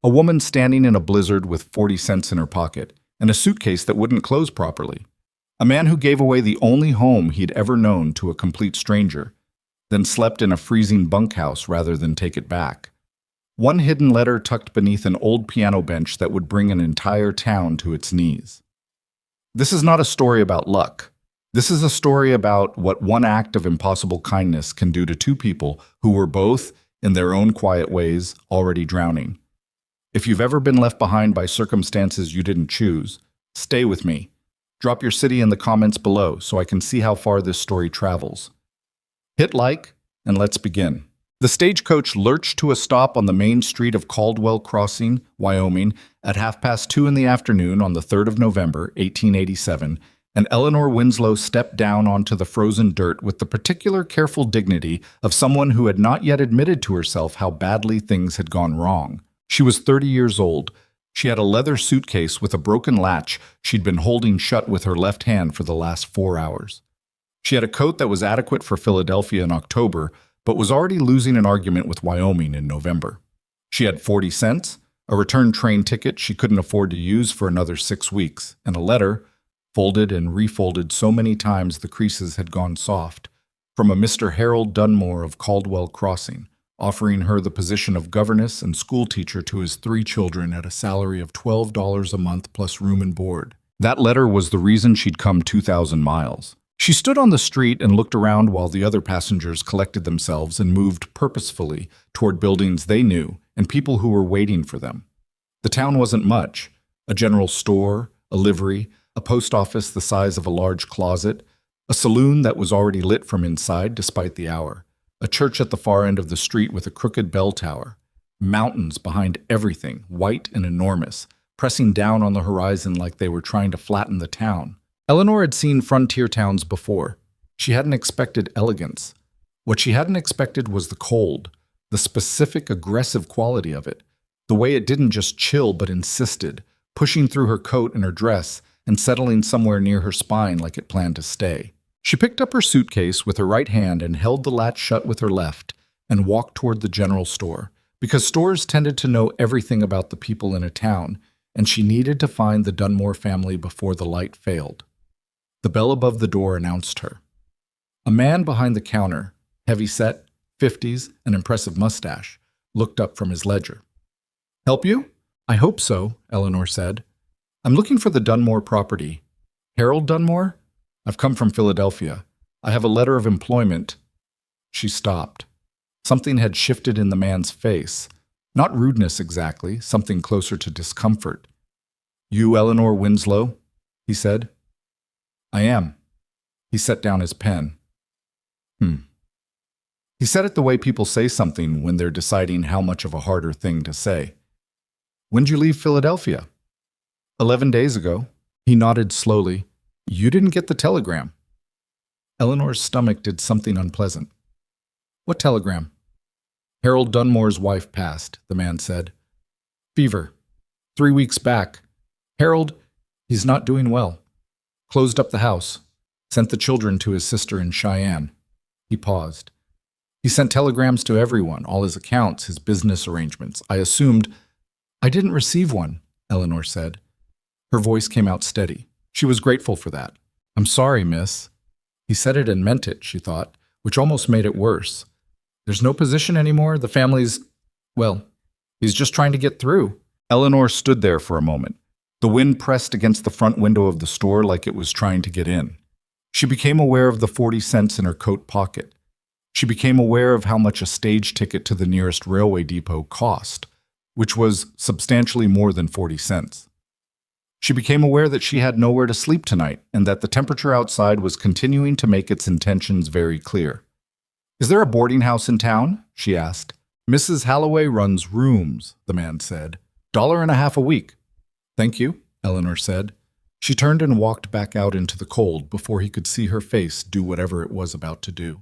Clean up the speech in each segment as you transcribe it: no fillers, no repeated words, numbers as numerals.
A woman standing in a blizzard with 40 cents in her pocket, and a suitcase that wouldn't close properly. A man who gave away the only home he'd ever known to a complete stranger, then slept in a freezing bunkhouse rather than take it back. One hidden letter tucked beneath an old piano bench that would bring an entire town to its knees. This is not a story about luck. This is a story about what one act of impossible kindness can do to two people who were both, in their own quiet ways, already drowning. If you've ever been left behind by circumstances you didn't choose, stay with me. Drop your city in the comments below so I can see how far this story travels. Hit like, and let's begin. The stagecoach lurched to a stop on the main street of Caldwell Crossing, Wyoming, at 2:30 in the afternoon on the 3rd of November, 1887, and Eleanor Winslow stepped down onto the frozen dirt with the particular careful dignity of someone who had not yet admitted to herself how badly things had gone wrong. She was 30 years old. She had a leather suitcase with a broken latch she'd been holding shut with her left hand for the last 4 hours. She had a coat that was adequate for Philadelphia in October, but was already losing an argument with Wyoming in November. She had 40 cents, a return train ticket she couldn't afford to use for another 6 weeks, and a letter, folded and refolded so many times the creases had gone soft, from a Mr. Harold Dunmore of Caldwell Crossing, offering her the position of governess and schoolteacher to his 3 children at a salary of $12 a month plus room and board. That letter was the reason she'd come 2,000 miles. She stood on the street and looked around while the other passengers collected themselves and moved purposefully toward buildings they knew and people who were waiting for them. The town wasn't much: a general store, a livery, a post office the size of a large closet, a saloon that was already lit from inside despite the hour, a church at the far end of the street with a crooked bell tower, mountains behind everything, white and enormous, pressing down on the horizon like they were trying to flatten the town. Eleanor had seen frontier towns before. She hadn't expected elegance. What she hadn't expected was the cold, the specific aggressive quality of it, the way it didn't just chill but insisted, pushing through her coat and her dress and settling somewhere near her spine like it planned to stay. She picked up her suitcase with her right hand and held the latch shut with her left and walked toward the general store, because stores tended to know everything about the people in a town, and she needed to find the Dunmore family before the light failed. The bell above the door announced her. A man behind the counter, heavy-set, 50s, an impressive mustache, looked up from his ledger. "Help you?" "I hope so," Eleanor said. "I'm looking for the Dunmore property." "Harold Dunmore? I've come from Philadelphia. I have a letter of employment." She stopped. Something had shifted in the man's face. Not rudeness exactly, something closer to discomfort. "You Eleanor Winslow?" he said. "I am." He set down his pen. He said it the way people say something when they're deciding how much of a harder thing to say. "When'd you leave Philadelphia?" 11 days ago." He nodded slowly. "You didn't get the telegram." Eleanor's stomach did something unpleasant. "What telegram?" "Harold Dunmore's wife passed," the man said. "Fever. 3 weeks back. Harold, he's not doing well. Closed up the house. Sent the children to his sister in Cheyenne." He paused. "He sent telegrams to everyone, all his accounts, his business arrangements. I assumed—" "I didn't receive one," Eleanor said. Her voice came out steady. She was grateful for that. "I'm sorry, miss." He said it and meant it, she thought, which almost made it worse. "There's no position anymore? The family's— well, he's just trying to get through." Eleanor stood there for a moment. The wind pressed against the front window of the store like it was trying to get in. She became aware of the 40 cents in her coat pocket. She became aware of how much a stage ticket to the nearest railway depot cost, which was substantially more than 40 cents. She became aware that she had nowhere to sleep tonight and that the temperature outside was continuing to make its intentions very clear. "Is there a boarding house in town?" she asked. "Mrs. Halloway runs rooms," the man said. $1.50 a week." "Thank you," Eleanor said. She turned and walked back out into the cold before he could see her face do whatever it was about to do.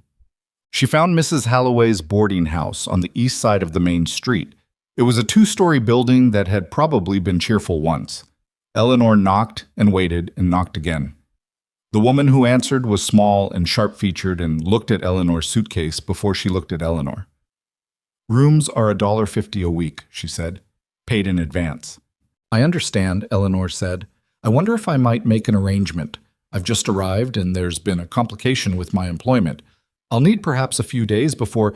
She found Mrs. Halloway's boarding house on the east side of the main street. It was a 2-story building that had probably been cheerful once. Eleanor knocked and waited and knocked again. The woman who answered was small and sharp-featured and looked at Eleanor's suitcase before she looked at Eleanor. "Rooms are $1.50 a week," she said. paid in advance. I understand, Eleanor said. I wonder if I might make an arrangement. I've just arrived and there's been a complication with my employment. I'll need perhaps a few days before—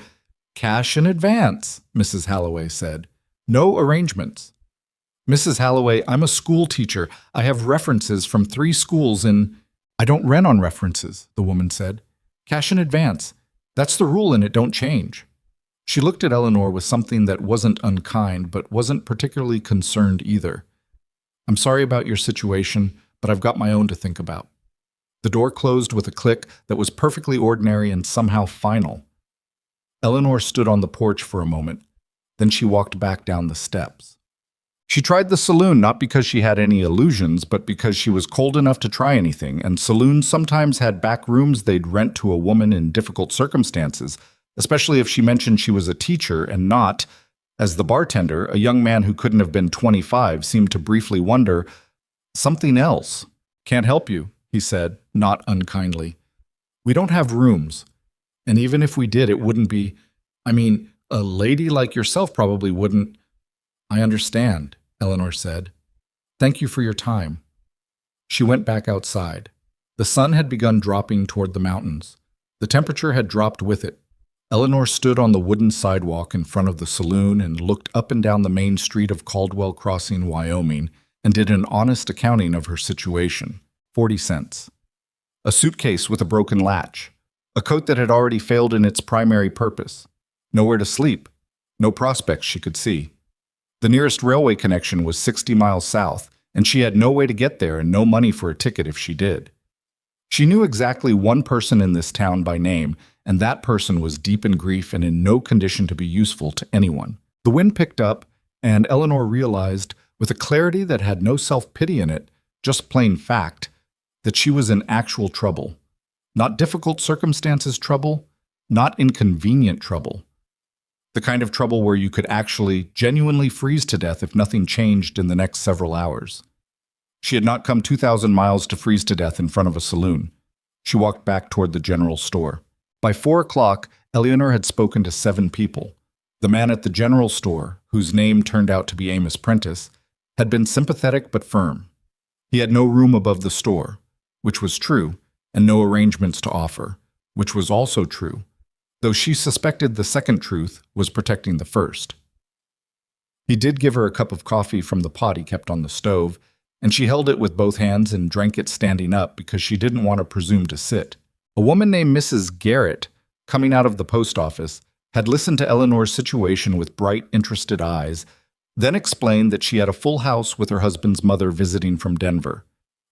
Cash in advance, Mrs. Halloway said. No arrangements. Mrs. Halloway, I'm a school teacher. I have references from 3 schools in— I don't rent on references, the woman said. Cash in advance. That's the rule and it don't change. She looked at Eleanor with something that wasn't unkind, but wasn't particularly concerned either. I'm sorry about your situation, but I've got my own to think about. The door closed with a click that was perfectly ordinary and somehow final. Eleanor stood on the porch for a moment. Then she walked back down the steps. She tried the saloon not because she had any illusions, but because she was cold enough to try anything, and saloons sometimes had back rooms they'd rent to a woman in difficult circumstances, especially if she mentioned she was a teacher and not— As the bartender, a young man who couldn't have been 25, seemed to briefly wonder— Something else. Can't help you, he said, not unkindly. We don't have rooms. And even if we did, it wouldn't be— a lady like yourself probably wouldn't— I understand, Eleanor said. Thank you for your time. She went back outside. The sun had begun dropping toward the mountains. The temperature had dropped with it. Eleanor stood on the wooden sidewalk in front of the saloon and looked up and down the main street of Caldwell Crossing, Wyoming, and did an honest accounting of her situation. 40 cents. A suitcase with a broken latch. A coat that had already failed in its primary purpose. Nowhere to sleep. No prospects she could see. The nearest railway connection was 60 miles south, and she had no way to get there and no money for a ticket if she did. She knew exactly one person in this town by name, and that person was deep in grief and in no condition to be useful to anyone. The wind picked up, and Eleanor realized, with a clarity that had no self-pity in it, just plain fact, that she was in actual trouble. Not difficult circumstances trouble, not inconvenient trouble. The kind of trouble where you could actually, genuinely freeze to death if nothing changed in the next several hours. She had not come 2,000 miles to freeze to death in front of a saloon. She walked back toward the general store. By 4 o'clock, Eleanor had spoken to 7 people. The man at the general store, whose name turned out to be Amos Prentice, had been sympathetic but firm. He had no room above the store, which was true, and no arrangements to offer, which was also true, though she suspected the second truth was protecting the first. He did give her a cup of coffee from the pot he kept on the stove, and she held it with both hands and drank it standing up because she didn't want to presume to sit. A woman named Mrs. Garrett, coming out of the post office, had listened to Eleanor's situation with bright, interested eyes, then explained that she had a full house with her husband's mother visiting from Denver.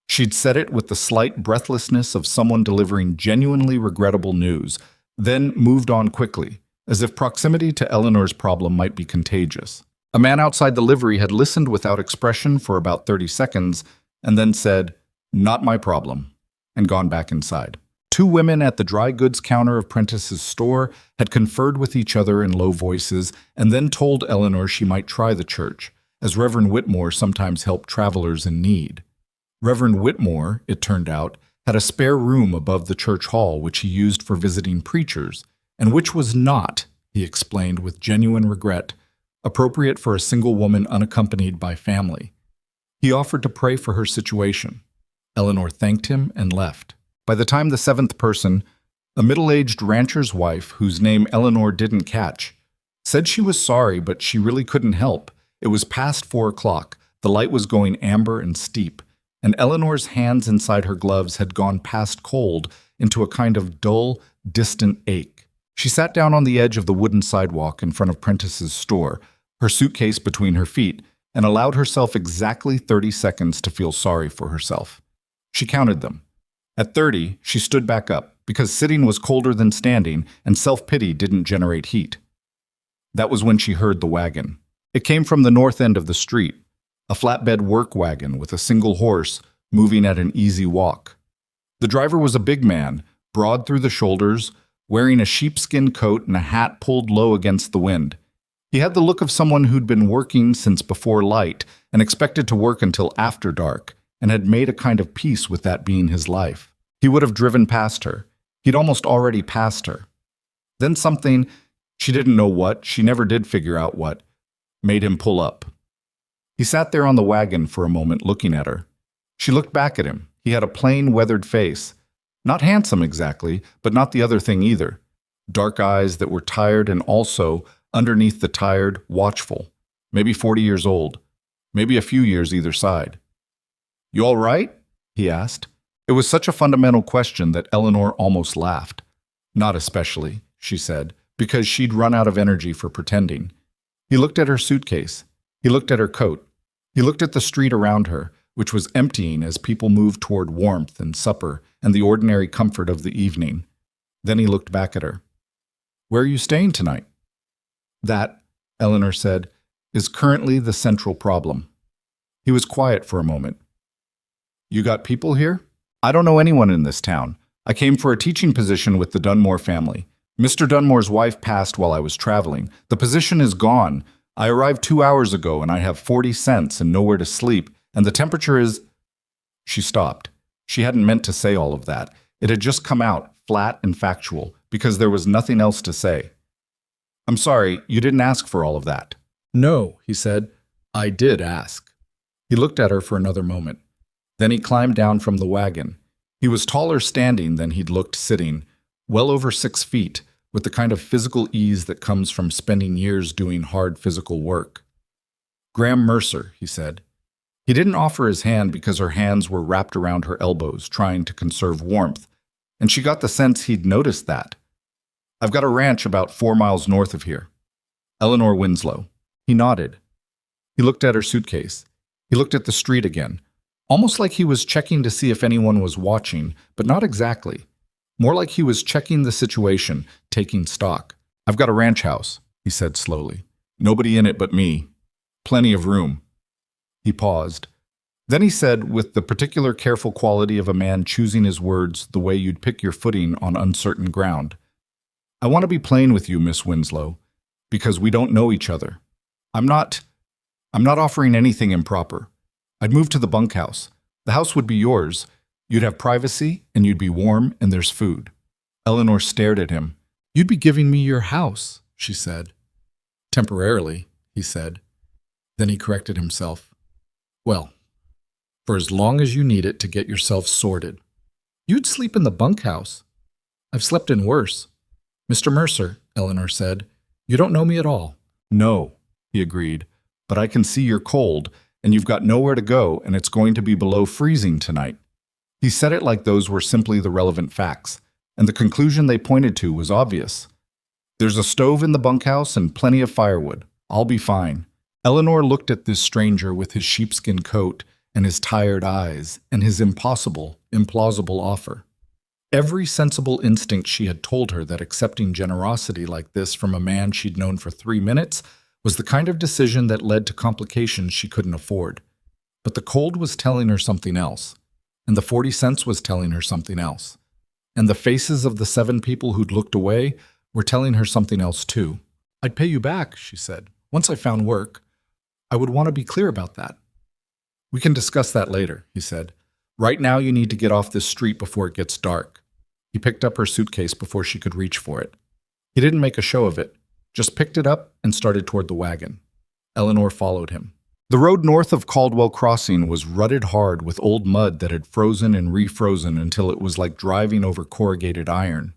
She'd said it with the slight breathlessness of someone delivering genuinely regrettable news, then moved on quickly, as if proximity to Eleanor's problem might be contagious. A man outside the livery had listened without expression for about 30 seconds, and then said, "Not my problem," and gone back inside. 2 women at the dry goods counter of Prentice's store had conferred with each other in low voices, and then told Eleanor she might try the church, as Reverend Whitmore sometimes helped travelers in need. Reverend Whitmore, it turned out, had a spare room above the church hall which he used for visiting preachers, and which was not, he explained with genuine regret, appropriate for a single woman unaccompanied by family. He offered to pray for her situation. Eleanor thanked him and left. By the time the 7th person, a middle-aged rancher's wife, whose name Eleanor didn't catch, said she was sorry but she really couldn't help. It was past 4 o'clock, the light was going amber and steep, and Eleanor's hands inside her gloves had gone past cold into a kind of dull, distant ache. She sat down on the edge of the wooden sidewalk in front of Prentice's store, her suitcase between her feet, and allowed herself exactly 30 seconds to feel sorry for herself. She counted them. At 30, she stood back up, because sitting was colder than standing, and self-pity didn't generate heat. That was when she heard the wagon. It came from the north end of the street, a flatbed work wagon with a single horse moving at an easy walk. The driver was a big man, broad through the shoulders, wearing a sheepskin coat and a hat pulled low against the wind. He had the look of someone who'd been working since before light and expected to work until after dark, and had made a kind of peace with that being his life. He would have driven past her. He'd almost already passed her. Then something, she didn't know what, she never did figure out what, made him pull up. He sat there on the wagon for a moment looking at her. She looked back at him. He had a plain, weathered face. Not handsome exactly, but not the other thing either. Dark eyes that were tired and also, underneath the tired, watchful. Maybe 40 years old. Maybe a few years either side. "You all right?" he asked. It was such a fundamental question that Eleanor almost laughed. "Not especially," she said, because she'd run out of energy for pretending. He looked at her suitcase. He looked at her coat. He looked at the street around her, which was emptying as people moved toward warmth and supper and the ordinary comfort of the evening. Then he looked back at her. "Where are you staying tonight?" "That," Eleanor said, "is currently the central problem." He was quiet for a moment. "You got people here?" "I don't know anyone in this town. I came for a teaching position with the Dunmore family. Mr. Dunmore's wife passed while I was traveling. The position is gone. I arrived 2 hours ago and I have 40 cents and nowhere to sleep, and the temperature is—" She stopped. She hadn't meant to say all of that. It had just come out, flat and factual, because there was nothing else to say. "I'm sorry, you didn't ask for all of that." "No," he said. "I did ask." He looked at her for another moment. Then he climbed down from the wagon. He was taller standing than he'd looked sitting, well over 6 feet, with the kind of physical ease that comes from spending years doing hard physical work. "Graham Mercer," he said. He didn't offer his hand because her hands were wrapped around her elbows, trying to conserve warmth, and she got the sense he'd noticed that. "I've got a ranch about 4 miles north of here." "Eleanor Winslow." He nodded. He looked at her suitcase. He looked at the street again, almost like he was checking to see if anyone was watching, but not exactly. More like he was checking the situation, taking stock. "I've got a ranch house," he said slowly. "Nobody in it but me. Plenty of room." He paused. Then he said, with the particular careful quality of a man choosing his words the way you'd pick your footing on uncertain ground, "I want to be plain with you, Miss Winslow, because we don't know each other. I'm not offering anything improper. I'd move to the bunkhouse. The house would be yours. You'd have privacy, and you'd be warm, and there's food." Eleanor stared at him. "You'd be giving me your house," she said. "Temporarily," he said. Then he corrected himself. "Well, for as long as you need it to get yourself sorted. You'd sleep in the bunkhouse. I've slept in worse." "Mr. Mercer," Eleanor said, "you don't know me at all." "No," he agreed, "but I can see you're cold, and you've got nowhere to go, and it's going to be below freezing tonight." He said it like those were simply the relevant facts, and the conclusion they pointed to was obvious. "There's a stove in the bunkhouse and plenty of firewood. I'll be fine." Eleanor looked at this stranger with his sheepskin coat and his tired eyes and his impossible, implausible offer. Every sensible instinct she had told her that accepting generosity like this from a man she'd known for 3 minutes was the kind of decision that led to complications she couldn't afford. But the cold was telling her something else, and the 40 cents was telling her something else, and the faces of the 7 people who'd looked away were telling her something else too. "I'd pay you back," she said, "once I found work. I would want to be clear about that." "We can discuss that later," he said. "Right now you need to get off this street before it gets dark." He picked up her suitcase before she could reach for it. He didn't make a show of it, just picked it up and started toward the wagon. Eleanor followed him. The road north of Caldwell Crossing was rutted hard with old mud that had frozen and refrozen until it was like driving over corrugated iron.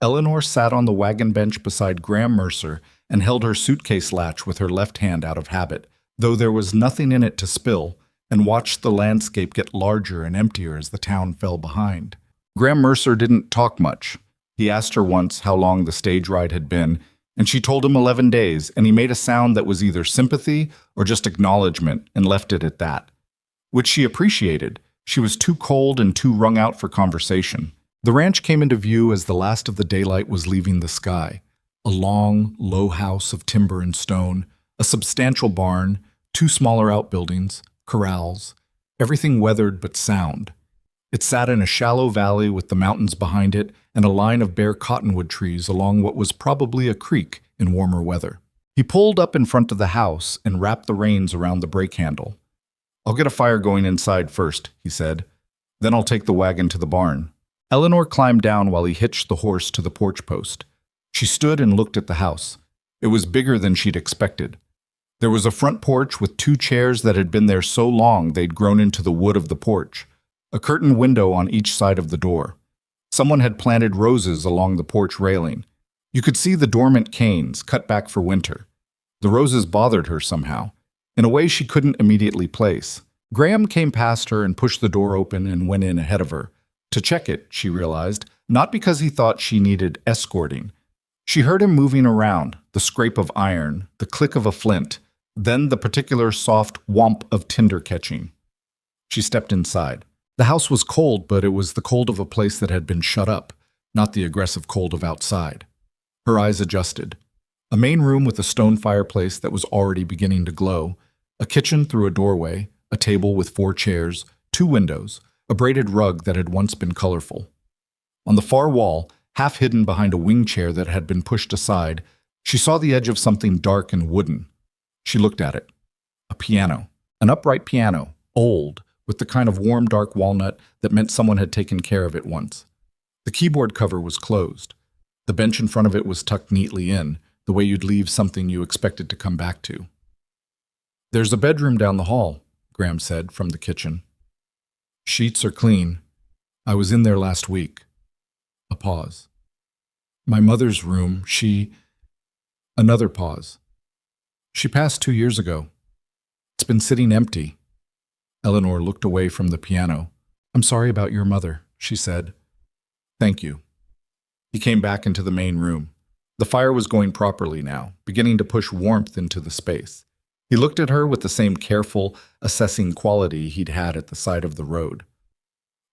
Eleanor sat on the wagon bench beside Graham Mercer and held her suitcase latch with her left hand out of habit, though there was nothing in it to spill, and watched the landscape get larger and emptier as the town fell behind. Graham Mercer didn't talk much. He asked her once how long the stage ride had been, and she told him 11 days, and he made a sound that was either sympathy or just acknowledgement and left it at that, which she appreciated. She was too cold and too wrung out for conversation. The ranch came into view as the last of the daylight was leaving the sky. A long, low house of timber and stone, a substantial barn, 2 smaller outbuildings, corrals, everything weathered but sound. It sat in a shallow valley with the mountains behind it and a line of bare cottonwood trees along what was probably a creek in warmer weather. He pulled up in front of the house and wrapped the reins around the brake handle. "I'll get a fire going inside first," he said. "Then I'll take the wagon to the barn." Eleanor climbed down while he hitched the horse to the porch post. She stood and looked at the house. It was bigger than she'd expected. There was a front porch with two chairs that had been there so long they'd grown into the wood of the porch, a curtained window on each side of the door. Someone had planted roses along the porch railing. You could see the dormant canes, cut back for winter. The roses bothered her somehow, in a way she couldn't immediately place. Graham came past her and pushed the door open and went in ahead of her. To check it, she realized, not because he thought she needed escorting. She heard him moving around, the scrape of iron, the click of a flint, then the particular soft whomp of tinder catching. She stepped inside. The house was cold, but it was the cold of a place that had been shut up, not the aggressive cold of outside. Her eyes adjusted. A main room with a stone fireplace that was already beginning to glow, a kitchen through a doorway, a table with 4 chairs, 2 windows, a braided rug that had once been colorful. On the far wall, half hidden behind a wing chair that had been pushed aside, she saw the edge of something dark and wooden. She looked at it. A piano. An upright piano, old, with the kind of warm dark walnut that meant someone had taken care of it once. The keyboard cover was closed. The bench in front of it was tucked neatly in, the way you'd leave something you expected to come back to. "There's a bedroom down the hall," Graham said from the kitchen. "Sheets are clean. I was in there last week." A pause. "My mother's room, Another pause. "She passed 2 years ago. It's been sitting empty." Eleanor looked away from the piano. "I'm sorry about your mother," she said. "Thank you." He came back into the main room. The fire was going properly now, beginning to push warmth into the space. He looked at her with the same careful, assessing quality he'd had at the side of the road.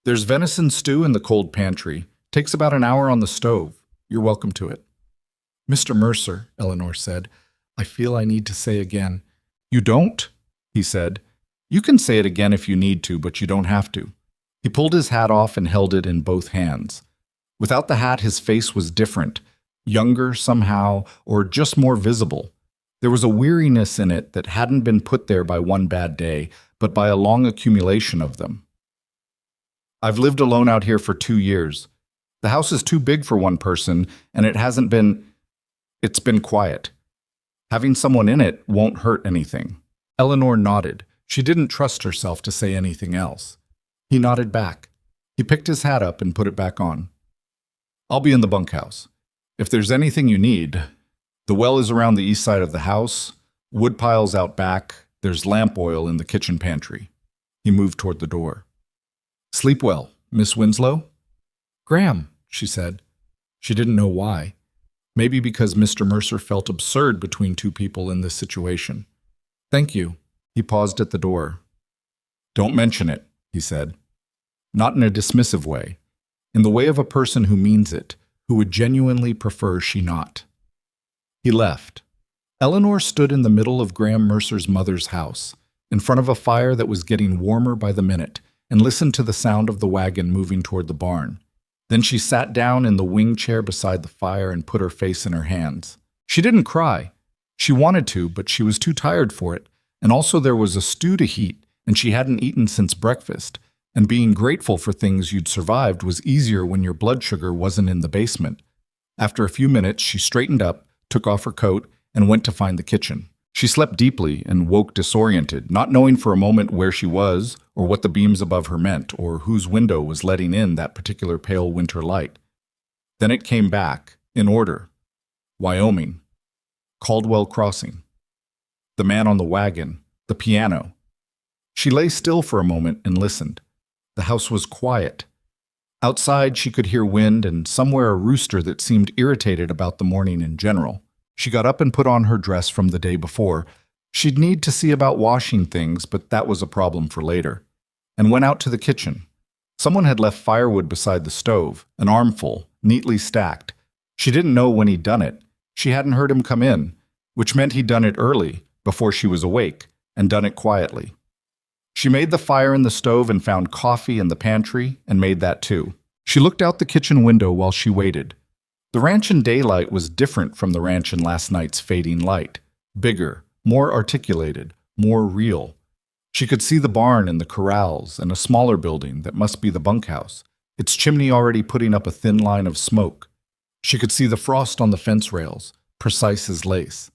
"There's venison stew in the cold pantry. Takes about an hour on the stove. You're welcome to it." "Mr. Mercer," Eleanor said, "I feel I need to say again." "You don't?" he said. "You can say it again if you need to, but you don't have to." He pulled his hat off and held it in both hands. Without the hat, his face was different, younger somehow, or just more visible. There was a weariness in it that hadn't been put there by one bad day, but by a long accumulation of them. "I've lived alone out here for 2 years. The house is too big for one person, and it's been quiet. Having someone in it won't hurt anything." Eleanor nodded. She didn't trust herself to say anything else. He nodded back. He picked his hat up and put it back on. "I'll be in the bunkhouse. If there's anything you need, the well is around the east side of the house, wood piles out back, there's lamp oil in the kitchen pantry." He moved toward the door. "Sleep well, Miss Winslow?" "Graham," she said. She didn't know why. Maybe because Mr. Mercer felt absurd between 2 people in this situation. "Thank you." He paused at the door. "Don't mention it," he said. Not in a dismissive way. In the way of a person who means it, who would genuinely prefer she not. He left. Eleanor stood in the middle of Graham Mercer's mother's house, in front of a fire that was getting warmer by the minute, and listened to the sound of the wagon moving toward the barn. Then she sat down in the wing chair beside the fire and put her face in her hands. She didn't cry. She wanted to, but she was too tired for it, and also there was a stew to heat, and she hadn't eaten since breakfast, and being grateful for things you'd survived was easier when your blood sugar wasn't in the basement. After a few minutes, she straightened up, took off her coat, and went to find the kitchen. She slept deeply and woke disoriented, not knowing for a moment where she was, or what the beams above her meant, or whose window was letting in that particular pale winter light. Then it came back, in order. Wyoming. Caldwell Crossing. The man on the wagon. The piano. She lay still for a moment and listened. The house was quiet. Outside, she could hear wind and somewhere a rooster that seemed irritated about the morning in general. She got up and put on her dress from the day before. She'd need to see about washing things, but that was a problem for later. And went out to the kitchen. Someone had left firewood beside the stove, an armful, neatly stacked. She didn't know when he'd done it. She hadn't heard him come in, which meant he'd done it early, before she was awake, and done it quietly. She made the fire in the stove and found coffee in the pantry, and made that too. She looked out the kitchen window while she waited. The ranch in daylight was different from the ranch in last night's fading light. Bigger, more articulated, more real. She could see the barn and the corrals and a smaller building that must be the bunkhouse, its chimney already putting up a thin line of smoke. She could see the frost on the fence rails, precise as lace.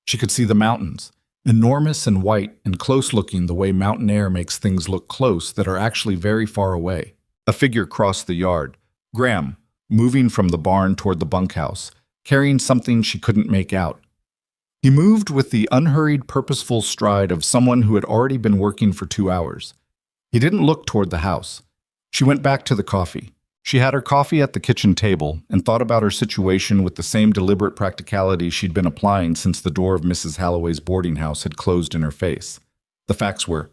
She could see the mountains, enormous and white and close-looking the way mountain air makes things look close that are actually very far away. A figure crossed the yard. Graham, moving from the barn toward the bunkhouse, carrying something she couldn't make out. He moved with the unhurried, purposeful stride of someone who had already been working for 2 hours. He didn't look toward the house. She went back to the coffee. She had her coffee at the kitchen table and thought about her situation with the same deliberate practicality she'd been applying since the door of Mrs. Halloway's boarding house had closed in her face. The facts were,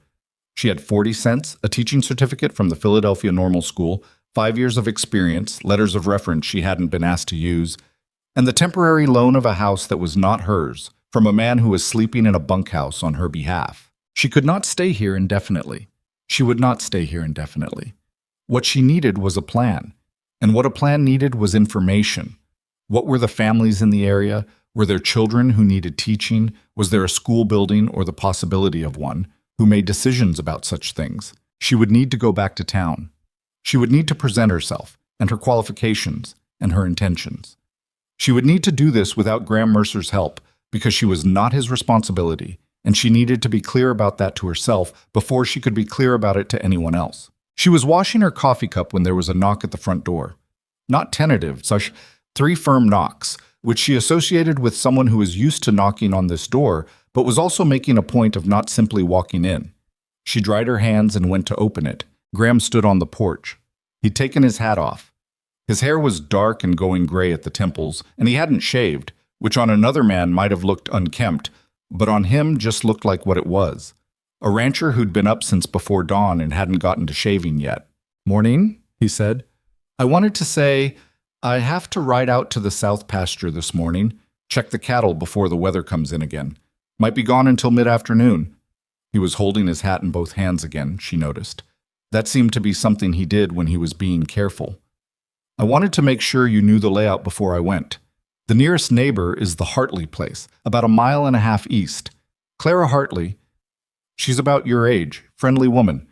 she had 40 cents, a teaching certificate from the Philadelphia Normal School, 5 years of experience, letters of reference she hadn't been asked to use, and the temporary loan of a house that was not hers from a man who was sleeping in a bunkhouse on her behalf. She could not stay here indefinitely. She would not stay here indefinitely. What she needed was a plan, and what a plan needed was information. What were the families in the area? Were there children who needed teaching? Was there a school building or the possibility of one? Who made decisions about such things? She would need to go back to town. She would need to present herself, and her qualifications, and her intentions. She would need to do this without Graham Mercer's help, because she was not his responsibility, and she needed to be clear about that to herself before she could be clear about it to anyone else. She was washing her coffee cup when there was a knock at the front door. Not tentative, such 3 firm knocks, which she associated with someone who was used to knocking on this door, but was also making a point of not simply walking in. She dried her hands and went to open it. Graham stood on the porch. He'd taken his hat off. His hair was dark and going gray at the temples, and he hadn't shaved, which on another man might have looked unkempt, but on him just looked like what it was. A rancher who'd been up since before dawn and hadn't gotten to shaving yet. "Morning," he said. "I wanted to say, I have to ride out to the south pasture this morning, check the cattle before the weather comes in again. Might be gone until mid-afternoon." He was holding his hat in both hands again, she noticed. That seemed to be something he did when he was being careful. "I wanted to make sure you knew the layout before I went. The nearest neighbor is the Hartley place, about 1.5 miles east. Clara Hartley. She's about your age, friendly woman.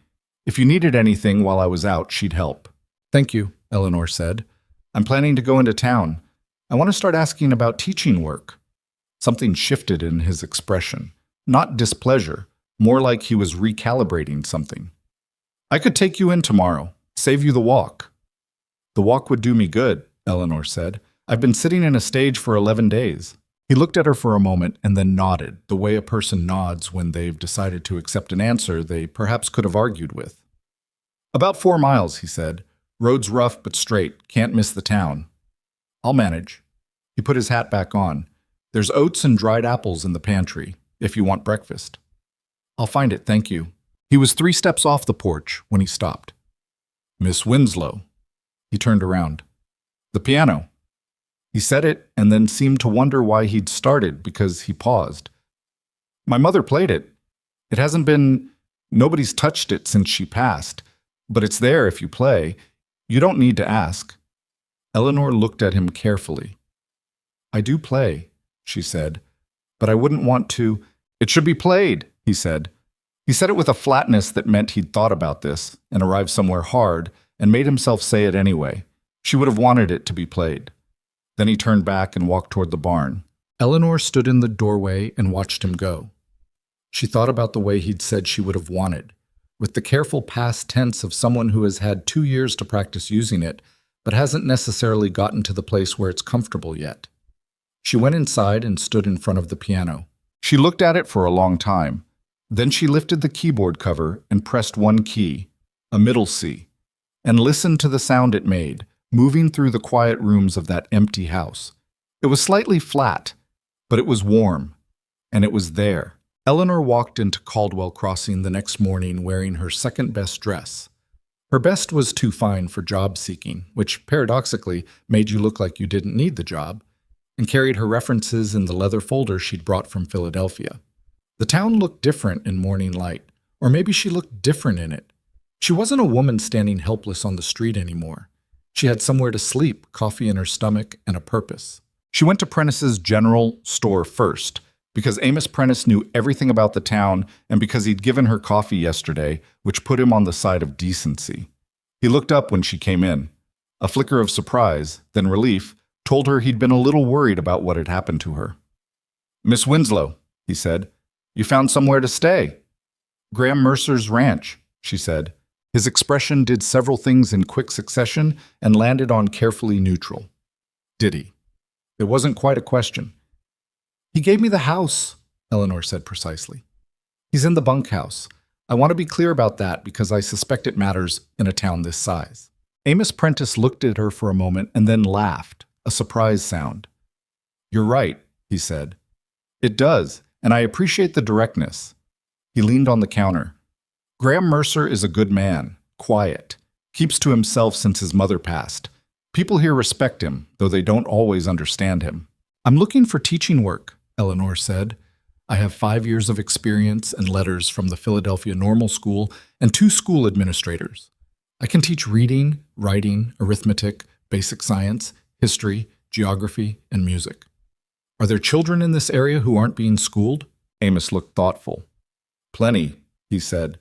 If you needed anything while I was out, she'd help." "Thank you," Eleanor said. "I'm planning to go into town. I want to start asking about teaching work." Something shifted in his expression. Not displeasure, more like he was recalibrating something. "I could take you in tomorrow, save you the walk." "The walk would do me good," Eleanor said. "I've been sitting in a stage for 11 days. He looked at her for a moment and then nodded, the way a person nods when they've decided to accept an answer they perhaps could have argued with. "About 4 miles, he said. "Road's rough but straight, can't miss the town." "I'll manage." He put his hat back on. "There's oats and dried apples in the pantry, if you want breakfast." "I'll find it, thank you." He was 3 steps off the porch when he stopped. "Miss Winslow." He turned around. "The piano." He said it and then seemed to wonder why he'd started because he paused. "My mother played it. It hasn't been... Nobody's touched it since she passed. But it's there if you play. You don't need to ask." Eleanor looked at him carefully. "I do play," she said, "but I wouldn't want to..." "It should be played," he said. He said it with a flatness that meant he'd thought about this and arrived somewhere hard and made himself say it anyway. She would have wanted it to be played. Then he turned back and walked toward the barn. Eleanor stood in the doorway and watched him go. She thought about the way he'd said she would have wanted, with the careful past tense of someone who has had 2 years to practice using it, but hasn't necessarily gotten to the place where it's comfortable yet. She went inside and stood in front of the piano. She looked at it for a long time. Then she lifted the keyboard cover and pressed one key, a middle C, and listened to the sound it made, moving through the quiet rooms of that empty house. It was slightly flat, but it was warm, and it was there. Eleanor walked into Caldwell Crossing the next morning wearing her second-best dress. Her best was too fine for job seeking, which paradoxically made you look like you didn't need the job, and carried her references in the leather folder she'd brought from Philadelphia. The town looked different in morning light, or maybe she looked different in it. She wasn't a woman standing helpless on the street anymore. She had somewhere to sleep, coffee in her stomach, and a purpose. She went to Prentice's general store first, because Amos Prentice knew everything about the town and because he'd given her coffee yesterday, which put him on the side of decency. He looked up when she came in. A flicker of surprise, then relief, told her he'd been a little worried about what had happened to her. "Miss Winslow," he said. You found somewhere to stay. Graham Mercer's ranch, she said. His expression did several things in quick succession and landed on carefully neutral. Did he? It wasn't quite a question. He gave me the house, Eleanor said precisely. He's in the bunkhouse. I want to be clear about that because I suspect it matters in a town this size. Amos Prentice looked at her for a moment and then laughed, a surprise sound. You're right, he said. It does, and I appreciate the directness. He leaned on the counter. Graham Mercer is a good man, quiet, keeps to himself since his mother passed. People here respect him, though they don't always understand him. I'm looking for teaching work, Eleanor said. I have 5 years of experience and letters from the Philadelphia Normal School and 2 school administrators. I can teach reading, writing, arithmetic, basic science, history, geography, and music. Are there children in this area who aren't being schooled? Amos looked thoughtful. Plenty, he said.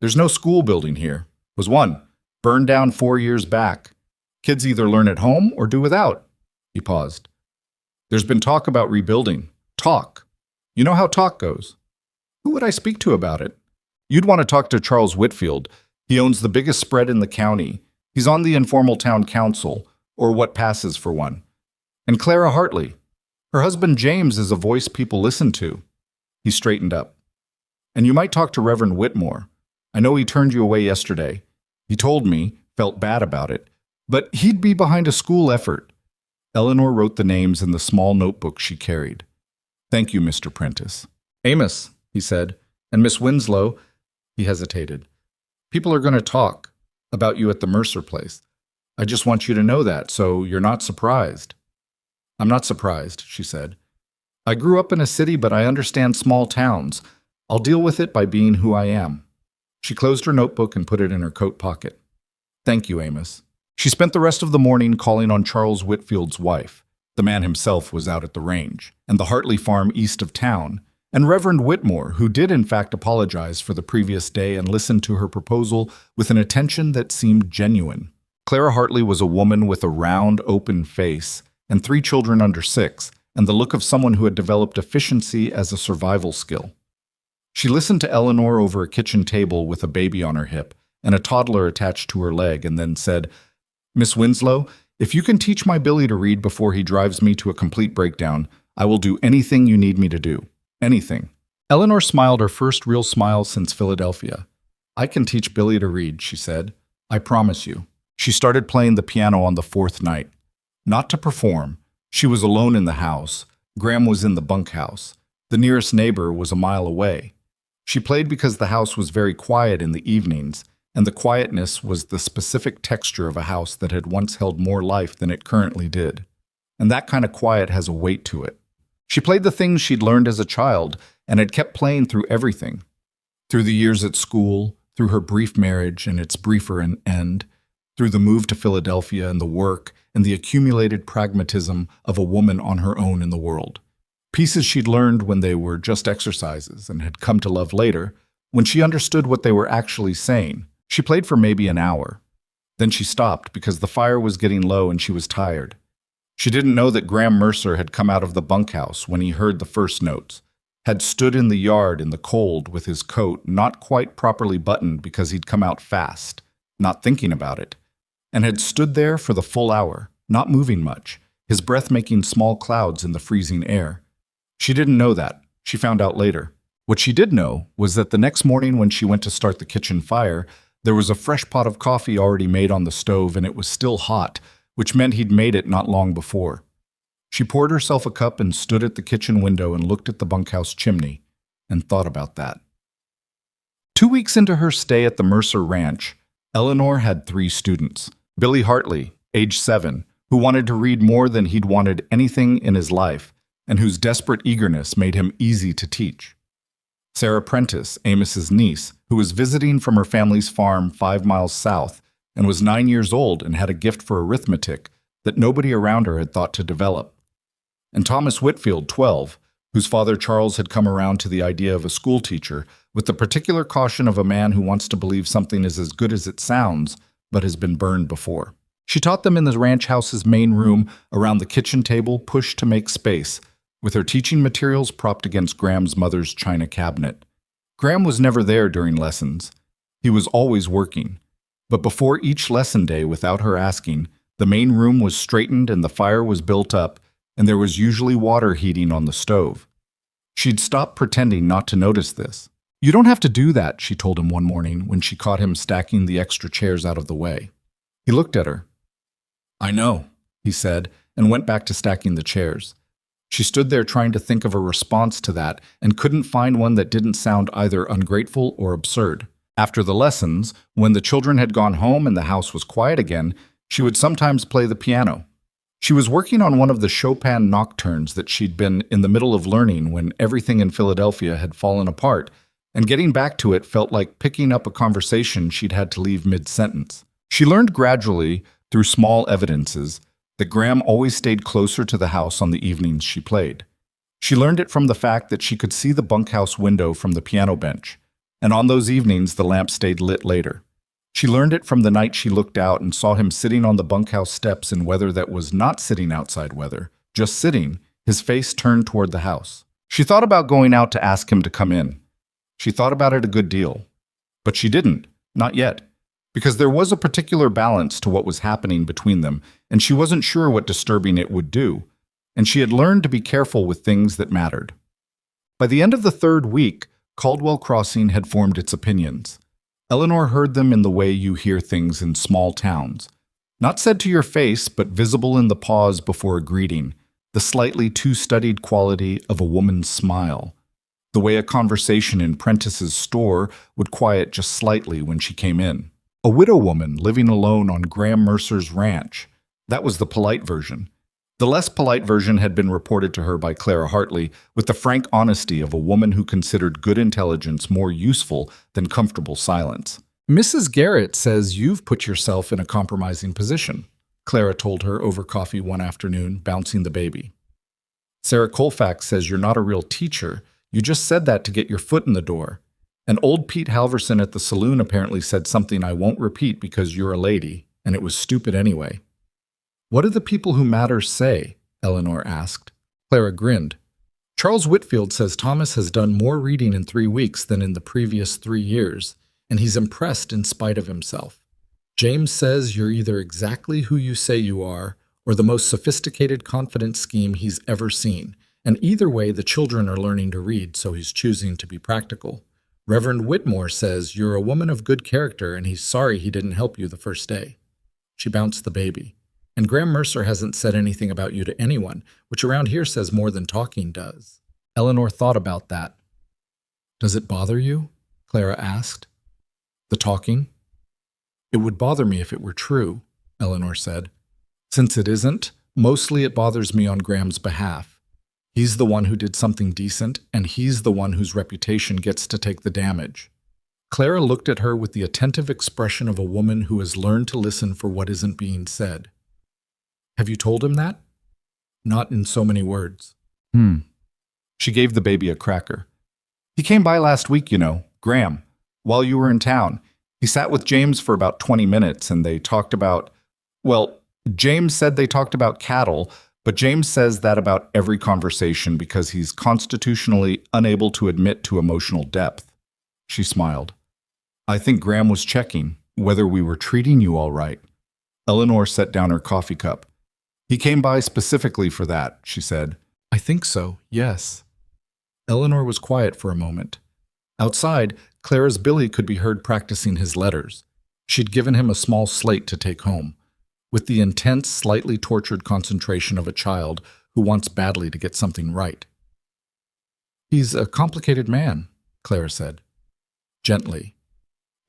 There's no school building here. Was one. Burned down 4 years back. Kids either learn at home or do without. He paused. There's been talk about rebuilding. Talk. You know how talk goes. Who would I speak to about it? You'd want to talk to Charles Whitfield. He owns the biggest spread in the county. He's on the informal town council, or what passes for one. And Clara Hartley. Her husband James is a voice people listen to. He straightened up. And you might talk to Reverend Whitmore. I know he turned you away yesterday. He told me, felt bad about it, but he'd be behind a school effort. Eleanor wrote the names in the small notebook she carried. Thank you, Mr. Prentice. Amos, he said, and Miss Winslow, he hesitated. People are going to talk about you at the Mercer place. I just want you to know that, so you're not surprised. I'm not surprised, she said. I grew up in a city, but I understand small towns. I'll deal with it by being who I am. She closed her notebook and put it in her coat pocket. Thank you, Amos. She spent the rest of the morning calling on Charles Whitfield's wife. The man himself was out at the range, and the Hartley farm east of town, and Reverend Whitmore, who did in fact apologize for the previous day and listened to her proposal with an attention that seemed genuine. Clara Hartley was a woman with a round, open face, and 3 children under 6, and the look of someone who had developed efficiency as a survival skill. She listened to Eleanor over a kitchen table with a baby on her hip and a toddler attached to her leg, and then said, Miss Winslow, if you can teach my Billy to read before he drives me to a complete breakdown, I will do anything you need me to do. Anything. Eleanor smiled her first real smile since Philadelphia. I can teach Billy to read, she said. I promise you. She started playing the piano on the 4th night. Not to perform. She was alone in the house. Graham was in the bunkhouse. The nearest neighbor was a mile away. She played because the house was very quiet in the evenings, and the quietness was the specific texture of a house that had once held more life than it currently did. And that kind of quiet has a weight to it. She played the things she'd learned as a child and had kept playing through everything. Through the years at school, through her brief marriage and its briefer end, through the move to Philadelphia and the work and the accumulated pragmatism of a woman on her own in the world. Pieces she'd learned when they were just exercises and had come to love later, when she understood what they were actually saying. She played for maybe an hour. Then she stopped because the fire was getting low and she was tired. She didn't know that Graham Mercer had come out of the bunkhouse when he heard the first notes, had stood in the yard in the cold with his coat not quite properly buttoned because he'd come out fast, not thinking about it, and had stood there for the full hour, not moving much, his breath making small clouds in the freezing air. She didn't know that. She found out later. What she did know was that the next morning when she went to start the kitchen fire, there was a fresh pot of coffee already made on the stove and it was still hot, which meant he'd made it not long before. She poured herself a cup and stood at the kitchen window and looked at the bunkhouse chimney and thought about that. 2 weeks into her stay at the Mercer Ranch, Eleanor had 3 students. Billy Hartley, age 7, who wanted to read more than he'd wanted anything in his life, and whose desperate eagerness made him easy to teach. Sarah Prentice, Amos's niece, who was visiting from her family's farm 5 miles south and was 9 years old and had a gift for arithmetic that nobody around her had thought to develop. And Thomas Whitfield, 12, whose father Charles had come around to the idea of a schoolteacher with the particular caution of a man who wants to believe something is as good as it sounds but has been burned before. She taught them in the ranch house's main room around the kitchen table pushed to make space, with her teaching materials propped against Graham's mother's china cabinet. Graham was never there during lessons. He was always working. But before each lesson day, without her asking, the main room was straightened and the fire was built up, and there was usually water heating on the stove. She'd stopped pretending not to notice this. "You don't have to do that," she told him one morning when she caught him stacking the extra chairs out of the way. He looked at her. "I know," he said, and went back to stacking the chairs. She stood there trying to think of a response to that and couldn't find one that didn't sound either ungrateful or absurd. After the lessons, when the children had gone home and the house was quiet again, she would sometimes play the piano. She was working on one of the Chopin nocturnes that she'd been in the middle of learning when everything in Philadelphia had fallen apart, and getting back to it felt like picking up a conversation she'd had to leave mid-sentence. She learned gradually, through small evidences, that Graham always stayed closer to the house on the evenings she played. She learned it from the fact that she could see the bunkhouse window from the piano bench, and on those evenings the lamp stayed lit later. She learned it from the night she looked out and saw him sitting on the bunkhouse steps in weather that was not sitting outside weather, just sitting, his face turned toward the house. She thought about going out to ask him to come in. She thought about it a good deal. But she didn't, not yet, because there was a particular balance to what was happening between them, and she wasn't sure what disturbing it would do, and she had learned to be careful with things that mattered. By the end of the third week, Caldwell Crossing had formed its opinions. Eleanor heard them in the way you hear things in small towns. Not said to your face, but visible in the pause before a greeting, the slightly too-studied quality of a woman's smile. The way a conversation in Prentice's store would quiet just slightly when she came in. A widow woman living alone on Graham Mercer's ranch. That was the polite version. The less polite version had been reported to her by Clara Hartley with the frank honesty of a woman who considered good intelligence more useful than comfortable silence. "Mrs. Garrett says you've put yourself in a compromising position," Clara told her over coffee one afternoon, bouncing the baby. "Sarah Colfax says you're not a real teacher. You just said that to get your foot in the door. And old Pete Halverson at the saloon apparently said something I won't repeat because you're a lady, and it was stupid anyway." "What do the people who matter say?" Eleanor asked. Clara grinned. "Charles Whitfield says Thomas has done more reading in 3 weeks than in the previous 3 years, and he's impressed in spite of himself. James says you're either exactly who you say you are, or the most sophisticated confidence scheme he's ever seen, and either way the children are learning to read, so he's choosing to be practical. Reverend Whitmore says you're a woman of good character, and he's sorry he didn't help you the first day." She bounced the baby. "And Graham Mercer hasn't said anything about you to anyone, which around here says more than talking does." Eleanor thought about that. "Does it bother you?" Clara asked. "The talking?" "It would bother me if it were true," Eleanor said. "Since it isn't, mostly it bothers me on Graham's behalf. He's the one who did something decent, and he's the one whose reputation gets to take the damage." Clara looked at her with the attentive expression of a woman who has learned to listen for what isn't being said. "Have you told him that?" "Not in so many words." She gave the baby a cracker. "He came by last week, you know, Graham, while you were in town. He sat with James for about 20 minutes, and they talked about, well, James said they talked about cattle, but James says that about every conversation because he's constitutionally unable to admit to emotional depth." She smiled. "I think Graham was checking whether we were treating you all right." Eleanor set down her coffee cup. "He came by specifically for that," she said. "I think so, yes." Eleanor was quiet for a moment. Outside, Clara's Billy could be heard practicing his letters. She'd given him a small slate to take home, with the intense, slightly tortured concentration of a child who wants badly to get something right. "He's a complicated man," Clara said, gently,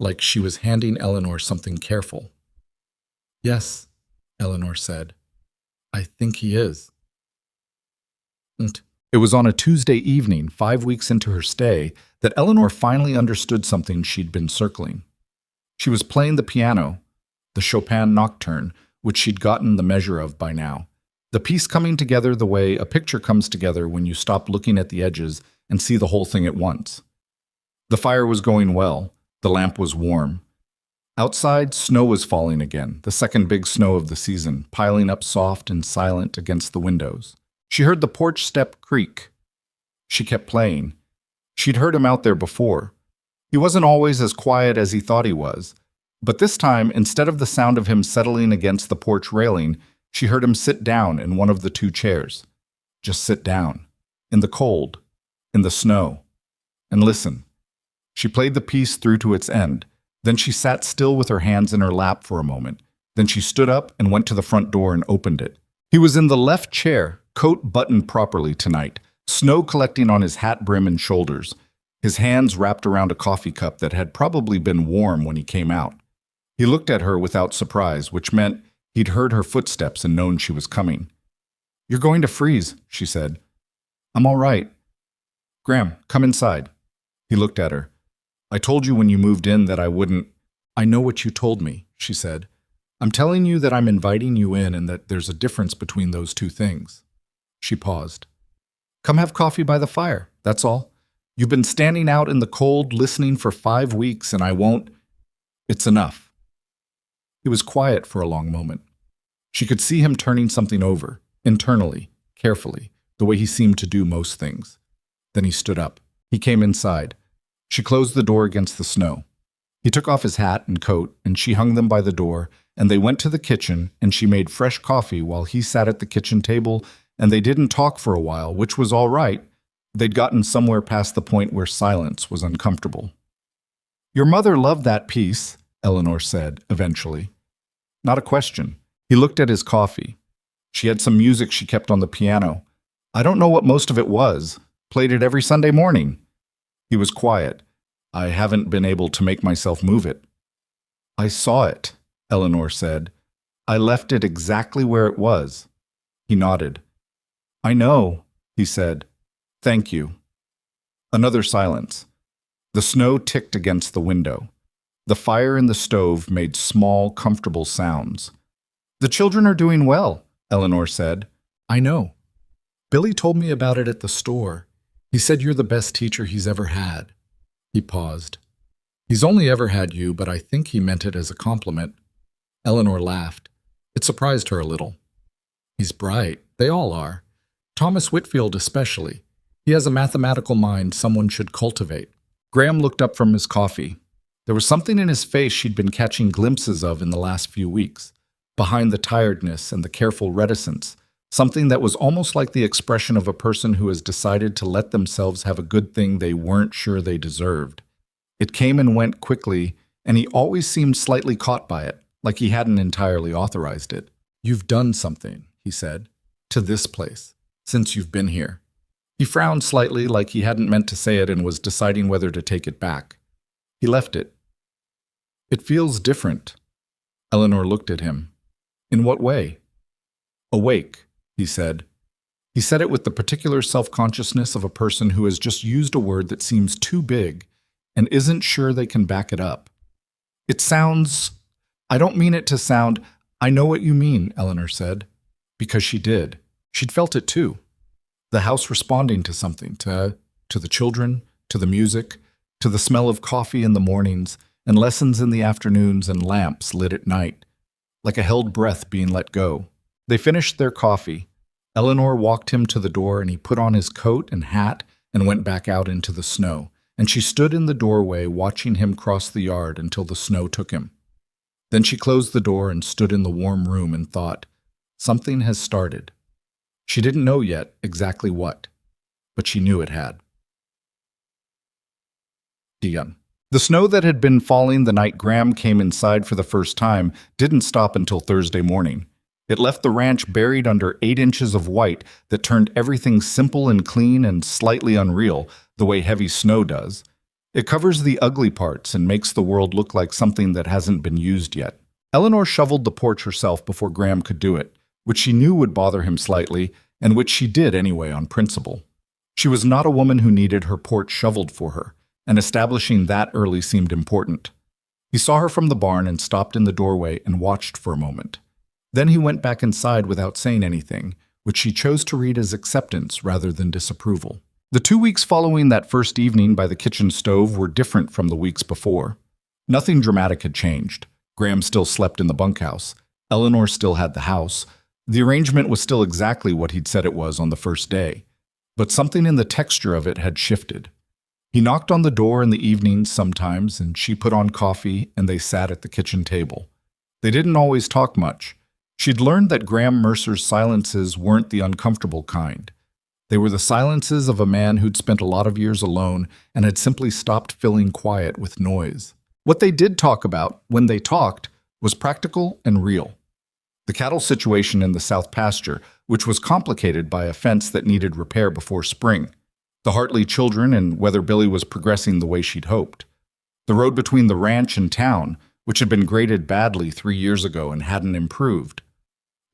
like she was handing Eleanor something careful. "Yes," Eleanor said. "I think he is." It was on a Tuesday evening, 5 weeks into her stay, that Eleanor finally understood something she'd been circling. She was playing the piano, the Chopin nocturne, which she'd gotten the measure of by now. The piece coming together the way a picture comes together when you stop looking at the edges and see the whole thing at once. The fire was going well. The lamp was warm. Outside, snow was falling again, the second big snow of the season, piling up soft and silent against the windows. She heard the porch step creak. She kept playing. She'd heard him out there before. He wasn't always as quiet as he thought he was, but this time, instead of the sound of him settling against the porch railing, she heard him sit down in one of the two chairs. Just sit down, in the cold, in the snow, and listen. She played the piece through to its end. Then she sat still with her hands in her lap for a moment. Then she stood up and went to the front door and opened it. He was in the left chair, coat buttoned properly tonight, snow collecting on his hat brim and shoulders, his hands wrapped around a coffee cup that had probably been warm when he came out. He looked at her without surprise, which meant he'd heard her footsteps and known she was coming. "You're going to freeze," she said. "I'm all right." "Graham, come inside." He looked at her. "I told you when you moved in that I wouldn't—" "I know what you told me," she said. "I'm telling you that I'm inviting you in and that there's a difference between those two things." She paused. "Come have coffee by the fire, that's all. You've been standing out in the cold listening for 5 weeks and I won't— It's enough." He was quiet for a long moment. She could see him turning something over, internally, carefully, the way he seemed to do most things. Then he stood up. He came inside. She closed the door against the snow. He took off his hat and coat, and she hung them by the door, and they went to the kitchen, and she made fresh coffee while he sat at the kitchen table, and they didn't talk for a while, which was all right. They'd gotten somewhere past the point where silence was uncomfortable. "Your mother loved that piece," Eleanor said, eventually. Not a question. He looked at his coffee. She had some music she kept on the piano. "I don't know what most of it was. Played it every Sunday morning." He was quiet. "I haven't been able to make myself move it." "I saw it," Eleanor said. "I left it exactly where it was." He nodded. "I know," he said. "Thank you." Another silence. The snow ticked against the window. The fire in the stove made small, comfortable sounds. "The children are doing well," Eleanor said. "I know. Billy told me about it at the store. He said you're the best teacher he's ever had." He paused. "He's only ever had you, but I think he meant it as a compliment." Eleanor laughed. It surprised her a little. "He's bright. They all are. Thomas Whitfield especially. He has a mathematical mind someone should cultivate." Graham looked up from his coffee. There was something in his face she'd been catching glimpses of in the last few weeks, behind the tiredness and the careful reticence, something that was almost like the expression of a person who has decided to let themselves have a good thing they weren't sure they deserved. It came and went quickly, and he always seemed slightly caught by it, like he hadn't entirely authorized it. "You've done something," he said, "to this place, since you've been here." He frowned slightly, like he hadn't meant to say it and was deciding whether to take it back. He left it. "It feels different." Eleanor looked at him. "In what way?" "Awake," he said. He said it with the particular self-consciousness of a person who has just used a word that seems too big and isn't sure they can back it up. "It sounds— I don't mean it to sound— I know what you mean," Eleanor said. Because she did. She'd felt it too. The house responding to something, to the children, to the music, to the smell of coffee in the mornings, and lessons in the afternoons and lamps lit at night, like a held breath being let go. They finished their coffee. Eleanor walked him to the door and he put on his coat and hat and went back out into the snow, and she stood in the doorway watching him cross the yard until the snow took him. Then she closed the door and stood in the warm room and thought, something has started. She didn't know yet exactly what, but she knew it had. The snow that had been falling the night Graham came inside for the first time didn't stop until Thursday morning. It left the ranch buried under 8 inches of white that turned everything simple and clean and slightly unreal, the way heavy snow does. It covers the ugly parts and makes the world look like something that hasn't been used yet. Eleanor shoveled the porch herself before Graham could do it, which she knew would bother him slightly, and which she did anyway on principle. She was not a woman who needed her porch shoveled for her, and establishing that early seemed important. He saw her from the barn and stopped in the doorway and watched for a moment. Then he went back inside without saying anything, which she chose to read as acceptance rather than disapproval. The 2 weeks following that first evening by the kitchen stove were different from the weeks before. Nothing dramatic had changed. Graham still slept in the bunkhouse. Eleanor still had the house, The arrangement was still exactly what he'd said it was on the first day, but something in the texture of it had shifted. He knocked on the door in the evenings sometimes, and she put on coffee, and they sat at the kitchen table. They didn't always talk much. She'd learned that Graham Mercer's silences weren't the uncomfortable kind. They were the silences of a man who'd spent a lot of years alone and had simply stopped filling quiet with noise. What they did talk about, when they talked, was practical and real. The cattle situation in the South Pasture, which was complicated by a fence that needed repair before spring. The Hartley children and whether Billy was progressing the way she'd hoped. The road between the ranch and town, which had been graded badly 3 years ago and hadn't improved.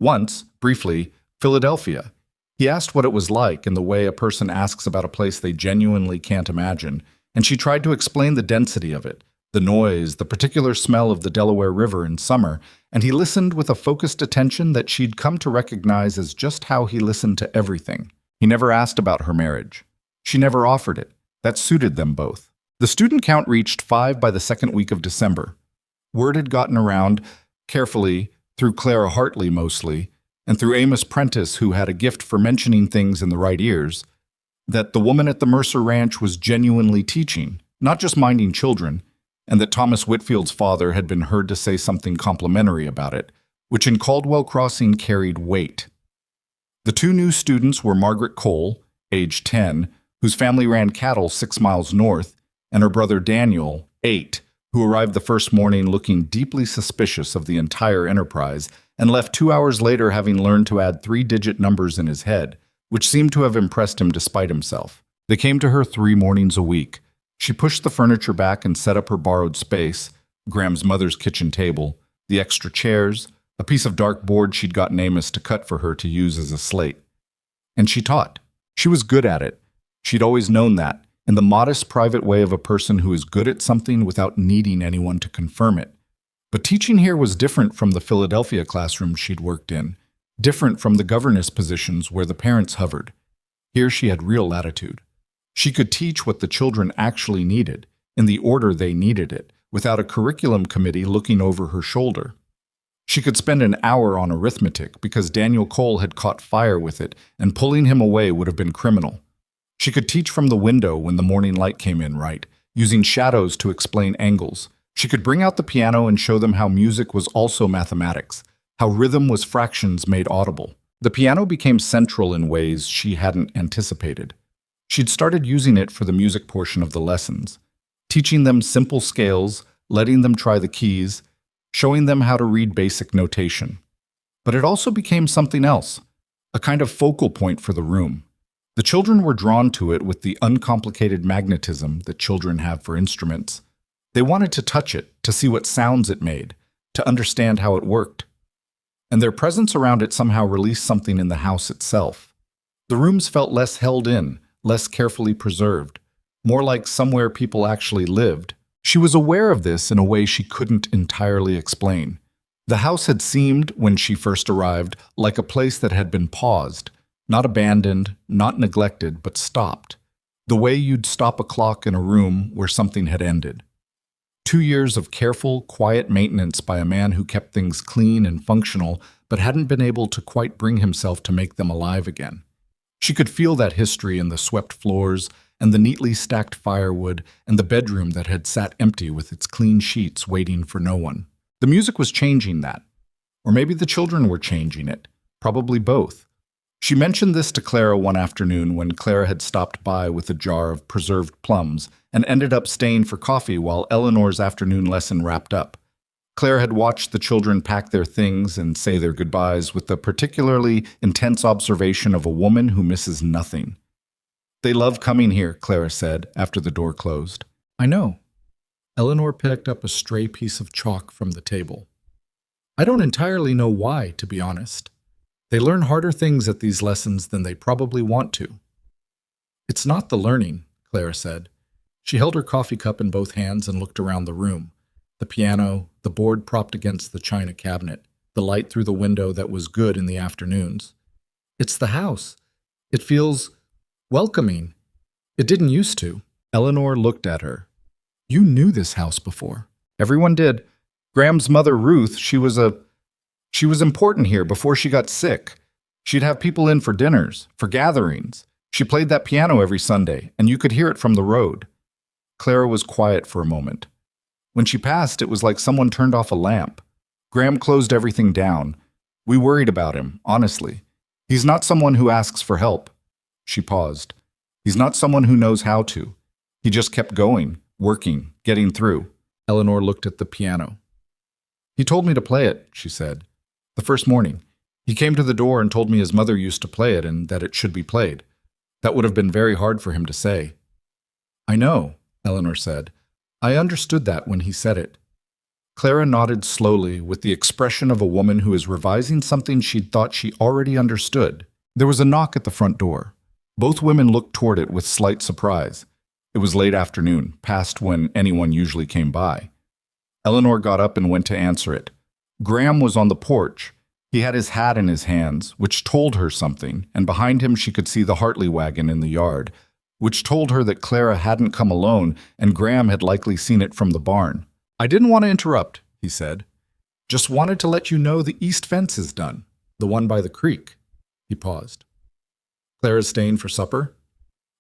Once, briefly, Philadelphia. He asked what it was like in the way a person asks about a place they genuinely can't imagine, and she tried to explain the density of it, the noise, the particular smell of the Delaware River in summer, and he listened with a focused attention that she'd come to recognize as just how he listened to everything. He never asked about her marriage. She never offered it. That suited them both. The student count reached 5 by the second week of December. Word had gotten around, carefully, through Clara Hartley mostly, and through Amos Prentice, who had a gift for mentioning things in the right ears, that the woman at the Mercer Ranch was genuinely teaching, not just minding children, and that Thomas Whitfield's father had been heard to say something complimentary about it, which in Caldwell Crossing carried weight. The 2 new students were Margaret Cole, age 10, whose family ran cattle 6 miles north, and her brother Daniel, 8, who arrived the first morning looking deeply suspicious of the entire enterprise and left 2 hours later having learned to add 3-digit numbers in his head, which seemed to have impressed him despite himself. They came to her 3 mornings a week. She pushed the furniture back and set up her borrowed space, Graham's mother's kitchen table, the extra chairs, a piece of dark board she'd gotten Amos to cut for her to use as a slate. And she taught. She was good at it. She'd always known that, in the modest, private way of a person who is good at something without needing anyone to confirm it. But teaching here was different from the Philadelphia classrooms she'd worked in, different from the governess positions where the parents hovered. Here she had real latitude. She could teach what the children actually needed, in the order they needed it, without a curriculum committee looking over her shoulder. She could spend an hour on arithmetic because Daniel Cole had caught fire with it, and pulling him away would have been criminal. She could teach from the window when the morning light came in right, using shadows to explain angles. She could bring out the piano and show them how music was also mathematics, how rhythm was fractions made audible. The piano became central in ways she hadn't anticipated. She'd started using it for the music portion of the lessons, teaching them simple scales, letting them try the keys, showing them how to read basic notation. But it also became something else, a kind of focal point for the room. The children were drawn to it with the uncomplicated magnetism that children have for instruments. They wanted to touch it, to see what sounds it made, to understand how it worked. And their presence around it somehow released something in the house itself. The rooms felt less held in, less carefully preserved, more like somewhere people actually lived. She was aware of this in a way she couldn't entirely explain. The house had seemed, when she first arrived, like a place that had been paused, not abandoned, not neglected, but stopped. The way you'd stop a clock in a room where something had ended. 2 years of careful, quiet maintenance by a man who kept things clean and functional, but hadn't been able to quite bring himself to make them alive again. She could feel that history in the swept floors and the neatly stacked firewood and the bedroom that had sat empty with its clean sheets waiting for no one. The music was changing that. Or maybe the children were changing it. Probably both. She mentioned this to Clara one afternoon when Clara had stopped by with a jar of preserved plums and ended up staying for coffee while Eleanor's afternoon lesson wrapped up. Clara had watched the children pack their things and say their goodbyes with a particularly intense observation of a woman who misses nothing. "They love coming here," Clara said after the door closed. "I know." Eleanor picked up a stray piece of chalk from the table. "I don't entirely know why, to be honest. They learn harder things at these lessons than they probably want to." "It's not the learning," Clara said. She held her coffee cup in both hands and looked around the room. The piano, the board propped against the china cabinet, the light through the window that was good in the afternoons. "It's the house. It feels welcoming. It didn't used to." Eleanor looked at her. "You knew this house before." "Everyone did. Graham's mother, Ruth, she was a She was important here before she got sick. She'd have people in for dinners, for gatherings. She played that piano every Sunday, and you could hear it from the road. Clara was quiet for a moment. When she passed, it was like someone turned off a lamp. Graham closed everything down. We worried about him, honestly. He's not someone who asks for help. She paused. He's not someone who knows how to. He just kept going, working, getting through. Eleanor looked at the piano. He told me to play it, she said. The first morning. He came to the door and told me his mother used to play it and that it should be played. That would have been very hard for him to say. I know, Eleanor said. I understood that when he said it. Clara nodded slowly with the expression of a woman who is revising something she'd thought she already understood. There was a knock at the front door. Both women looked toward it with slight surprise. It was late afternoon, past when anyone usually came by. Eleanor got up and went to answer it. Graham was on the porch. He had his hat in his hands, which told her something, and behind him she could see the Hartley wagon in the yard, which told her that Clara hadn't come alone and Graham had likely seen it from the barn. I didn't want to interrupt, he said. Just wanted to let you know the east fence is done, the one by the creek. He paused. Clara's staying for supper?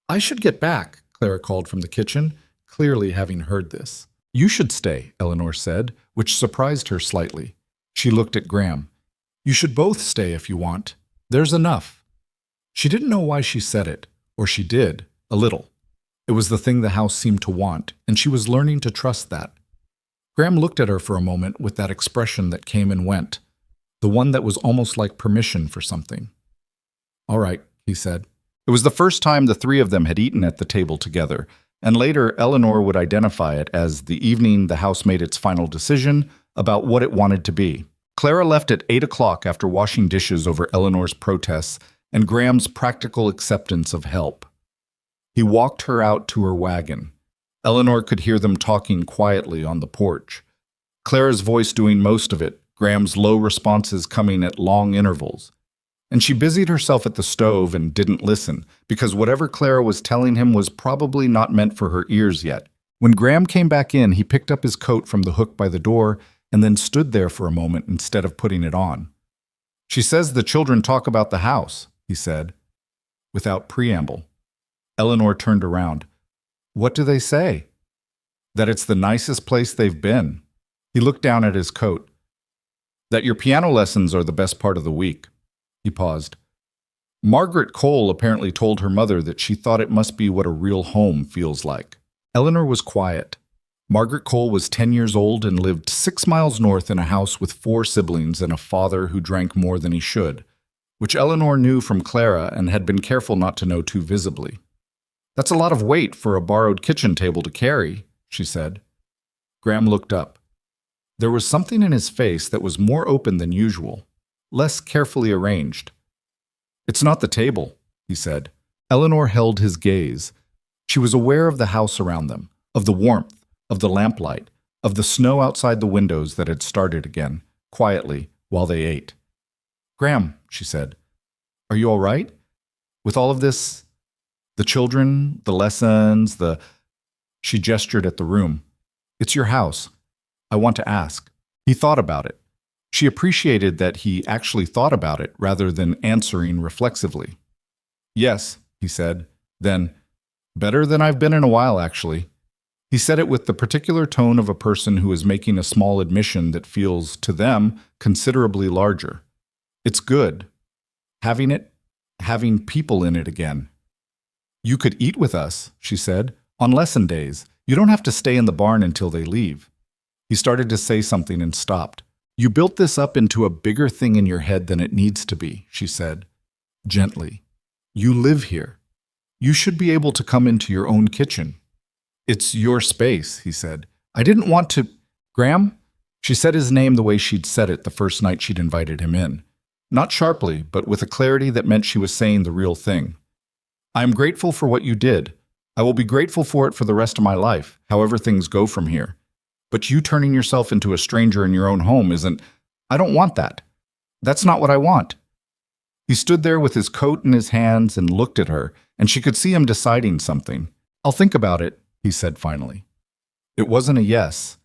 I should get back, Clara called from the kitchen, clearly having heard this. You should stay, Eleanor said, which surprised her slightly. She looked at Graham. You should both stay if you want. There's enough. She didn't know why she said it, or she did, a little. It was the thing the house seemed to want, and she was learning to trust that. Graham looked at her for a moment with that expression that came and went, the one that was almost like permission for something. All right, he said. It was the first time the three of them had eaten at the table together, and later Eleanor would identify it as the evening the house made its final decision about what it wanted to be. Clara left at 8 o'clock after washing dishes over Eleanor's protests and Graham's practical acceptance of help. He walked her out to her wagon. Eleanor could hear them talking quietly on the porch. Clara's voice doing most of it, Graham's low responses coming at long intervals. And she busied herself at the stove and didn't listen, because whatever Clara was telling him was probably not meant for her ears yet. When Graham came back in, he picked up his coat from the hook by the door and then stood there for a moment instead of putting it on. She says the children talk about the house, he said, without preamble. Eleanor turned around. What do they say? That it's the nicest place they've been. He looked down at his coat. That your piano lessons are the best part of the week. He paused. Margaret Cole apparently told her mother that she thought it must be what a real home feels like. Eleanor was quiet. Margaret Cole was 10 years old and lived 6 miles north in a house with 4 siblings and a father who drank more than he should, which Eleanor knew from Clara and had been careful not to know too visibly. That's a lot of weight for a borrowed kitchen table to carry, she said. Graham looked up. There was something in his face that was more open than usual, less carefully arranged. It's not the table, he said. Eleanor held his gaze. She was aware of the house around them, of the warmth, of the lamplight, of the snow outside the windows that had started again, quietly, while they ate. Graham, she said, are you all right? With all of this, the children, the lessons, She gestured at the room. It's your house. I want to ask. He thought about it. She appreciated that he actually thought about it rather than answering reflexively. Yes, he said. Then, better than I've been in a while, actually. He said it with the particular tone of a person who is making a small admission that feels, to them, considerably larger. It's good. Having people in it again. You could eat with us, she said, on lesson days. You don't have to stay in the barn until they leave. He started to say something and stopped. You built this up into a bigger thing in your head than it needs to be, she said, gently. You live here. You should be able to come into your own kitchen. It's your space, he said. I didn't want to... Graham? She said his name the way she'd said it the first night she'd invited him in. Not sharply, but with a clarity that meant she was saying the real thing. I am grateful for what you did. I will be grateful for it for the rest of my life, however things go from here. But you turning yourself into a stranger in your own home isn't... I don't want that. That's not what I want. He stood there with his coat in his hands and looked at her, and she could see him deciding something. I'll think about it, he said finally. It wasn't a yes,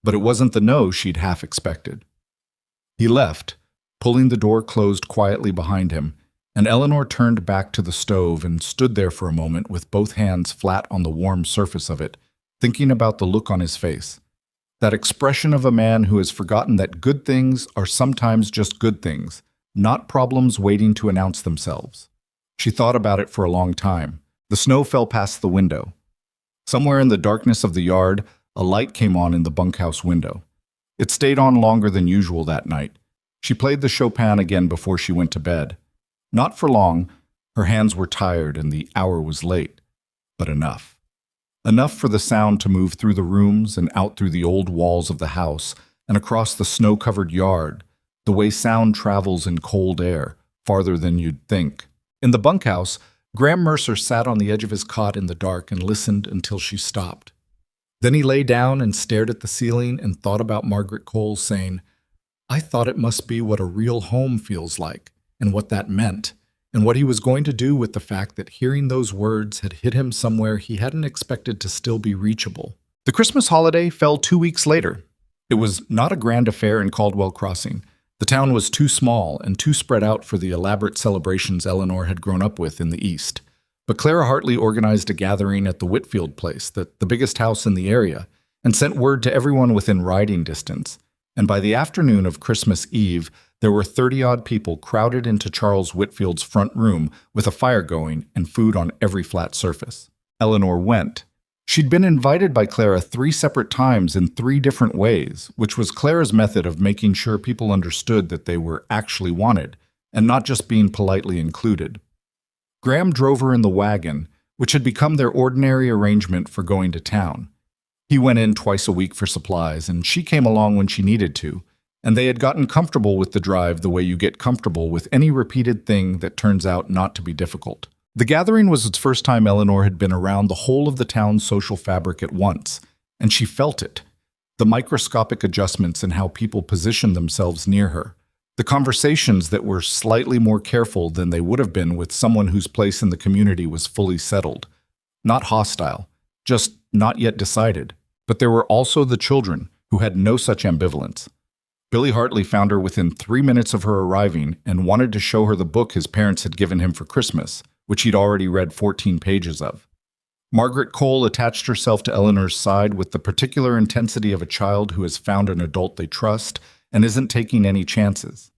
but it wasn't the no she'd half expected. He left, pulling the door closed quietly behind him, and Eleanor turned back to the stove and stood there for a moment with both hands flat on the warm surface of it, thinking about the look on his face. That expression of a man who has forgotten that good things are sometimes just good things, not problems waiting to announce themselves. She thought about it for a long time. The snow fell past the window. Somewhere in the darkness of the yard, a light came on in the bunkhouse window. It stayed on longer than usual that night. She played the Chopin again before she went to bed. Not for long. Her hands were tired and the hour was late. But enough. Enough for the sound to move through the rooms and out through the old walls of the house and across the snow-covered yard, the way sound travels in cold air, farther than you'd think. In the bunkhouse, Graham Mercer sat on the edge of his cot in the dark and listened until she stopped. Then he lay down and stared at the ceiling and thought about Margaret Cole, saying, "I thought it must be what a real home feels like, and what that meant, and what he was going to do with the fact that hearing those words had hit him somewhere he hadn't expected to still be reachable." The Christmas holiday fell 2 weeks later. It was not a grand affair in Caldwell Crossing. The town was too small and too spread out for the elaborate celebrations Eleanor had grown up with in the East. But Clara Hartley organized a gathering at the Whitfield place, the biggest house in the area, and sent word to everyone within riding distance. And by the afternoon of Christmas Eve, there were 30-odd people crowded into Charles Whitfield's front room with a fire going and food on every flat surface. Eleanor went. She'd been invited by Clara 3 separate times in 3 different ways, which was Clara's method of making sure people understood that they were actually wanted, and not just being politely included. Graham drove her in the wagon, which had become their ordinary arrangement for going to town. He went in twice a week for supplies, and she came along when she needed to, and they had gotten comfortable with the drive the way you get comfortable with any repeated thing that turns out not to be difficult. The gathering was its first time Eleanor had been around the whole of the town's social fabric at once, and she felt it. The microscopic adjustments in how people positioned themselves near her. The conversations that were slightly more careful than they would have been with someone whose place in the community was fully settled. Not hostile, just not yet decided. But there were also the children, who had no such ambivalence. Billy Hartley found her within 3 minutes of her arriving and wanted to show her the book his parents had given him for Christmas, which he'd already read 14 pages of. Margaret Cole attached herself to Eleanor's side with the particular intensity of a child who has found an adult they trust and isn't taking any chances.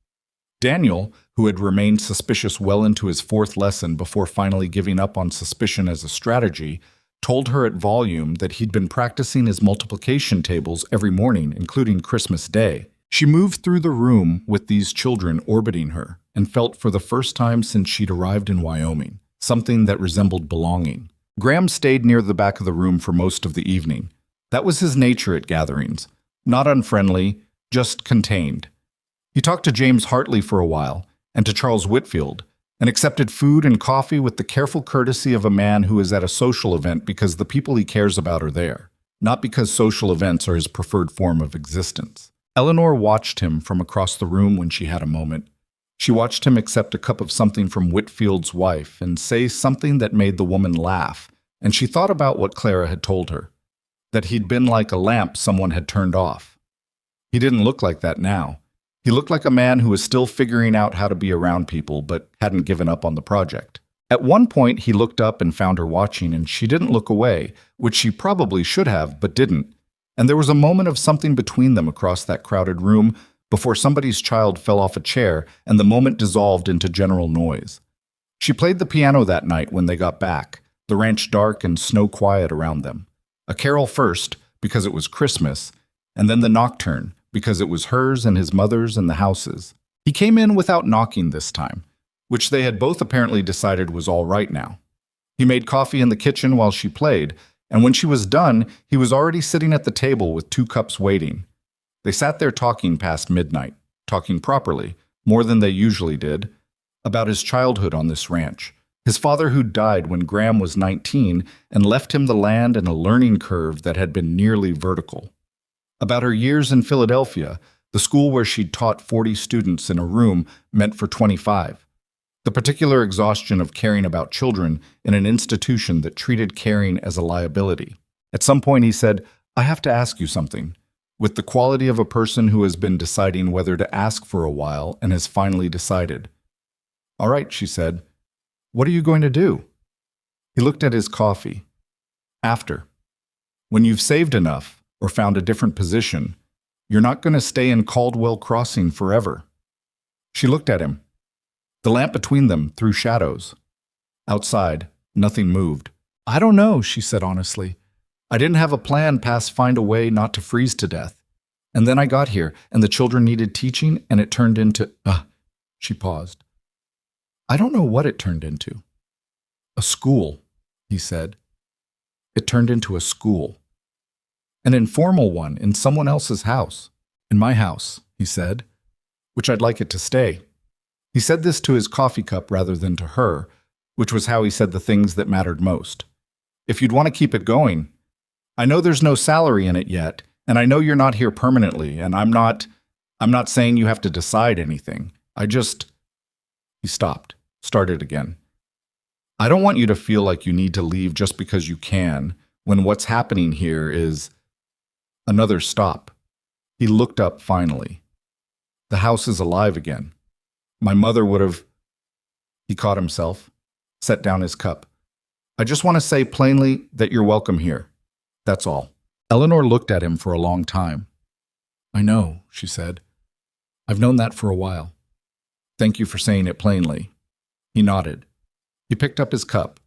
Daniel, who had remained suspicious well into his 4th lesson before finally giving up on suspicion as a strategy, told her at volume that he'd been practicing his multiplication tables every morning, including Christmas Day. She moved through the room with these children orbiting her and felt for the first time since she'd arrived in Wyoming, something that resembled belonging. Graham stayed near the back of the room for most of the evening. That was his nature at gatherings. Not unfriendly, just contained. He talked to James Hartley for a while, and to Charles Whitfield, and accepted food and coffee with the careful courtesy of a man who is at a social event because the people he cares about are there, not because social events are his preferred form of existence. Eleanor watched him from across the room when she had a moment. She watched him accept a cup of something from Whitfield's wife and say something that made the woman laugh, and she thought about what Clara had told her, that he'd been like a lamp someone had turned off. He didn't look like that now. He looked like a man who was still figuring out how to be around people but hadn't given up on the project. At one point, he looked up and found her watching, and she didn't look away, which she probably should have, but didn't. And there was a moment of something between them across that crowded room before somebody's child fell off a chair and the moment dissolved into general noise. She played the piano that night when they got back, the ranch dark and snow quiet around them. A carol first, because it was Christmas, and then the nocturne, because it was hers and his mother's and the house's. He came in without knocking this time, which they had both apparently decided was all right now. He made coffee in the kitchen while she played, and when she was done, he was already sitting at the table with 2 cups waiting. They sat there talking past midnight, talking properly, more than they usually did, about his childhood on this ranch, his father who died when Graham was 19 and left him the land and a learning curve that had been nearly vertical. About her years in Philadelphia, the school where she'd taught 40 students in a room meant for 25. The particular exhaustion of caring about children in an institution that treated caring as a liability. At some point he said, "I have to ask you something. with the quality of a person who has been deciding whether to ask for a while and has finally decided. "All right," she said. "What are you going to do?" He looked at his coffee. "After. When you've saved enough or found a different position, you're not going to stay in Caldwell Crossing forever." She looked at him. The lamp between them threw shadows. Outside, nothing moved. "I don't know," she said honestly. "I didn't have a plan past find a way not to freeze to death. And then I got here, and the children needed teaching, and it turned into—" She paused. "I don't know what it turned into." "A school," he said. "It turned into a school. An informal one in someone else's house. In my house," he said, "which I'd like it to stay." He said this to his coffee cup rather than to her, which was how he said the things that mattered most. "If you'd want to keep it going. I know there's no salary in it yet, and I know you're not here permanently, and I'm not saying you have to decide anything. He stopped, started again. "I don't want you to feel like you need to leave just because you can, when what's happening here is—" Another stop. He looked up finally. "The house is alive again. My mother would have—" He caught himself, set down his cup. "I just want to say plainly that you're welcome here. That's all." Eleanor looked at him for a long time. "I know," she said. "I've known that for a while. Thank you for saying it plainly." He nodded. He picked up his cup.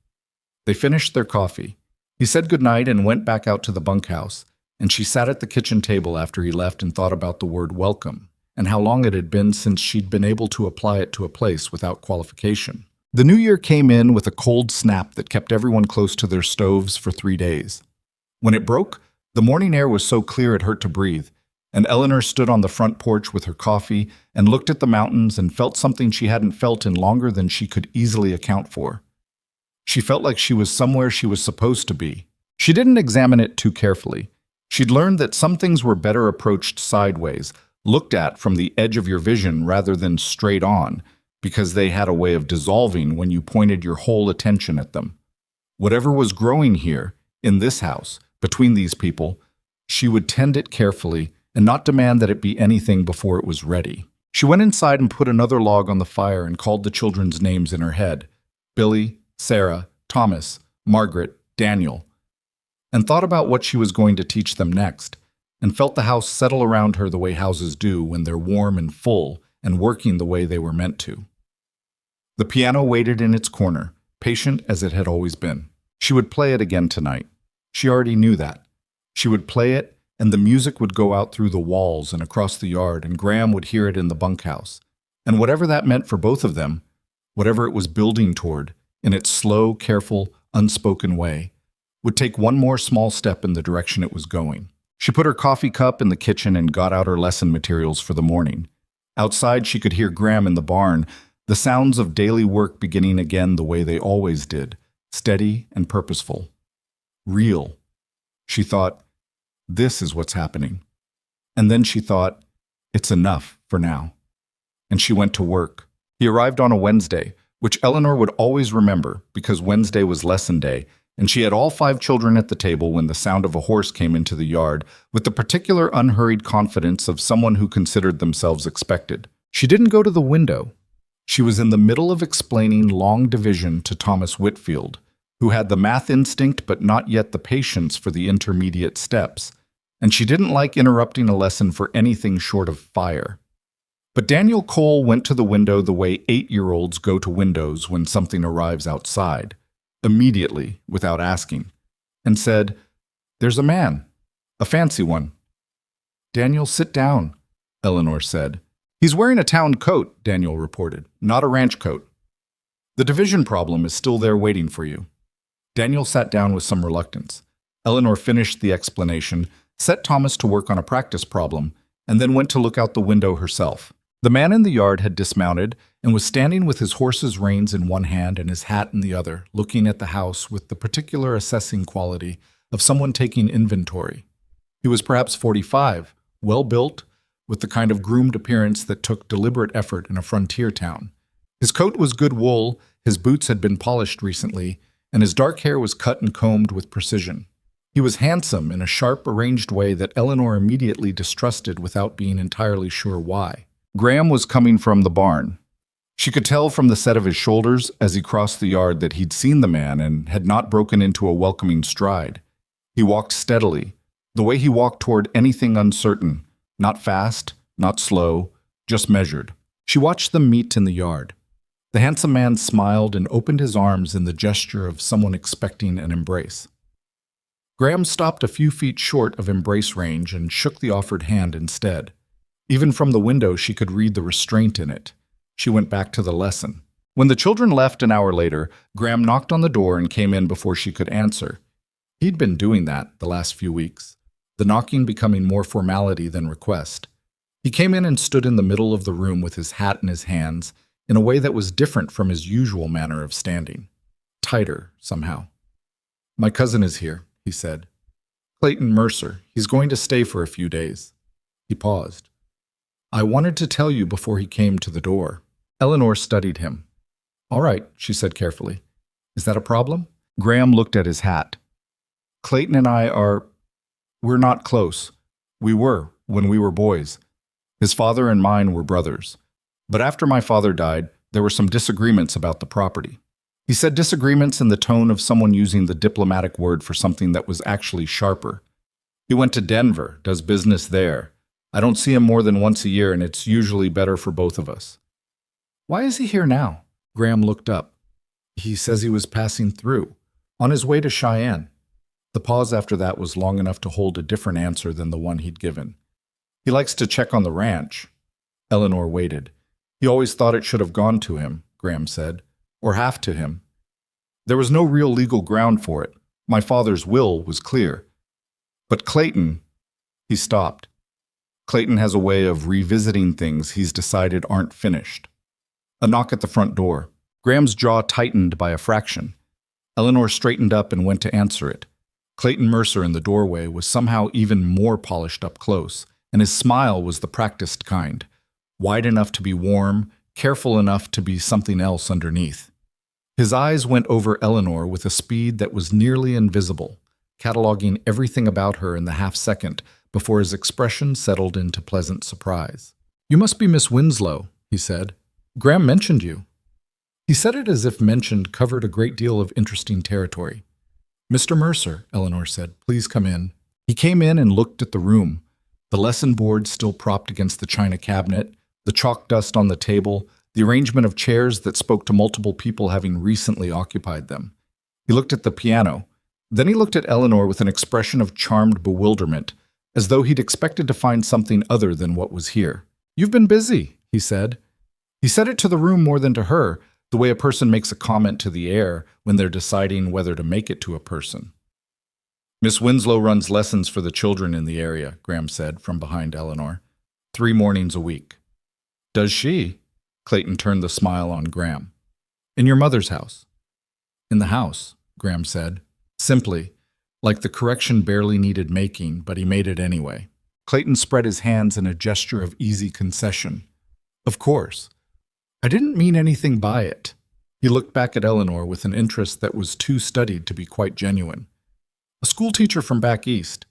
They finished their coffee. He said goodnight and went back out to the bunkhouse, and she sat at the kitchen table after he left and thought about the word welcome and how long it had been since she'd been able to apply it to a place without qualification. The new year came in with a cold snap that kept everyone close to their stoves for 3 days. When it broke, the morning air was so clear it hurt to breathe, and Eleanor stood on the front porch with her coffee and looked at the mountains and felt something she hadn't felt in longer than she could easily account for. She felt like she was somewhere she was supposed to be. She didn't examine it too carefully. She'd learned that some things were better approached sideways, looked at from the edge of your vision rather than straight on, because they had a way of dissolving when you pointed your whole attention at them. Whatever was growing here, in this house, between these people, she would tend it carefully and not demand that it be anything before it was ready. She went inside and put another log on the fire and called the children's names in her head: Billy, Sarah, Thomas, Margaret, Daniel, and thought about what she was going to teach them next, and felt the house settle around her the way houses do when they're warm and full and working the way they were meant to. The piano waited in its corner, patient as it had always been. She would play it again tonight. She already knew that. She would play it, and the music would go out through the walls and across the yard, and Graham would hear it in the bunkhouse. And whatever that meant for both of them, whatever it was building toward, in its slow, careful, unspoken way, would take one more small step in the direction it was going. She put her coffee cup in the kitchen and got out her lesson materials for the morning. Outside, she could hear Graham in the barn, the sounds of daily work beginning again the way they always did, steady and purposeful. Real. She thought, this is what's happening. And then she thought, it's enough for now. And she went to work. He arrived on a Wednesday, which Eleanor would always remember because Wednesday was lesson day, and she had all 5 children at the table when the sound of a horse came into the yard with the particular unhurried confidence of someone who considered themselves expected. She didn't go to the window. She was in the middle of explaining long division to Thomas Whitfield, who had the math instinct but not yet the patience for the intermediate steps, and she didn't like interrupting a lesson for anything short of fire. But Daniel Cole went to the window the way 8-year-olds go to windows when something arrives outside, immediately, without asking, and said, "There's a man, a fancy one." "Daniel, sit down," Eleanor said. "He's wearing a town coat," Daniel reported, "not a ranch coat. The division problem is still there waiting for you." Daniel sat down with some reluctance. Eleanor finished the explanation, set Thomas to work on a practice problem, and then went to look out the window herself. The man in the yard had dismounted and was standing with his horse's reins in one hand and his hat in the other, looking at the house with the particular assessing quality of someone taking inventory. He was perhaps 45, well-built, with the kind of groomed appearance that took deliberate effort in a frontier town. His coat was good wool, his boots had been polished recently, and his dark hair was cut and combed with precision. He was handsome in a sharp, arranged way that Eleanor immediately distrusted without being entirely sure why. Graham was coming from the barn. She could tell from the set of his shoulders as he crossed the yard that he'd seen the man and had not broken into a welcoming stride. He walked steadily, the way he walked toward anything uncertain, not fast, not slow, just measured. She watched them meet in the yard. The handsome man smiled and opened his arms in the gesture of someone expecting an embrace. Graham stopped a few feet short of embrace range and shook the offered hand instead. Even from the window, she could read the restraint in it. She went back to the lesson. When the children left an hour later, Graham knocked on the door and came in before she could answer. He'd been doing that the last few weeks, the knocking becoming more formality than request. He came in and stood in the middle of the room with his hat in his hands in a way that was different from his usual manner of standing. Tighter, somehow. "My cousin is here," he said. "Clayton Mercer. He's going to stay for a few days." He paused. "I wanted to tell you before he came to the door." Eleanor studied him. "All right," she said carefully. "Is that a problem?" Graham looked at his hat. "Clayton and we're not close. We were, when we were boys. His father and mine were brothers. But after my father died, there were some disagreements about the property." He said disagreements in the tone of someone using the diplomatic word for something that was actually sharper. "He went to Denver, does business there. I don't see him more than once a year, and it's usually better for both of us." "Why is he here now?" Graham looked up. "He says he was passing through, on his way to Cheyenne." The pause after that was long enough to hold a different answer than the one he'd given. "He likes to check on the ranch." Eleanor waited. "He always thought it should have gone to him," Graham said, "or half to him. There was no real legal ground for it. My father's will was clear. But Clayton—" He stopped. "Clayton has a way of revisiting things he's decided aren't finished." A knock at the front door. Graham's jaw tightened by a fraction. Eleanor straightened up and went to answer it. Clayton Mercer in the doorway was somehow even more polished up close, and his smile was the practiced kind, wide enough to be warm, careful enough to be something else underneath. His eyes went over Eleanor with a speed that was nearly invisible, cataloging everything about her in the half-second before his expression settled into pleasant surprise. "You must be Miss Winslow," he said. "Graham mentioned you." He said it as if mentioned covered a great deal of interesting territory. "Mr. Mercer," Eleanor said, "please come in." He came in and looked at the room, the lesson board still propped against the china cabinet, the chalk dust on the table, the arrangement of chairs that spoke to multiple people having recently occupied them. He looked at the piano. Then he looked at Eleanor with an expression of charmed bewilderment, as though he'd expected to find something other than what was here. "You've been busy," he said. He said it to the room more than to her, the way a person makes a comment to the air when they're deciding whether to make it to a person. "Miss Winslow runs lessons for the children in the area," Graham said from behind Eleanor. 3 mornings a week." "Does she?" Clayton turned the smile on Graham. "In your mother's house?" "In the house," Graham said, simply, like the correction barely needed making, but he made it anyway. Clayton spread his hands in a gesture of easy concession. "Of course. I didn't mean anything by it." He looked back at Eleanor with an interest that was too studied to be quite genuine. "A schoolteacher from back east.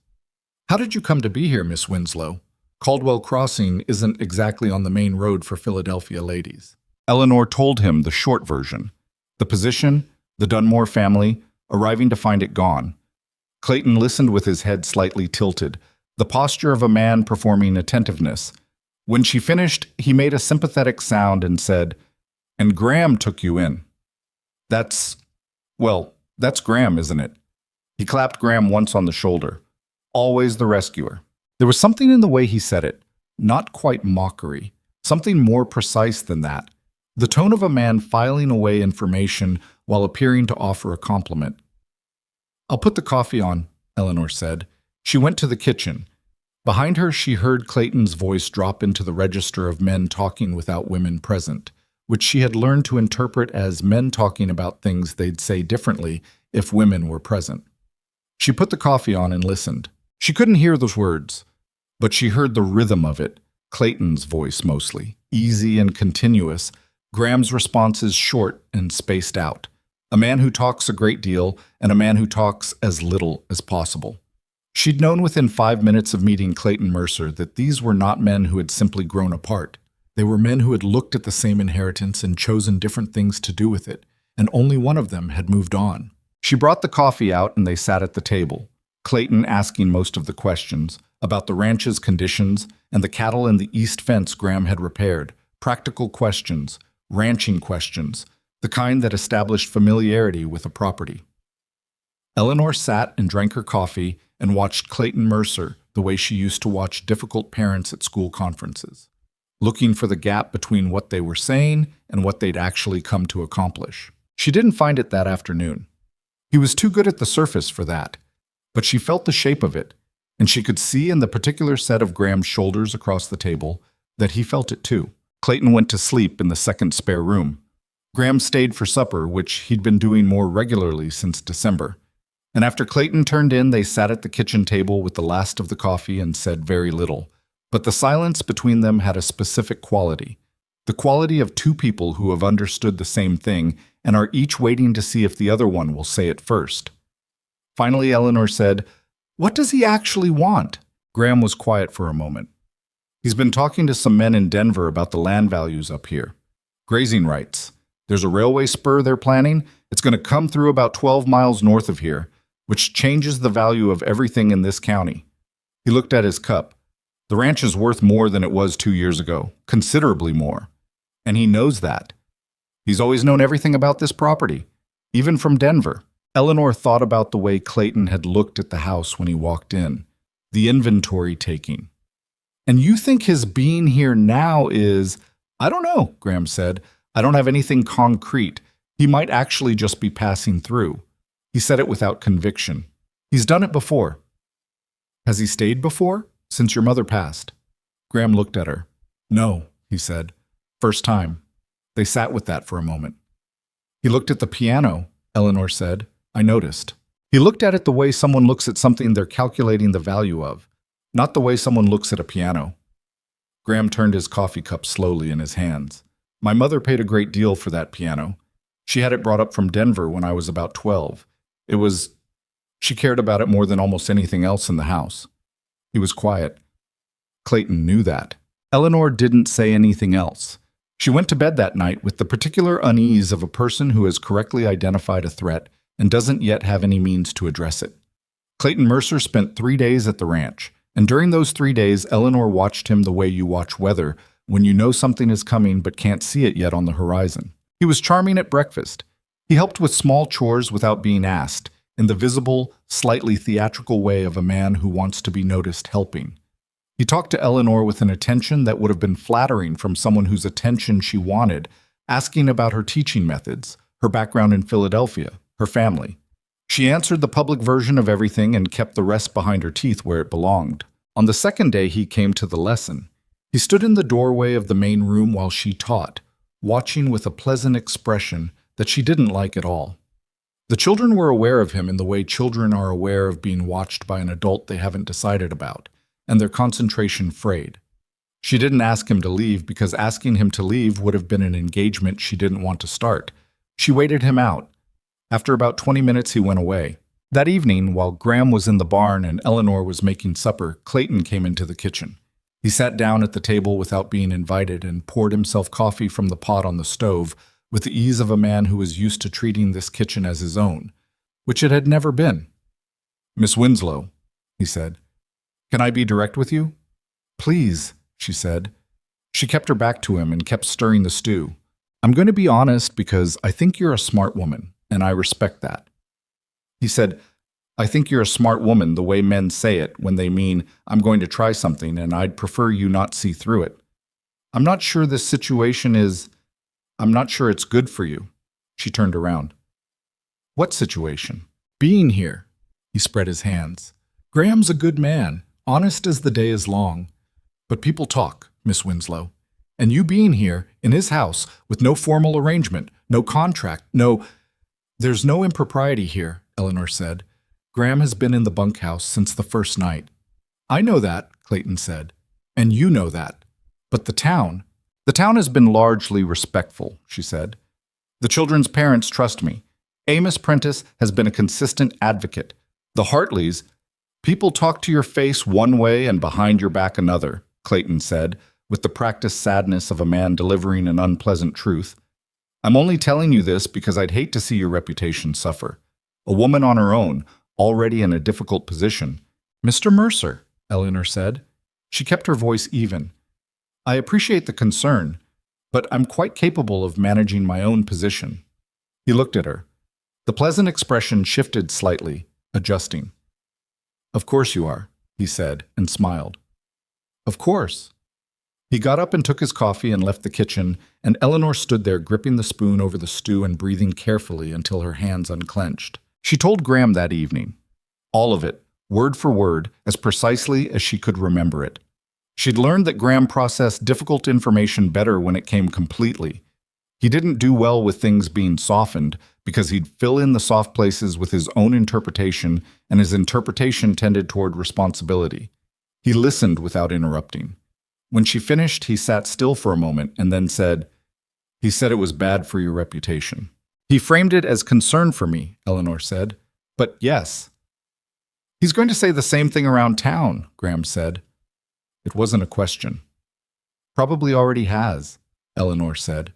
How did you come to be here, Miss Winslow? Caldwell Crossing isn't exactly on the main road for Philadelphia ladies." Eleanor told him the short version. The position, the Dunmore family, arriving to find it gone. Clayton listened with his head slightly tilted, the posture of a man performing attentiveness. When she finished, he made a sympathetic sound and said, "And Graham took you in." That's Graham, isn't it?" He clapped Graham once on the shoulder. "Always the rescuer." There was something in the way he said it, not quite mockery, something more precise than that. The tone of a man filing away information while appearing to offer a compliment. "I'll put the coffee on," Eleanor said. She went to the kitchen. Behind her, she heard Clayton's voice drop into the register of men talking without women present, which she had learned to interpret as men talking about things they'd say differently if women were present. She put the coffee on and listened. She couldn't hear those words, but she heard the rhythm of it, Clayton's voice mostly, easy and continuous, Graham's responses short and spaced out. A man who talks a great deal and a man who talks as little as possible. She'd known within 5 minutes of meeting Clayton Mercer that these were not men who had simply grown apart. They were men who had looked at the same inheritance and chosen different things to do with it, and only one of them had moved on. She brought the coffee out and they sat at the table, Clayton asking most of the questions about the ranch's conditions and the cattle in the east fence Graham had repaired, practical questions, ranching questions, the kind that established familiarity with a property. Eleanor sat and drank her coffee and watched Clayton Mercer the way she used to watch difficult parents at school conferences, looking for the gap between what they were saying and what they'd actually come to accomplish. She didn't find it that afternoon. He was too good at the surface for that, but she felt the shape of it, and she could see in the particular set of Graham's shoulders across the table that he felt it too. Clayton went to sleep in the second spare room. Graham stayed for supper, which he'd been doing more regularly since December. And after Clayton turned in, they sat at the kitchen table with the last of the coffee and said very little. But the silence between them had a specific quality, the quality of two people who have understood the same thing and are each waiting to see if the other one will say it first. Finally, Eleanor said, "What does he actually want?" Graham was quiet for a moment. "He's been talking to some men in Denver about the land values up here. Grazing rights. There's a railway spur they're planning. It's going to come through about 12 miles north of here, which changes the value of everything in this county." He looked at his cup. "The ranch is worth more than it was 2 years ago, considerably more. And he knows that. He's always known everything about this property, even from Denver." Eleanor thought about the way Clayton had looked at the house when he walked in, the inventory taking. "And you think his being here now is—" "I don't know," Graham said. "I don't have anything concrete. He might actually just be passing through." He said it without conviction. "He's done it before." "Has he stayed before? Since your mother passed?" Graham looked at her. "No," he said. "First time." They sat with that for a moment. "He looked at the piano," Eleanor said. "I noticed. He looked at it the way someone looks at something they're calculating the value of, not the way someone looks at a piano." Graham turned his coffee cup slowly in his hands. "My mother paid a great deal for that piano. She had it brought up from Denver when I was about 12. She cared about it more than almost anything else in the house." He was quiet. Clayton knew that. Eleanor didn't say anything else. She went to bed that night with the particular unease of a person who has correctly identified a threat and doesn't yet have any means to address it. Clayton Mercer spent 3 days at the ranch, and during those 3 days, Eleanor watched him the way you watch weather when you know something is coming but can't see it yet on the horizon. He was charming at breakfast. He helped with small chores without being asked, in the visible, slightly theatrical way of a man who wants to be noticed helping. He talked to Eleanor with an attention that would have been flattering from someone whose attention she wanted, asking about her teaching methods, her background in Philadelphia, her family. She answered the public version of everything and kept the rest behind her teeth where it belonged. On the second day he came to the lesson. He stood in the doorway of the main room while she taught, watching with a pleasant expression that she didn't like at all. The children were aware of him in the way children are aware of being watched by an adult they haven't decided about, and their concentration frayed. She didn't ask him to leave because asking him to leave would have been an engagement she didn't want to start. She waited him out. After about 20 minutes, he went away. That evening, while Graham was in the barn and Eleanor was making supper, Clayton came into the kitchen. He sat down at the table without being invited and poured himself coffee from the pot on the stove with the ease of a man who was used to treating this kitchen as his own, which it had never been. "Miss Winslow," he said, "can I be direct with you?" "Please," she said. She kept her back to him and kept stirring the stew. "I'm going to be honest because I think you're a smart woman, and I respect that." He said, "I think you're a smart woman the way men say it when they mean, I'm going to try something and I'd prefer you not see through it. I'm not sure this situation I'm not sure it's good for you." She turned around. "What situation?" "Being here." He spread his hands. "Graham's a good man, honest as the day is long. But people talk, Miss Winslow. And you being here, in his house, with no formal arrangement, no contract, There's no impropriety here," Eleanor said. "Graham has been in the bunkhouse since the first night." "I know that," Clayton said. "And you know that. But the town has been largely respectful," she said. "The children's parents trust me. Amos Prentice has been a consistent advocate. The Hartleys, people talk to your face one way and behind your back another, Clayton said, with the practiced sadness of a man delivering an unpleasant truth. I'm only telling you this because I'd hate to see your reputation suffer. A woman on her own, already in a difficult position. Mr. Mercer, Eleanor said. She kept her voice even. I appreciate the concern, but I'm quite capable of managing my own position. He looked at her. The pleasant expression shifted slightly, adjusting. Of course you are, he said, and smiled. Of course. He got up and took his coffee and left the kitchen, and Eleanor stood there gripping the spoon over the stew and breathing carefully until her hands unclenched. She told Graham that evening. All of it, word for word, as precisely as she could remember it. She'd learned that Graham processed difficult information better when it came completely. He didn't do well with things being softened because he'd fill in the soft places with his own interpretation, and his interpretation tended toward responsibility. He listened without interrupting. When she finished, he sat still for a moment and then said, He said it was bad for your reputation. He framed it as concern for me, Eleanor said. But yes. He's going to say the same thing around town, Graham said. It wasn't a question. Probably already has, Eleanor said.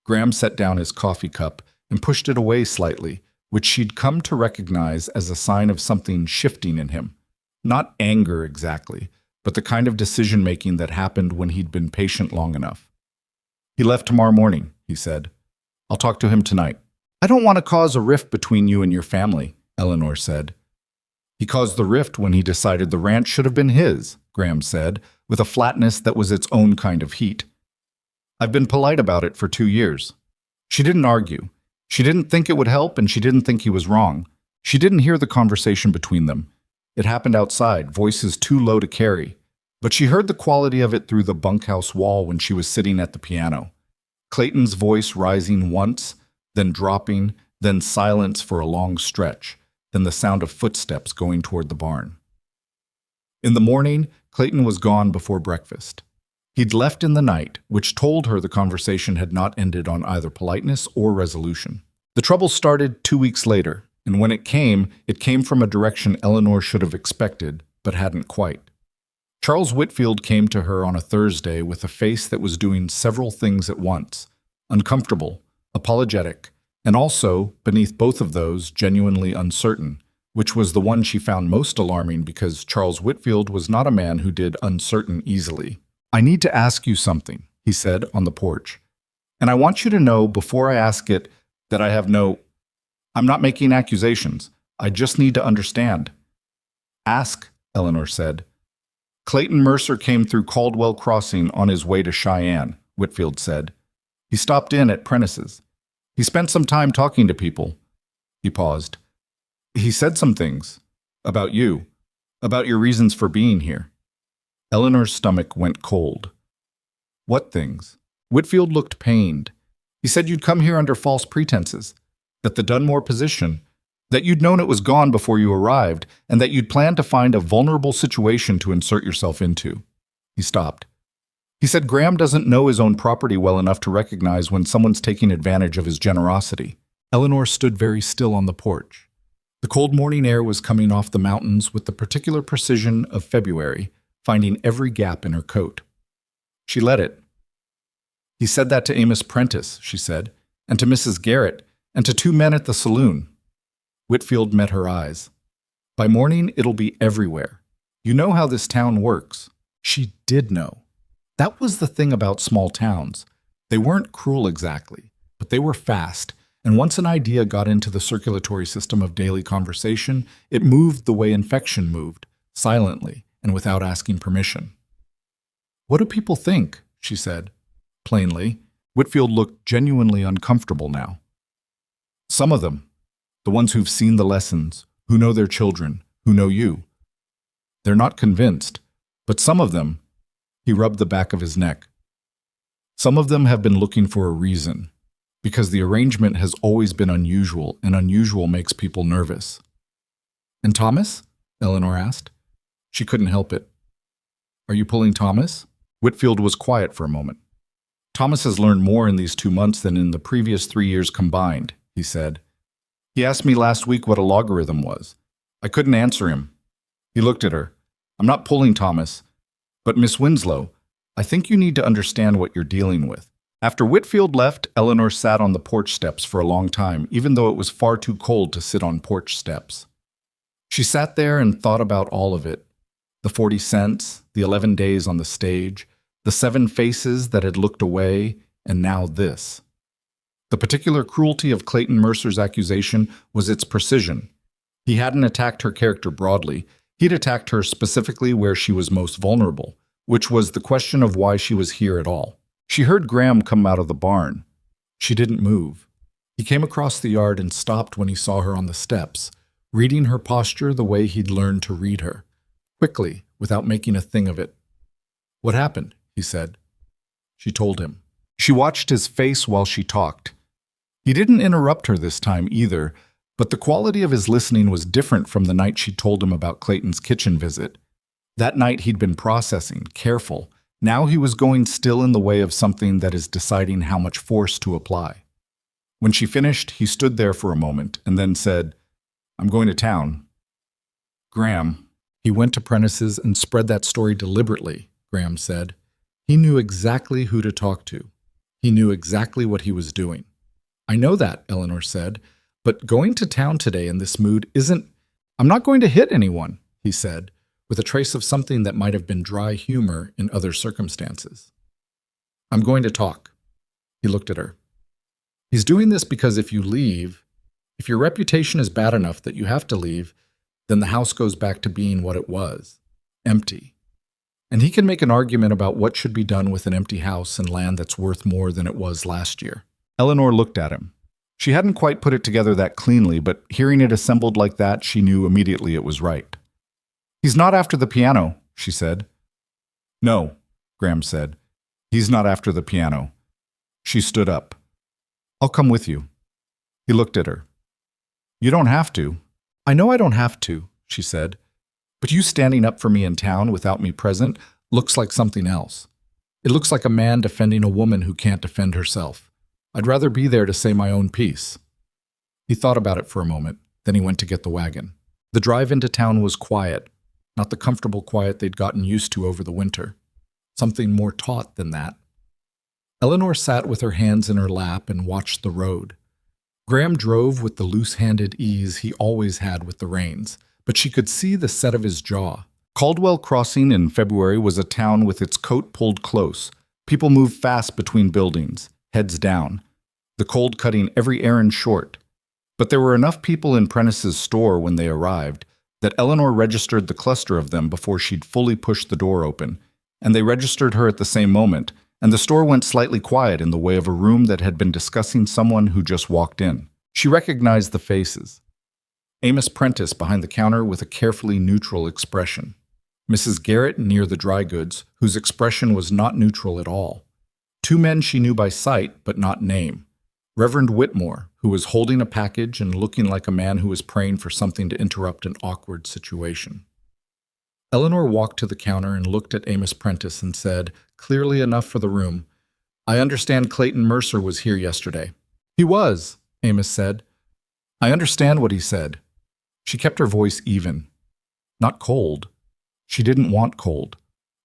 Graham set down his coffee cup and pushed it away slightly, which she'd come to recognize as a sign of something shifting in him. Not anger exactly, but the kind of decision-making that happened when he'd been patient long enough. He left tomorrow morning, he said. I'll talk to him tonight. I don't want to cause a rift between you and your family, Eleanor said. He caused the rift when he decided the ranch should have been his, Graham said, with a flatness that was its own kind of heat. I've been polite about it for 2 years. She didn't argue. She didn't think it would help, and she didn't think he was wrong. She didn't hear the conversation between them. It happened outside, voices too low to carry. But she heard the quality of it through the bunkhouse wall when she was sitting at the piano. Clayton's voice rising once, then dropping, then silence for a long stretch, then the sound of footsteps going toward the barn. In the morning, Clayton was gone before breakfast. He'd left in the night, which told her the conversation had not ended on either politeness or resolution. The trouble started 2 weeks later, and when it came from a direction Eleanor should have expected, but hadn't quite. Charles Whitfield came to her on a Thursday with a face that was doing several things at once, uncomfortable, apologetic, and also, beneath both of those, genuinely uncertain, which was the one she found most alarming because Charles Whitfield was not a man who did uncertain easily. I need to ask you something, he said on the porch, and I want you to know before I ask it that I'm not making accusations. I just need to understand. Ask, Eleanor said. Clayton Mercer came through Caldwell Crossing on his way to Cheyenne, Whitfield said. He stopped in at Prentice's. He spent some time talking to people. He paused. He said some things. About you. About your reasons for being here. Eleanor's stomach went cold. What things? Whitfield looked pained. He said you'd come here under false pretenses. That the Dunmore position, that you'd known it was gone before you arrived, and that you'd planned to find a vulnerable situation to insert yourself into. He stopped. He said Graham doesn't know his own property well enough to recognize when someone's taking advantage of his generosity. Eleanor stood very still on the porch. The cold morning air was coming off the mountains with the particular precision of February, finding every gap in her coat. She let it. He said that to Amos Prentice, she said, and to Mrs. Garrett, and to 2 men at the saloon. Whitfield met her eyes. By morning, it'll be everywhere. You know how this town works. She did know. That was the thing about small towns. They weren't cruel exactly, but they were fast, and once an idea got into the circulatory system of daily conversation, it moved the way infection moved, silently and without asking permission. What do people think? She said. Plainly, Whitfield looked genuinely uncomfortable now. Some of them. The ones who've seen the lessons, who know their children, who know you. They're not convinced, but some of them, he rubbed the back of his neck. Some of them have been looking for a reason, because the arrangement has always been unusual, and unusual makes people nervous. And Thomas? Eleanor asked. She couldn't help it. Are you pulling Thomas? Whitfield was quiet for a moment. Thomas has learned more in these 2 months than in the previous 3 years combined, he said. He asked me last week what a logarithm was. I couldn't answer him. He looked at her. I'm not pulling, Thomas. But Miss Winslow, I think you need to understand what you're dealing with. After Whitfield left, Eleanor sat on the porch steps for a long time, even though it was far too cold to sit on porch steps. She sat there and thought about all of it. The 40 cents, the 11 days on the stage, the 7 faces that had looked away, and now this. The particular cruelty of Clayton Mercer's accusation was its precision. He hadn't attacked her character broadly. He'd attacked her specifically where she was most vulnerable, which was the question of why she was here at all. She heard Graham come out of the barn. She didn't move. He came across the yard and stopped when he saw her on the steps, reading her posture the way he'd learned to read her, quickly, without making a thing of it. "What happened?" he said. She told him. She watched his face while she talked. He didn't interrupt her this time either, but the quality of his listening was different from the night she told him about Clayton's kitchen visit. That night he'd been processing, careful. Now he was going still in the way of something that is deciding how much force to apply. When she finished, he stood there for a moment and then said, "I'm going to town." Graham. He went to Prentice's and spread that story deliberately, Graham said. He knew exactly who to talk to. He knew exactly what he was doing. "I know that," Eleanor said, "but going to town today in this mood isn't—" "I'm not going to hit anyone," he said, with a trace of something that might have been dry humor in other circumstances. "I'm going to talk." He looked at her. "He's doing this because if you leave, if your reputation is bad enough that you have to leave, then the house goes back to being what it was, empty. And he can make an argument about what should be done with an empty house and land that's worth more than it was last year." Eleanor looked at him. She hadn't quite put it together that cleanly, but hearing it assembled like that, she knew immediately it was right. "He's not after the piano," she said. "No," Graham said. "He's not after the piano." She stood up. "I'll come with you." He looked at her. "You don't have to." "I know I don't have to," she said. "But you standing up for me in town without me present looks like something else. It looks like a man defending a woman who can't defend herself. I'd rather be there to say my own piece." He thought about it for a moment, then he went to get the wagon. The drive into town was quiet, not the comfortable quiet they'd gotten used to over the winter. Something more taut than that. Eleanor sat with her hands in her lap and watched the road. Graham drove with the loose-handed ease he always had with the reins, but she could see the set of his jaw. Caldwell Crossing in February was a town with its coat pulled close. People moved fast between buildings, heads down, the cold cutting every errand short. But there were enough people in Prentice's store when they arrived that Eleanor registered the cluster of them before she'd fully pushed the door open, and they registered her at the same moment, and the store went slightly quiet in the way of a room that had been discussing someone who just walked in. She recognized the faces. Amos Prentice behind the counter with a carefully neutral expression. Mrs. Garrett near the dry goods, whose expression was not neutral at all. 2 men she knew by sight, but not name. Reverend Whitmore, who was holding a package and looking like a man who was praying for something to interrupt an awkward situation. Eleanor walked to the counter and looked at Amos Prentice and said, clearly enough for the room, "I understand Clayton Mercer was here yesterday." "He was," Amos said. "I understand what he said." She kept her voice even. Not cold. She didn't want cold.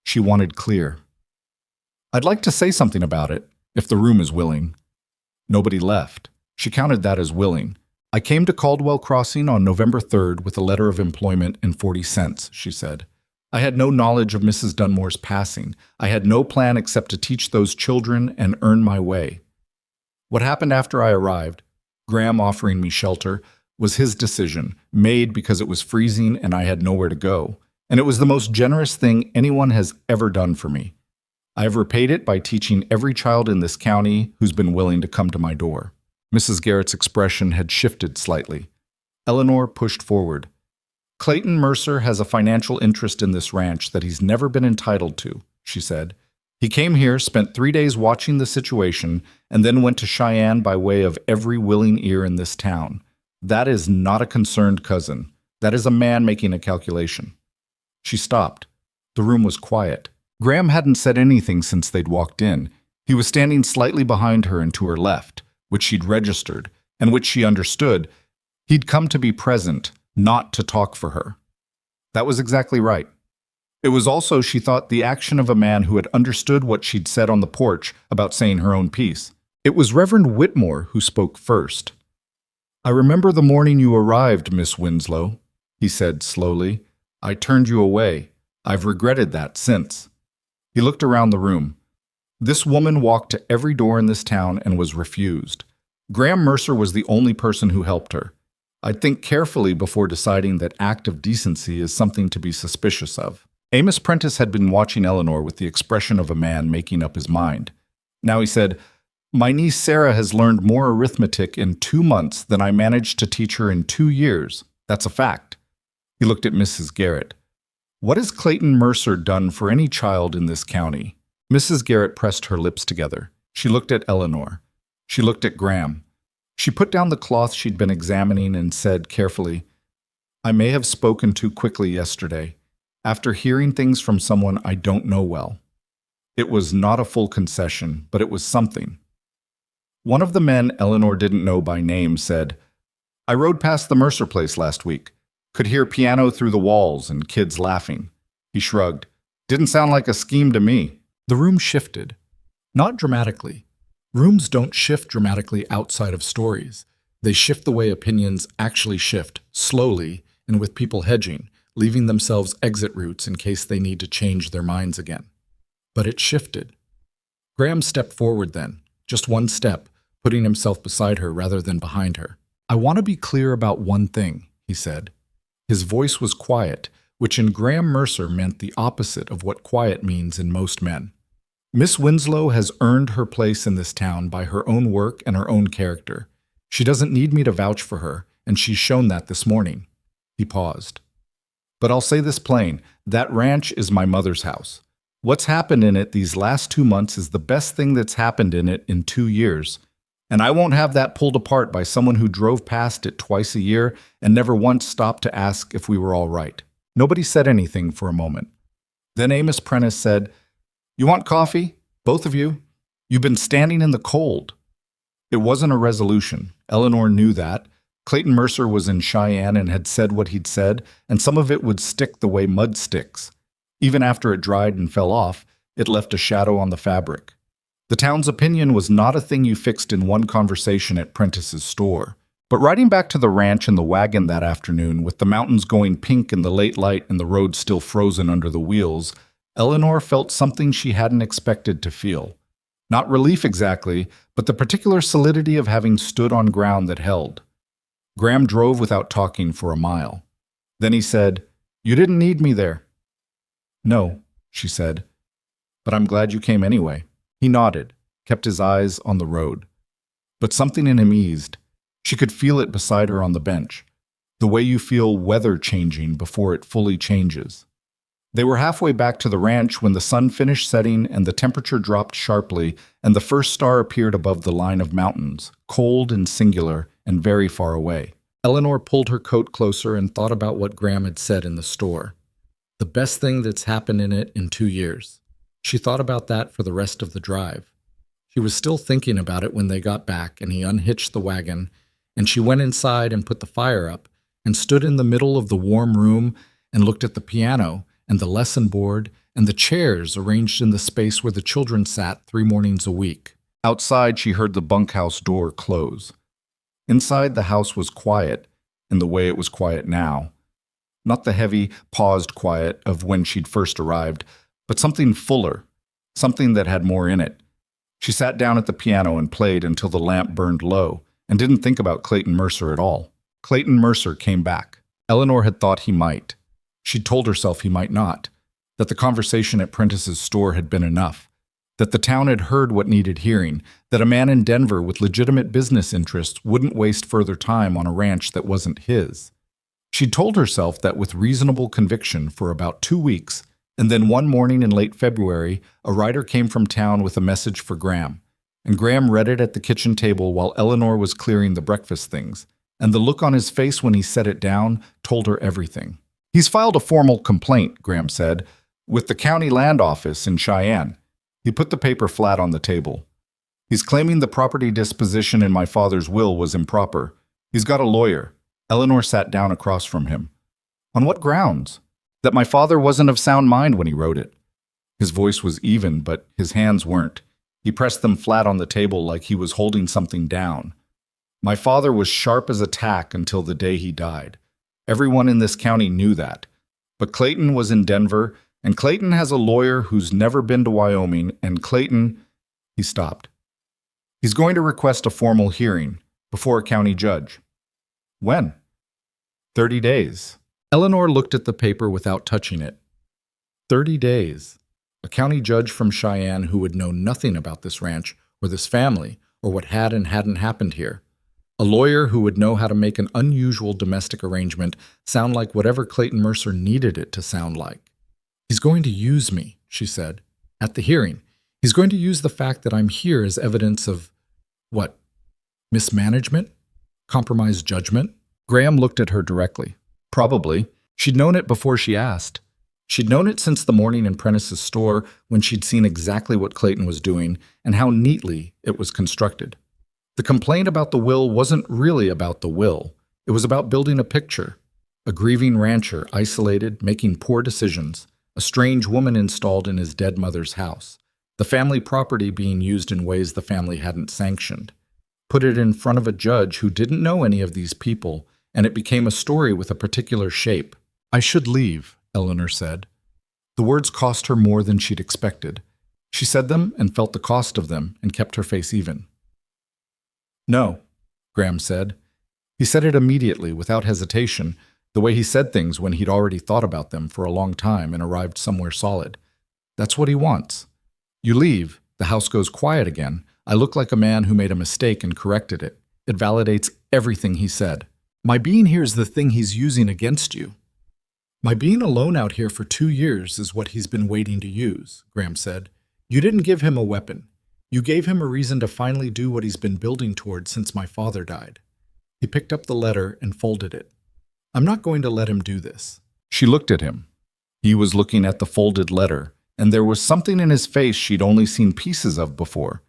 She wanted clear. "I'd like to say something about it, if the room is willing." Nobody left. She counted that as willing. "I came to Caldwell Crossing on November 3rd with a letter of employment and 40 cents, she said. "I had no knowledge of Mrs. Dunmore's passing. I had no plan except to teach those children and earn my way. What happened after I arrived, Graham offering me shelter, was his decision, made because it was freezing and I had nowhere to go. And it was the most generous thing anyone has ever done for me. I have repaid it by teaching every child in this county who's been willing to come to my door." Mrs. Garrett's expression had shifted slightly. Eleanor pushed forward. "Clayton Mercer has a financial interest in this ranch that he's never been entitled to," she said. "He came here, spent 3 days watching the situation, and then went to Cheyenne by way of every willing ear in this town. That is not a concerned cousin. That is a man making a calculation." She stopped. The room was quiet. Graham hadn't said anything since they'd walked in. He was standing slightly behind her and to her left, which she'd registered, and which she understood. He'd come to be present, not to talk for her. That was exactly right. It was also, she thought, the action of a man who had understood what she'd said on the porch about saying her own piece. It was Reverend Whitmore who spoke first. "I remember the morning you arrived, Miss Winslow," he said slowly. "I turned you away. I've regretted that since." He looked around the room. This woman walked to every door in this town and was refused. Graham Mercer was the only person who helped her. I'd think carefully before deciding that act of decency is something to be suspicious of. Amos Prentice had been watching Eleanor with the expression of a man making up his mind. Now he said, "My niece Sarah has learned more arithmetic in 2 months than I managed to teach her in 2 years. That's a fact." He looked at Mrs. Garrett. "What has Clayton Mercer done for any child in this county?" Mrs. Garrett pressed her lips together. She looked at Eleanor. She looked at Graham. She put down the cloth she'd been examining and said carefully, "I may have spoken too quickly yesterday, after hearing things from someone I don't know well. It was not a full concession, but it was something." One of the men Eleanor didn't know by name said, "I rode past the Mercer place last week. Could hear piano through the walls and kids laughing." He shrugged. "Didn't sound like a scheme to me." The room shifted. Not dramatically. Rooms don't shift dramatically outside of stories. They shift the way opinions actually shift, slowly and with people hedging, leaving themselves exit routes in case they need to change their minds again. But it shifted. Graham stepped forward then, just one step, putting himself beside her rather than behind her. "I want to be clear about one thing," he said. His voice was quiet, which in Graham Mercer meant the opposite of what quiet means in most men. "Miss Winslow has earned her place in this town by her own work and her own character. She doesn't need me to vouch for her, and she's shown that this morning." He paused. "But I'll say this plain, that ranch is my mother's house. What's happened in it these last 2 months is the best thing that's happened in it in 2 years. And I won't have that pulled apart by someone who drove past it twice a year and never once stopped to ask if we were all right." Nobody said anything for a moment. Then Amos Prentice said, "You want coffee? Both of you? You've been standing in the cold." It wasn't a resolution. Eleanor knew that. Clayton Mercer was in Cheyenne and had said what he'd said, and some of it would stick the way mud sticks. Even after it dried and fell off, it left a shadow on the fabric. The town's opinion was not a thing you fixed in one conversation at Prentice's store. But riding back to the ranch in the wagon that afternoon, with the mountains going pink in the late light and the road still frozen under the wheels, Eleanor felt something she hadn't expected to feel. Not relief exactly, but the particular solidity of having stood on ground that held. Graham drove without talking for a mile. Then he said, "You didn't need me there." "No," she said, "but I'm glad you came anyway." He nodded, kept his eyes on the road. But something in him eased. She could feel it beside her on the bench, the way you feel weather changing before it fully changes. They were halfway back to the ranch when the sun finished setting and the temperature dropped sharply and the first star appeared above the line of mountains, cold and singular and very far away. Eleanor pulled her coat closer and thought about what Graham had said in the store. The best thing that's happened in it in 2 years. She thought about that for the rest of the drive. She was still thinking about it when they got back and he unhitched the wagon, and she went inside and put the fire up and stood in the middle of the warm room and looked at the piano and the lesson board and the chairs arranged in the space where the children sat 3 mornings a week. Outside, she heard the bunkhouse door close. Inside, the house was quiet in the way it was quiet now. Not the heavy, paused quiet of when she'd first arrived, but something fuller, something that had more in it. She sat down at the piano and played until the lamp burned low, and didn't think about Clayton Mercer at all. Clayton Mercer came back. Eleanor had thought he might. She'd told herself he might not, that the conversation at Prentice's store had been enough, that the town had heard what needed hearing, that a man in Denver with legitimate business interests wouldn't waste further time on a ranch that wasn't his. She'd told herself that with reasonable conviction for about 2 weeks, and then one morning in late February, a writer came from town with a message for Graham. And Graham read it at the kitchen table while Eleanor was clearing the breakfast things, and the look on his face when he set it down told her everything. "He's filed a formal complaint," Graham said, "with the county land office in Cheyenne." He put the paper flat on the table. "He's claiming the property disposition in my father's will was improper. He's got a lawyer. Eleanor sat down across from him. On what grounds? That my father wasn't of sound mind when he wrote it. His voice was even, but his hands weren't. He pressed them flat on the table like he was holding something down. My father was sharp as a tack until the day he died. Everyone in this county knew that. But Clayton was in Denver, and Clayton has a lawyer who's never been to Wyoming, and Clayton... He stopped. He's going to request a formal hearing before a county judge. When? 30 days. Eleanor looked at the paper without touching it. 30 days. A county judge from Cheyenne who would know nothing about this ranch or this family or what had and hadn't happened here. A lawyer who would know how to make an unusual domestic arrangement sound like whatever Clayton Mercer needed it to sound like. He's going to use me, she said, at the hearing. He's going to use the fact that I'm here as evidence of, what, mismanagement? Compromised judgment? Graham looked at her directly. Probably. She'd known it before she asked. She'd known it since the morning in Prentice's store when she'd seen exactly what Clayton was doing and how neatly it was constructed. The complaint about the will wasn't really about the will. It was about building a picture. A grieving rancher, isolated, making poor decisions. A strange woman installed in his dead mother's house. The family property being used in ways the family hadn't sanctioned. Put it in front of a judge who didn't know any of these people, and it became a story with a particular shape. I should leave, Eleanor said. The words cost her more than she'd expected. She said them and felt the cost of them and kept her face even. No, Graham said. He said it immediately, without hesitation, the way he said things when he'd already thought about them for a long time and arrived somewhere solid. That's what he wants. You leave, the house goes quiet again. I look like a man who made a mistake and corrected it. It validates everything he said. My being here is the thing he's using against you. My being alone out here for 2 years is what he's been waiting to use, Graham said. You didn't give him a weapon. You gave him a reason to finally do what he's been building toward since my father died. He picked up the letter and folded it. I'm not going to let him do this. She looked at him. He was looking at the folded letter, and there was something in his face she'd only seen pieces of before.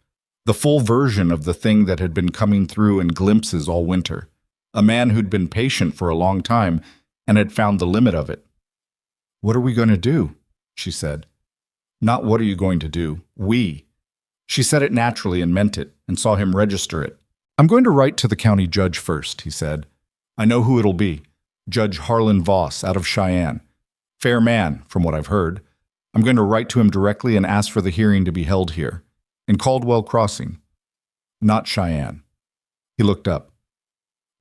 The full version of the thing that had been coming through in glimpses all winter. A man who'd been patient for a long time and had found the limit of it. What are we going to do? She said. Not what are you going to do, we. She said it naturally and meant it, and saw him register it. I'm going to write to the county judge first, he said. I know who it'll be. Judge Harlan Voss out of Cheyenne. Fair man, from what I've heard. I'm going to write to him directly and ask for the hearing to be held here. In Caldwell Crossing. Not Cheyenne. He looked up.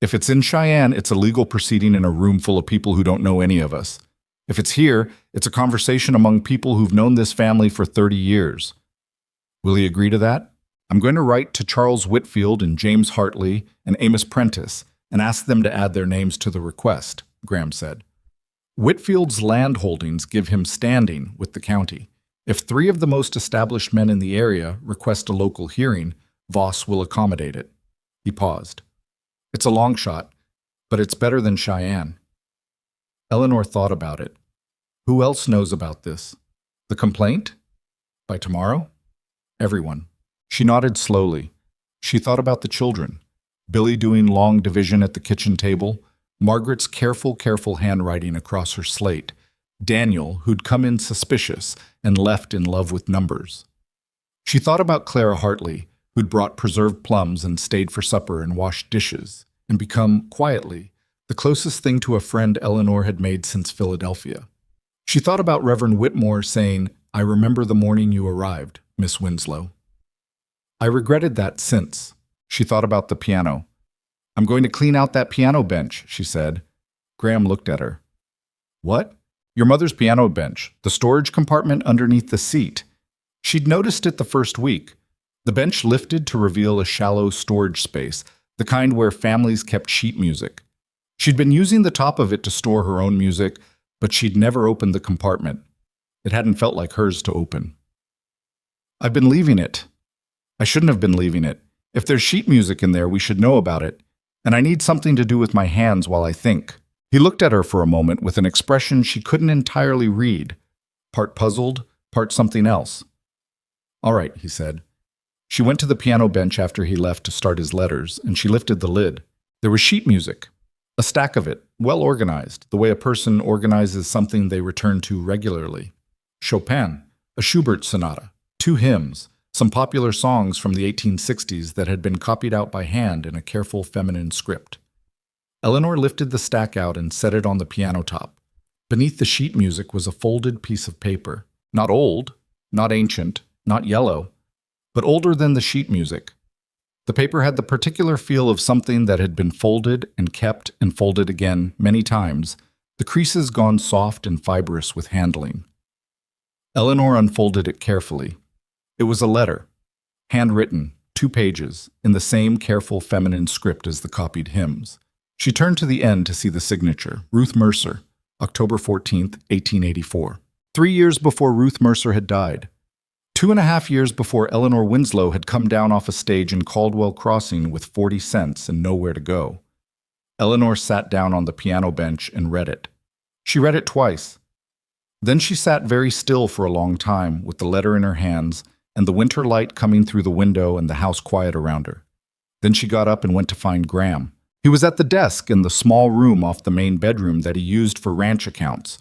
If it's in Cheyenne, it's a legal proceeding in a room full of people who don't know any of us. If it's here, it's a conversation among people who've known this family for 30 years. Will he agree to that? I'm going to write to Charles Whitfield and James Hartley and Amos Prentice and ask them to add their names to the request, Graham said. Whitfield's land holdings give him standing with the county. If 3 of the most established men in the area request a local hearing, Voss will accommodate it. He paused. It's a long shot, but it's better than Cheyenne. Eleanor thought about it. Who else knows about this? The complaint? By tomorrow? Everyone. She nodded slowly. She thought about the children. Billy doing long division at the kitchen table, Margaret's careful handwriting across her slate, Daniel, who'd come in suspicious and left in love with numbers. She thought about Clara Hartley, who'd brought preserved plums and stayed for supper and washed dishes, and become, quietly, the closest thing to a friend Eleanor had made since Philadelphia. She thought about Reverend Whitmore saying, I remember the morning you arrived, Miss Winslow. I regretted that since. She thought about the piano. I'm going to clean out that piano bench, she said. Graham looked at her. What? Your mother's piano bench, the storage compartment underneath the seat. She'd noticed it the first week. The bench lifted to reveal a shallow storage space, the kind where families kept sheet music. She'd been using the top of it to store her own music, but she'd never opened the compartment. It hadn't felt like hers to open. I've been leaving it. I shouldn't have been leaving it. If there's sheet music in there, we should know about it. And I need something to do with my hands while I think. He looked at her for a moment with an expression she couldn't entirely read, part puzzled, part something else. All right, he said. She went to the piano bench after he left to start his letters, and she lifted the lid. There was sheet music. A stack of it, well organized, the way a person organizes something they return to regularly. Chopin, a Schubert sonata, 2 hymns, some popular songs from the 1860s that had been copied out by hand in a careful feminine script. Eleanor lifted the stack out and set it on the piano top. Beneath the sheet music was a folded piece of paper, not old, not ancient, not yellow, but older than the sheet music. The paper had the particular feel of something that had been folded and kept and folded again many times, the creases gone soft and fibrous with handling. Eleanor unfolded it carefully. It was a letter, handwritten, 2 pages, in the same careful feminine script as the copied hymns. She turned to the end to see the signature, Ruth Mercer, October 14th, 1884. 3 years before Ruth Mercer had died. 2.5 years before Eleanor Winslow had come down off a stage in Caldwell Crossing with 40 cents and nowhere to go. Eleanor sat down on the piano bench and read it. She read it twice. Then she sat very still for a long time with the letter in her hands and the winter light coming through the window and the house quiet around her. Then she got up and went to find Graham. He was at the desk in the small room off the main bedroom that he used for ranch accounts.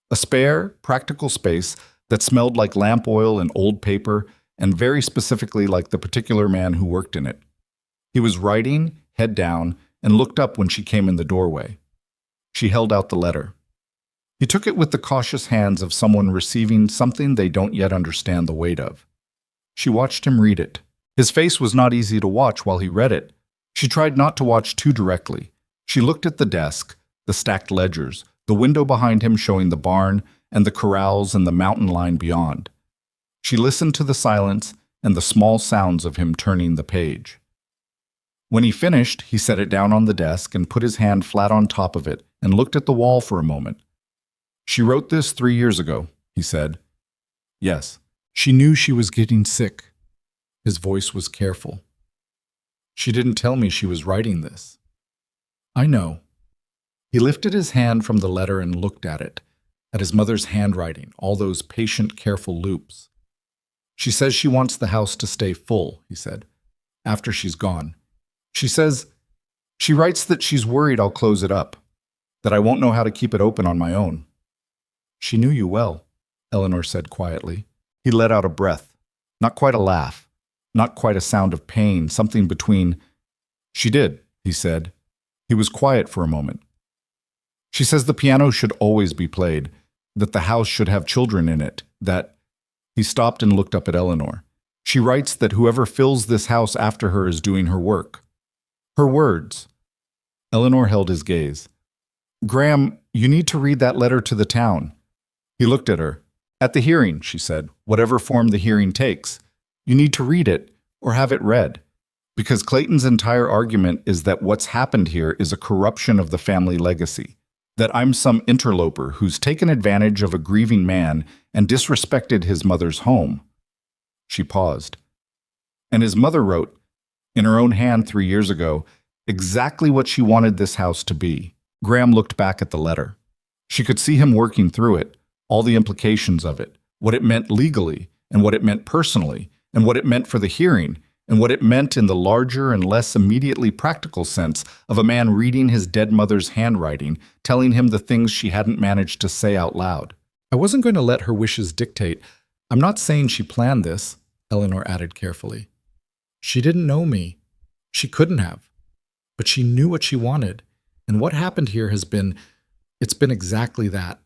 A spare, practical space that smelled like lamp oil and old paper, and very specifically like the particular man who worked in it. He was writing, head down, and looked up when she came in the doorway. She held out the letter. He took it with the cautious hands of someone receiving something they don't yet understand the weight of. She watched him read it. His face was not easy to watch while he read it. She tried not to watch too directly. She looked at the desk, the stacked ledgers, the window behind him showing the barn, and the corrals and the mountain line beyond. She listened to the silence and the small sounds of him turning the page. When he finished, he set it down on the desk and put his hand flat on top of it and looked at the wall for a moment. "She wrote this 3 years ago," he said. "Yes, she knew she was getting sick." His voice was careful. "She didn't tell me she was writing this." "I know." He lifted his hand from the letter and looked at his mother's handwriting, all those patient, careful loops. "She says she wants the house to stay full," he said, "after she's gone. She writes that she's worried I'll close it up, that I won't know how to keep it open on my own." "She knew you well," Eleanor said quietly. He let out a breath, not quite a laugh, not quite a sound of pain, something between. "She did," he said. He was quiet for a moment. "She says the piano should always be played, that the house should have children in it, that—" He stopped and looked up at Eleanor. "She writes that whoever fills this house after her is doing her work." Her words. Eleanor held his gaze. "Graham, you need to read that letter to the town." He looked at her. "At the hearing," she said, "whatever form the hearing takes. You need to read it, or have it read. Because Clayton's entire argument is that what's happened here is a corruption of the family legacy. That I'm some interloper who's taken advantage of a grieving man and disrespected his mother's home." She paused. "And his mother wrote, in her own hand 3 years ago, exactly what she wanted this house to be." Graham looked back at the letter. She could see him working through it, all the implications of it, what it meant legally, and what it meant personally, and what it meant for the hearing, and what it meant in the larger and less immediately practical sense of a man reading his dead mother's handwriting, telling him the things she hadn't managed to say out loud. "I wasn't going to let her wishes dictate. I'm not saying she planned this," Eleanor added carefully. "She didn't know me. She couldn't have. But she knew what she wanted. And what happened here it's been exactly that.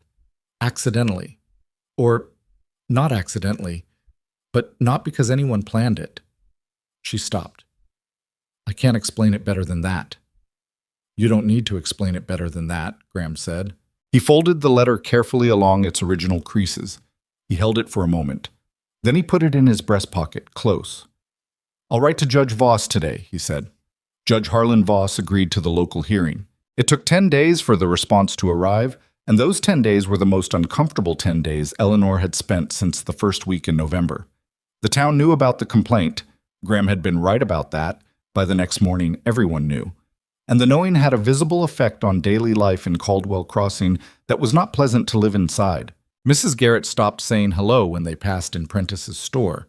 Accidentally. Or not accidentally, but not because anyone planned it." She stopped. "I can't explain it better than that." "You don't need to explain it better than that," Graham said. He folded the letter carefully along its original creases. He held it for a moment. Then he put it in his breast pocket, close. "I'll write to Judge Voss today," he said. Judge Harlan Voss agreed to the local hearing. It took 10 days for the response to arrive, and those 10 days were the most uncomfortable 10 days Eleanor had spent since the first week in November. The town knew about the complaint. Graham had been right about that. By the next morning, everyone knew. And the knowing had a visible effect on daily life in Caldwell Crossing that was not pleasant to live inside. Mrs. Garrett stopped saying hello when they passed in Prentice's store.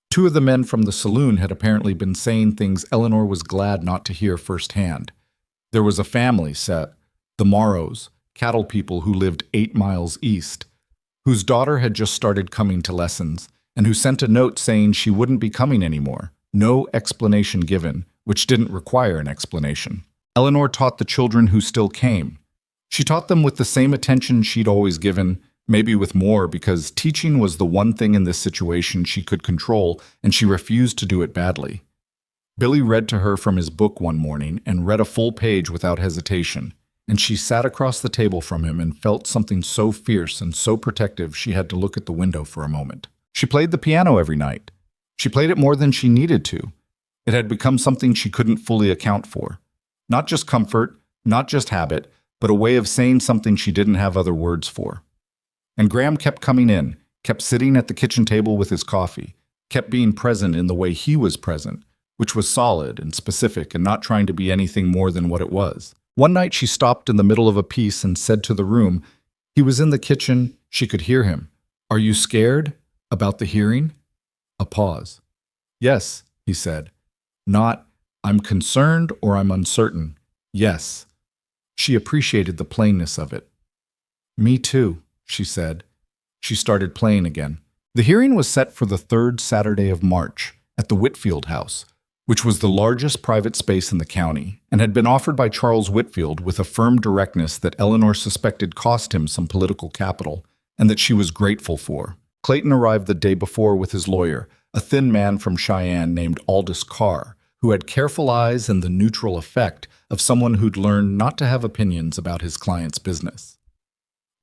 2 of the men from the saloon had apparently been saying things Eleanor was glad not to hear firsthand. There was a family set, the Morrows, cattle people who lived 8 miles east, whose daughter had just started coming to lessons, and who sent a note saying she wouldn't be coming anymore. No explanation given, which didn't require an explanation. Eleanor taught the children who still came. She taught them with the same attention she'd always given, maybe with more, because teaching was the one thing in this situation she could control, and she refused to do it badly. Billy read to her from his book one morning and read a full page without hesitation, and she sat across the table from him and felt something so fierce and so protective she had to look at the window for a moment. She played the piano every night. She played it more than she needed to. It had become something she couldn't fully account for. Not just comfort, not just habit, but a way of saying something she didn't have other words for. And Graham kept coming in, kept sitting at the kitchen table with his coffee, kept being present in the way he was present, which was solid and specific and not trying to be anything more than what it was. One night she stopped in the middle of a piece and said to the room, he was in the kitchen, she could hear him. "Are you scared about the hearing?" A pause. "Yes," he said. Not, "I'm concerned" or "I'm uncertain." Yes. She appreciated the plainness of it. "Me too," she said. She started playing again. The hearing was set for the 3rd Saturday of March at the Whitfield House, which was the largest private space in the county, and had been offered by Charles Whitfield with a firm directness that Eleanor suspected cost him some political capital, and that she was grateful for. Clayton arrived the day before with his lawyer, a thin man from Cheyenne named Aldous Carr, who had careful eyes and the neutral effect of someone who'd learned not to have opinions about his client's business.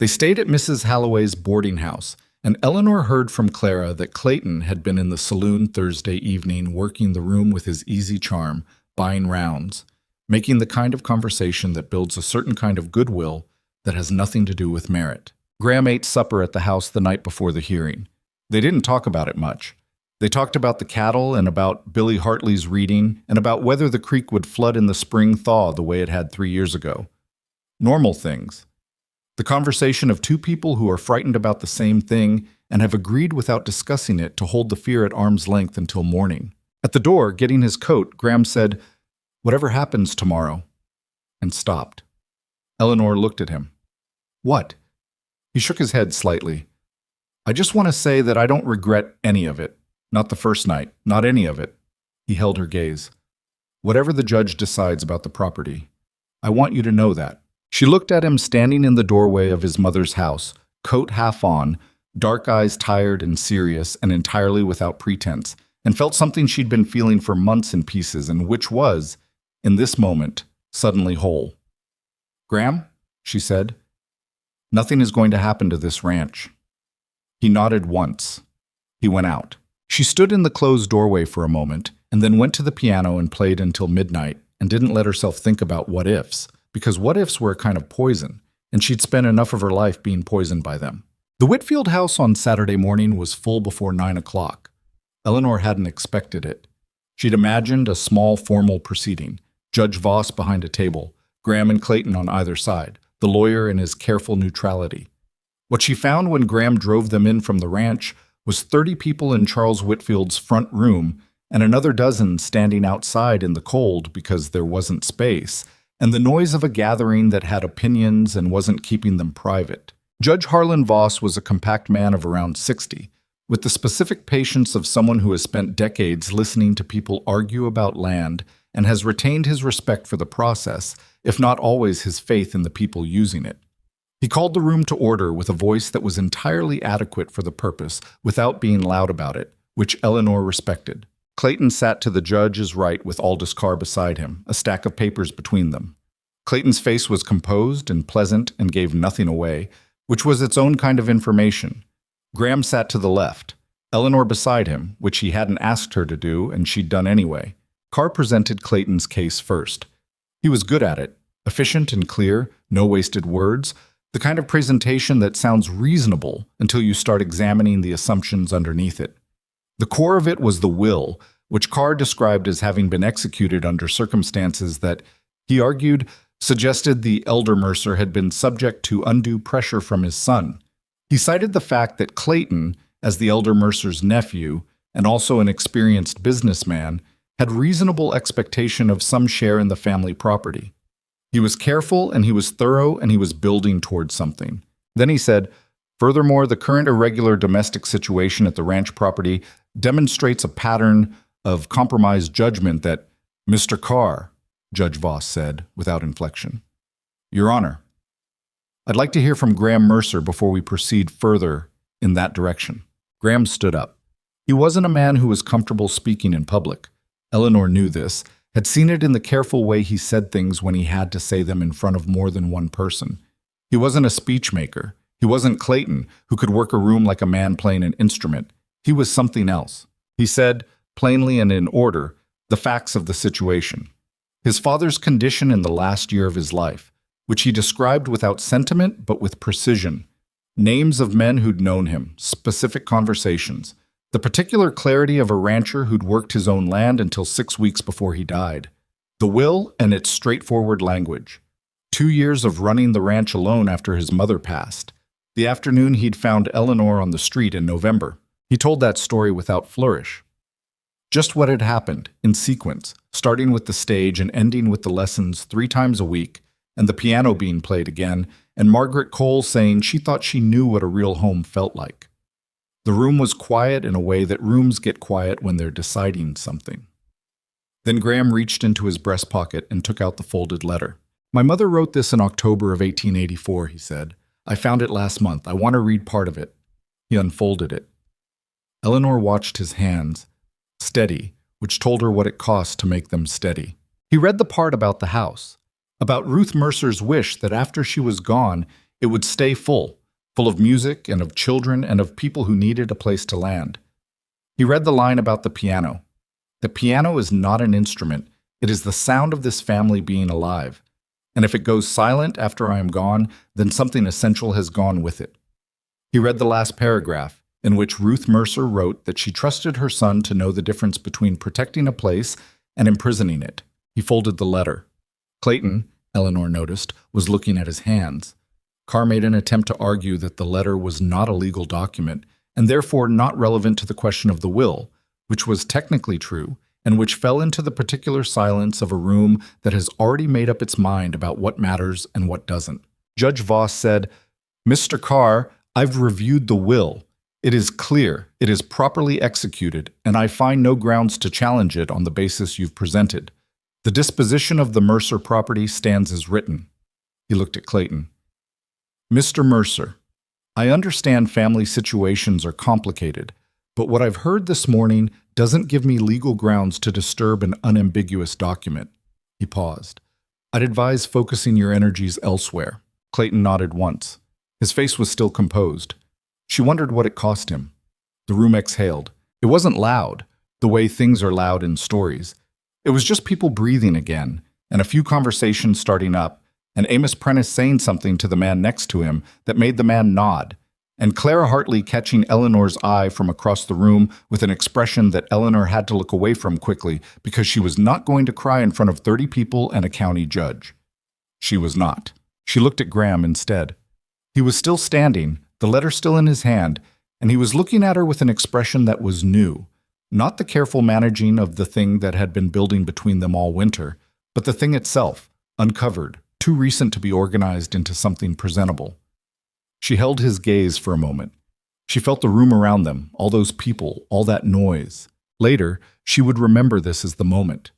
They stayed at Mrs. Halloway's boarding house, and Eleanor heard from Clara that Clayton had been in the saloon Thursday evening working the room with his easy charm, buying rounds, making the kind of conversation that builds a certain kind of goodwill that has nothing to do with merit. Graham ate supper at the house the night before the hearing. They didn't talk about it much. They talked about the cattle and about Billy Hartley's reading and about whether the creek would flood in the spring thaw the way it had 3 years ago. Normal things. The conversation of two people who are frightened about the same thing and have agreed without discussing it to hold the fear at arm's length until morning. At the door, getting his coat, Graham said, "Whatever happens tomorrow," and stopped. Eleanor looked at him. "What?" He shook his head slightly. "I just want to say that I don't regret any of it. Not the first night, not any of it." He held her gaze. "Whatever the judge decides about the property, I want you to know that." She looked at him standing in the doorway of his mother's house, coat half on, dark eyes tired and serious and entirely without pretense, and felt something she'd been feeling for months in pieces and which was, in this moment, suddenly whole. "Graham," she said, "nothing is going to happen to this ranch." He nodded once. He went out. She stood in the closed doorway for a moment and then went to the piano and played until midnight and didn't let herself think about what-ifs, because what-ifs were a kind of poison, and she'd spent enough of her life being poisoned by them. The Whitfield house on Saturday morning was full before 9 o'clock. Eleanor hadn't expected it. She'd imagined a small formal proceeding, Judge Voss behind a table, Graham and Clayton on either side, the lawyer in his careful neutrality. What she found when Graham drove them in from the ranch was 30 people in Charles Whitfield's front room and another dozen standing outside in the cold because there wasn't space, and the noise of a gathering that had opinions and wasn't keeping them private. Judge Harlan Voss was a compact man of around 60, with the specific patience of someone who has spent decades listening to people argue about land and has retained his respect for the process, if not always his faith in the people using it. He called the room to order with a voice that was entirely adequate for the purpose, without being loud about it, which Eleanor respected. Clayton sat to the judge's right with Aldous Carr beside him, a stack of papers between them. Clayton's face was composed and pleasant and gave nothing away, which was its own kind of information. Graham sat to the left, Eleanor beside him, which he hadn't asked her to do and she'd done anyway. Carr presented Clayton's case first. He was good at it, efficient and clear, no wasted words, the kind of presentation that sounds reasonable until you start examining the assumptions underneath it. The core of it was the will, which Carr described as having been executed under circumstances that, he argued, suggested the elder Mercer had been subject to undue pressure from his son. He cited the fact that Clayton, as the elder Mercer's nephew, and also an experienced businessman, had reasonable expectation of some share in the family property. He was careful and he was thorough and he was building towards something. Then he said, furthermore, the current irregular domestic situation at the ranch property demonstrates a pattern of compromised judgment that Mr. Carr, Judge Voss said without inflection. Your Honor, I'd like to hear from Graham Mercer before we proceed further in that direction. Graham stood up. He wasn't a man who was comfortable speaking in public. Eleanor knew this, had seen it in the careful way he said things when he had to say them in front of more than one person. He wasn't a speech maker. He wasn't Clayton, who could work a room like a man playing an instrument. He was something else. He said, plainly and in order, the facts of the situation. His father's condition in the last year of his life, which he described without sentiment but with precision. Names of men who'd known him, specific conversations. The particular clarity of a rancher who'd worked his own land until 6 weeks before he died. The will and its straightforward language. 2 years of running the ranch alone after his mother passed. The afternoon he'd found Eleanor on the street in November. He told that story without flourish. Just what had happened, in sequence, starting with the stage and ending with the lessons 3 times a week, and the piano being played again, and Margaret Cole saying she thought she knew what a real home felt like. The room was quiet in a way that rooms get quiet when they're deciding something. Then Graham reached into his breast pocket and took out the folded letter. My mother wrote this in October of 1884, he said. I found it last month. I want to read part of it. He unfolded it. Eleanor watched his hands, steady, which told her what it cost to make them steady. He read the part about the house, about Ruth Mercer's wish that after she was gone, it would stay full of music and of children and of people who needed a place to land. He read the line about the piano. The piano is not an instrument. It is the sound of this family being alive. And if it goes silent after I am gone, then something essential has gone with it. He read the last paragraph, in which Ruth Mercer wrote that she trusted her son to know the difference between protecting a place and imprisoning it. He folded the letter. Clayton, Eleanor noticed, was looking at his hands. Carr made an attempt to argue that the letter was not a legal document, and therefore not relevant to the question of the will, which was technically true, and which fell into the particular silence of a room that has already made up its mind about what matters and what doesn't. Judge Voss said, Mr. Carr, I've reviewed the will. It is clear, it is properly executed, and I find no grounds to challenge it on the basis you've presented. The disposition of the Mercer property stands as written. He looked at Clayton. Mr. Mercer, I understand family situations are complicated, but what I've heard this morning doesn't give me legal grounds to disturb an unambiguous document. He paused. I'd advise focusing your energies elsewhere. Clayton nodded once. His face was still composed. She wondered what it cost him. The room exhaled. It wasn't loud, the way things are loud in stories. It was just people breathing again, and a few conversations starting up, and Amos Prentice saying something to the man next to him that made the man nod, and Clara Hartley catching Eleanor's eye from across the room with an expression that Eleanor had to look away from quickly because she was not going to cry in front of 30 people and a county judge. She was not. She looked at Graham instead. He was still standing, the letter still in his hand, and he was looking at her with an expression that was new, not the careful managing of the thing that had been building between them all winter, but the thing itself, uncovered, too recent to be organized into something presentable. She held his gaze for a moment. She felt the room around them, all those people, all that noise. Later, she would remember this as the moment.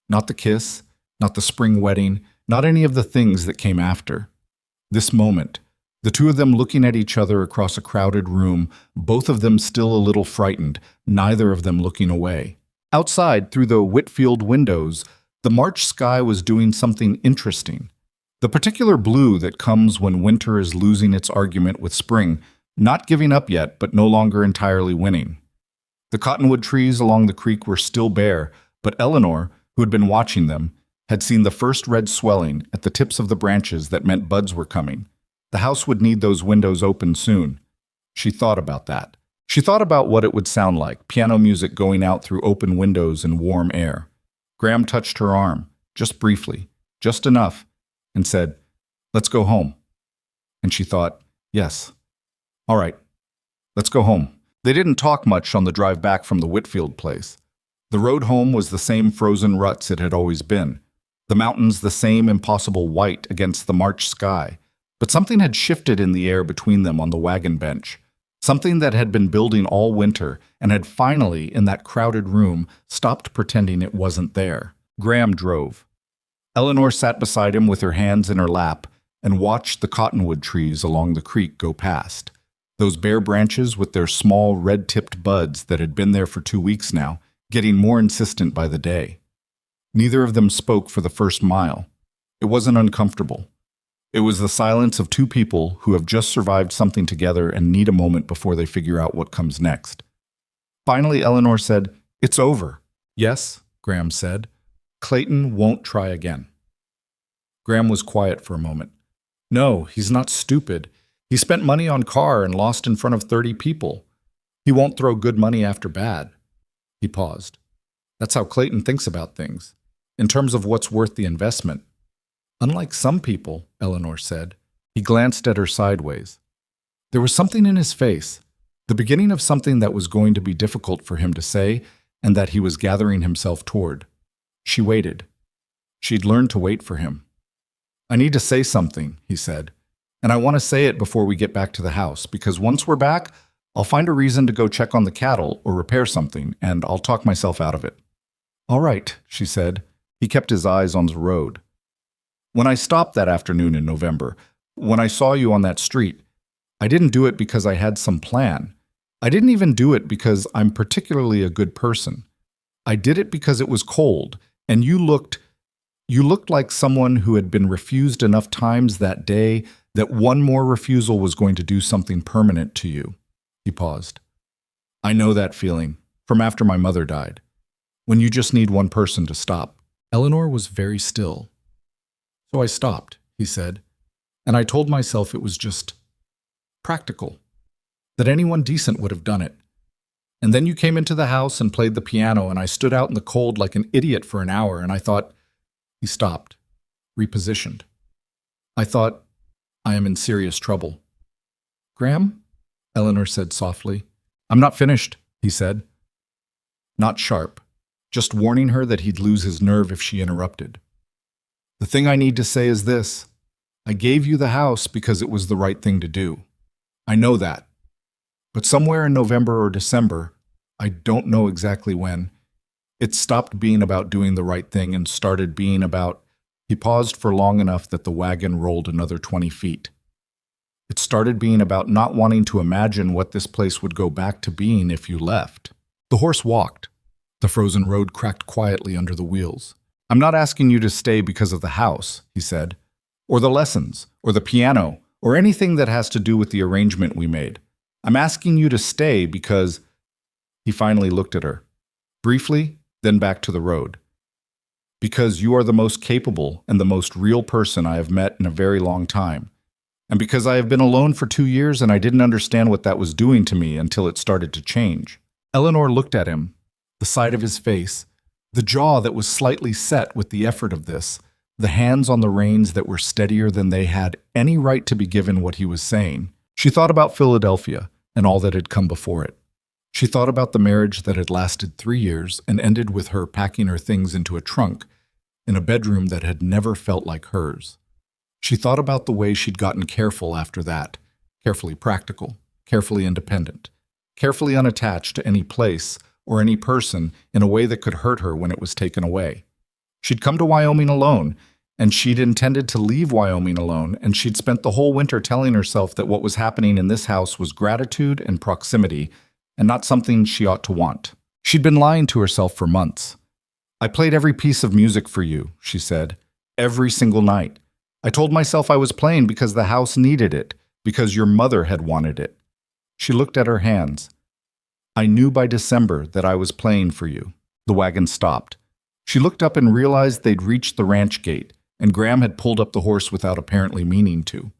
Not the kiss, not the spring wedding, not any of the things that came after. This moment, the two of them looking at each other across a crowded room, both of them still a little frightened, neither of them looking away. Outside, through the Whitfield windows, the March sky was doing something interesting. The particular blue that comes when winter is losing its argument with spring, not giving up yet, but no longer entirely winning. The cottonwood trees along the creek were still bare, but Eleanor, who had been watching them, had seen the first red swelling at the tips of the branches that meant buds were coming. The house would need those windows open soon. She thought about that. She thought about what it would sound like, piano music going out through open windows and warm air. Graham touched her arm, just briefly, just enough, and said, "Let's go home." And she thought, yes. All right, let's go home. They didn't talk much on the drive back from the Whitfield place. The road home was the same frozen ruts it had always been. The mountains the same impossible white against the March sky. But something had shifted in the air between them on the wagon bench. Something that had been building all winter and had finally, in that crowded room, stopped pretending it wasn't there. Graham drove. Eleanor sat beside him with her hands in her lap and watched the cottonwood trees along the creek go past. Those bare branches with their small red-tipped buds that had been there for 2 weeks now, getting more insistent by the day. Neither of them spoke for the first mile. It wasn't uncomfortable. It was the silence of two people who have just survived something together and need a moment before they figure out what comes next. Finally, Eleanor said, "It's over." "Yes," Graham said. "Clayton won't try again." Graham was quiet for a moment. "No, he's not stupid. He spent money on car and lost in front of 30 people. He won't throw good money after bad." He paused. "That's how Clayton thinks about things, in terms of what's worth the investment." "Unlike some people," Eleanor said. He glanced at her sideways. There was something in his face, the beginning of something that was going to be difficult for him to say and that he was gathering himself toward. She waited. She'd learned to wait for him. "I need to say something," he said, "and I want to say it before we get back to the house, because once we're back, I'll find a reason to go check on the cattle or repair something, and I'll talk myself out of it." "All right," she said. He kept his eyes on the road. "When I stopped that afternoon in November, when I saw you on that street, I didn't do it because I had some plan. I didn't even do it because I'm particularly a good person. I did it because it was cold, and you looked like someone who had been refused enough times that day that one more refusal was going to do something permanent to you." He paused. "I know that feeling, from after my mother died, when you just need one person to stop." Eleanor was very still. "So I stopped," he said, "and I told myself it was just practical, that anyone decent would have done it. And then you came into the house and played the piano, and I stood out in the cold like an idiot for an hour, and I thought—" He stopped, repositioned. "I thought, I am in serious trouble." "Graham?" Eleanor said softly. "I'm not finished," he said. Not sharp, just warning her that he'd lose his nerve if she interrupted. "The thing I need to say is this. I gave you the house because it was the right thing to do. I know that. But somewhere in November or December, I don't know exactly when, it stopped being about doing the right thing and started being about—" He paused for long enough that the wagon rolled another 20 feet. "It started being about not wanting to imagine what this place would go back to being if you left." The horse walked. The frozen road cracked quietly under the wheels. "I'm not asking you to stay because of the house," he said, "or the lessons, or the piano, or anything that has to do with the arrangement we made. I'm asking you to stay because—" He finally looked at her, briefly, then back to the road. "Because you are the most capable and the most real person I have met in a very long time. And because I have been alone for 2 years and I didn't understand what that was doing to me until it started to change." Eleanor looked at him, the side of his face, the jaw that was slightly set with the effort of this, the hands on the reins that were steadier than they had any right to be given what he was saying. She thought about Philadelphia and all that had come before it. She thought about the marriage that had lasted 3 years and ended with her packing her things into a trunk in a bedroom that had never felt like hers. She thought about the way she'd gotten careful after that, carefully practical, carefully independent, carefully unattached to any place or any person in a way that could hurt her when it was taken away. She'd come to Wyoming alone, and she'd intended to leave Wyoming alone, and she'd spent the whole winter telling herself that what was happening in this house was gratitude and proximity, and not something she ought to want. She'd been lying to herself for months. "I played every piece of music for you," she said, "every single night. I told myself I was playing because the house needed it, because your mother had wanted it." She looked at her hands. "I knew by December that I was playing for you." The wagon stopped. She looked up and realized they'd reached the ranch gate, and Graham had pulled up the horse without apparently meaning to.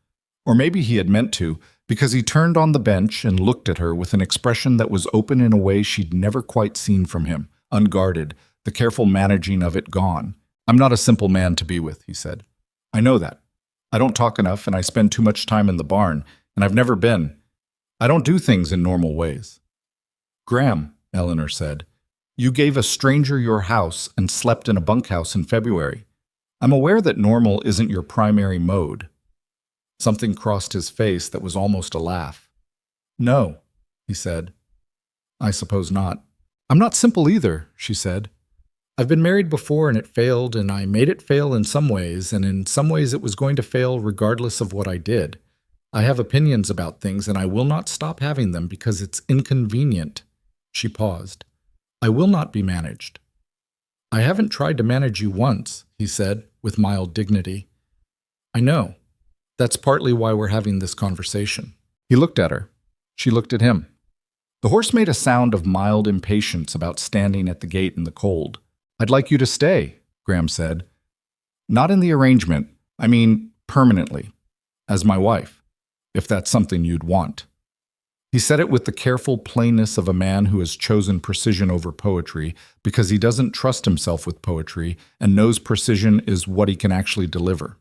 Or maybe he had meant to, because he turned on the bench and looked at her with an expression that was open in a way she'd never quite seen from him, unguarded, the careful managing of it gone. "I'm not a simple man to be with," he said. "I know that. I don't talk enough, and I spend too much time in the barn, and I've never been. I don't do things in normal ways." "Graham," Eleanor said, "you gave a stranger your house and slept in a bunkhouse in February. I'm aware that normal isn't your primary mode. Something crossed his face that was almost a laugh. No, he said. I suppose not. I'm not simple either, she said. I've been married before and it failed, and I made it fail in some ways, and in some ways it was going to fail regardless of what I did. I have opinions about things, and I will not stop having them because it's inconvenient. She paused. I will not be managed. I haven't tried to manage you once, he said, with mild dignity. I know. That's partly why we're having this conversation. He looked at her. She looked at him. The horse made a sound of mild impatience about standing at the gate in the cold. I'd like you to stay, Graham said. Not in the arrangement. I mean, permanently. As my wife, if that's something you'd want. He said it with the careful plainness of a man who has chosen precision over poetry because he doesn't trust himself with poetry and knows precision is what he can actually deliver.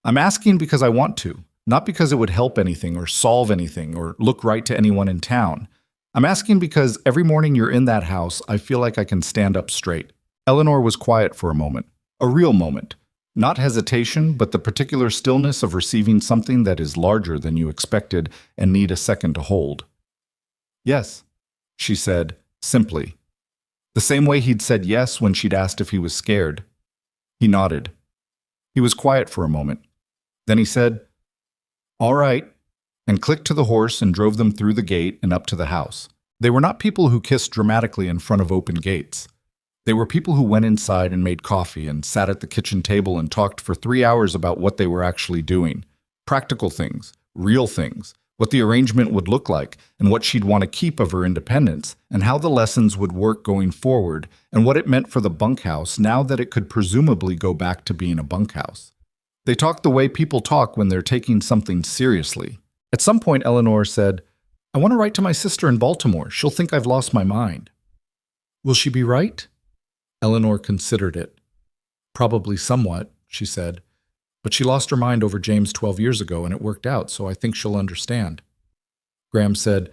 I'm asking because I want to, not because it would help anything or solve anything or look right to anyone in town. I'm asking because every morning you're in that house, I feel like I can stand up straight. Eleanor was quiet for a moment, a real moment. Not hesitation, but the particular stillness of receiving something that is larger than you expected and need a second to hold. Yes, she said, simply. The same way he'd said yes when she'd asked if he was scared. He nodded. He was quiet for a moment. Then he said, All right, and clicked to the horse and drove them through the gate and up to the house. They were not people who kissed dramatically in front of open gates. They were people who went inside and made coffee and sat at the kitchen table and talked for 3 hours about what they were actually doing. Practical things, real things, what the arrangement would look like and what she'd want to keep of her independence and how the lessons would work going forward and what it meant for the bunkhouse now that it could presumably go back to being a bunkhouse. They talked the way people talk when they're taking something seriously. At some point, Eleanor said, I want to write to my sister in Baltimore. She'll think I've lost my mind. Will she be right? Eleanor considered it. Probably somewhat, she said. But she lost her mind over James 12 years ago and it worked out, so I think she'll understand. Graham said,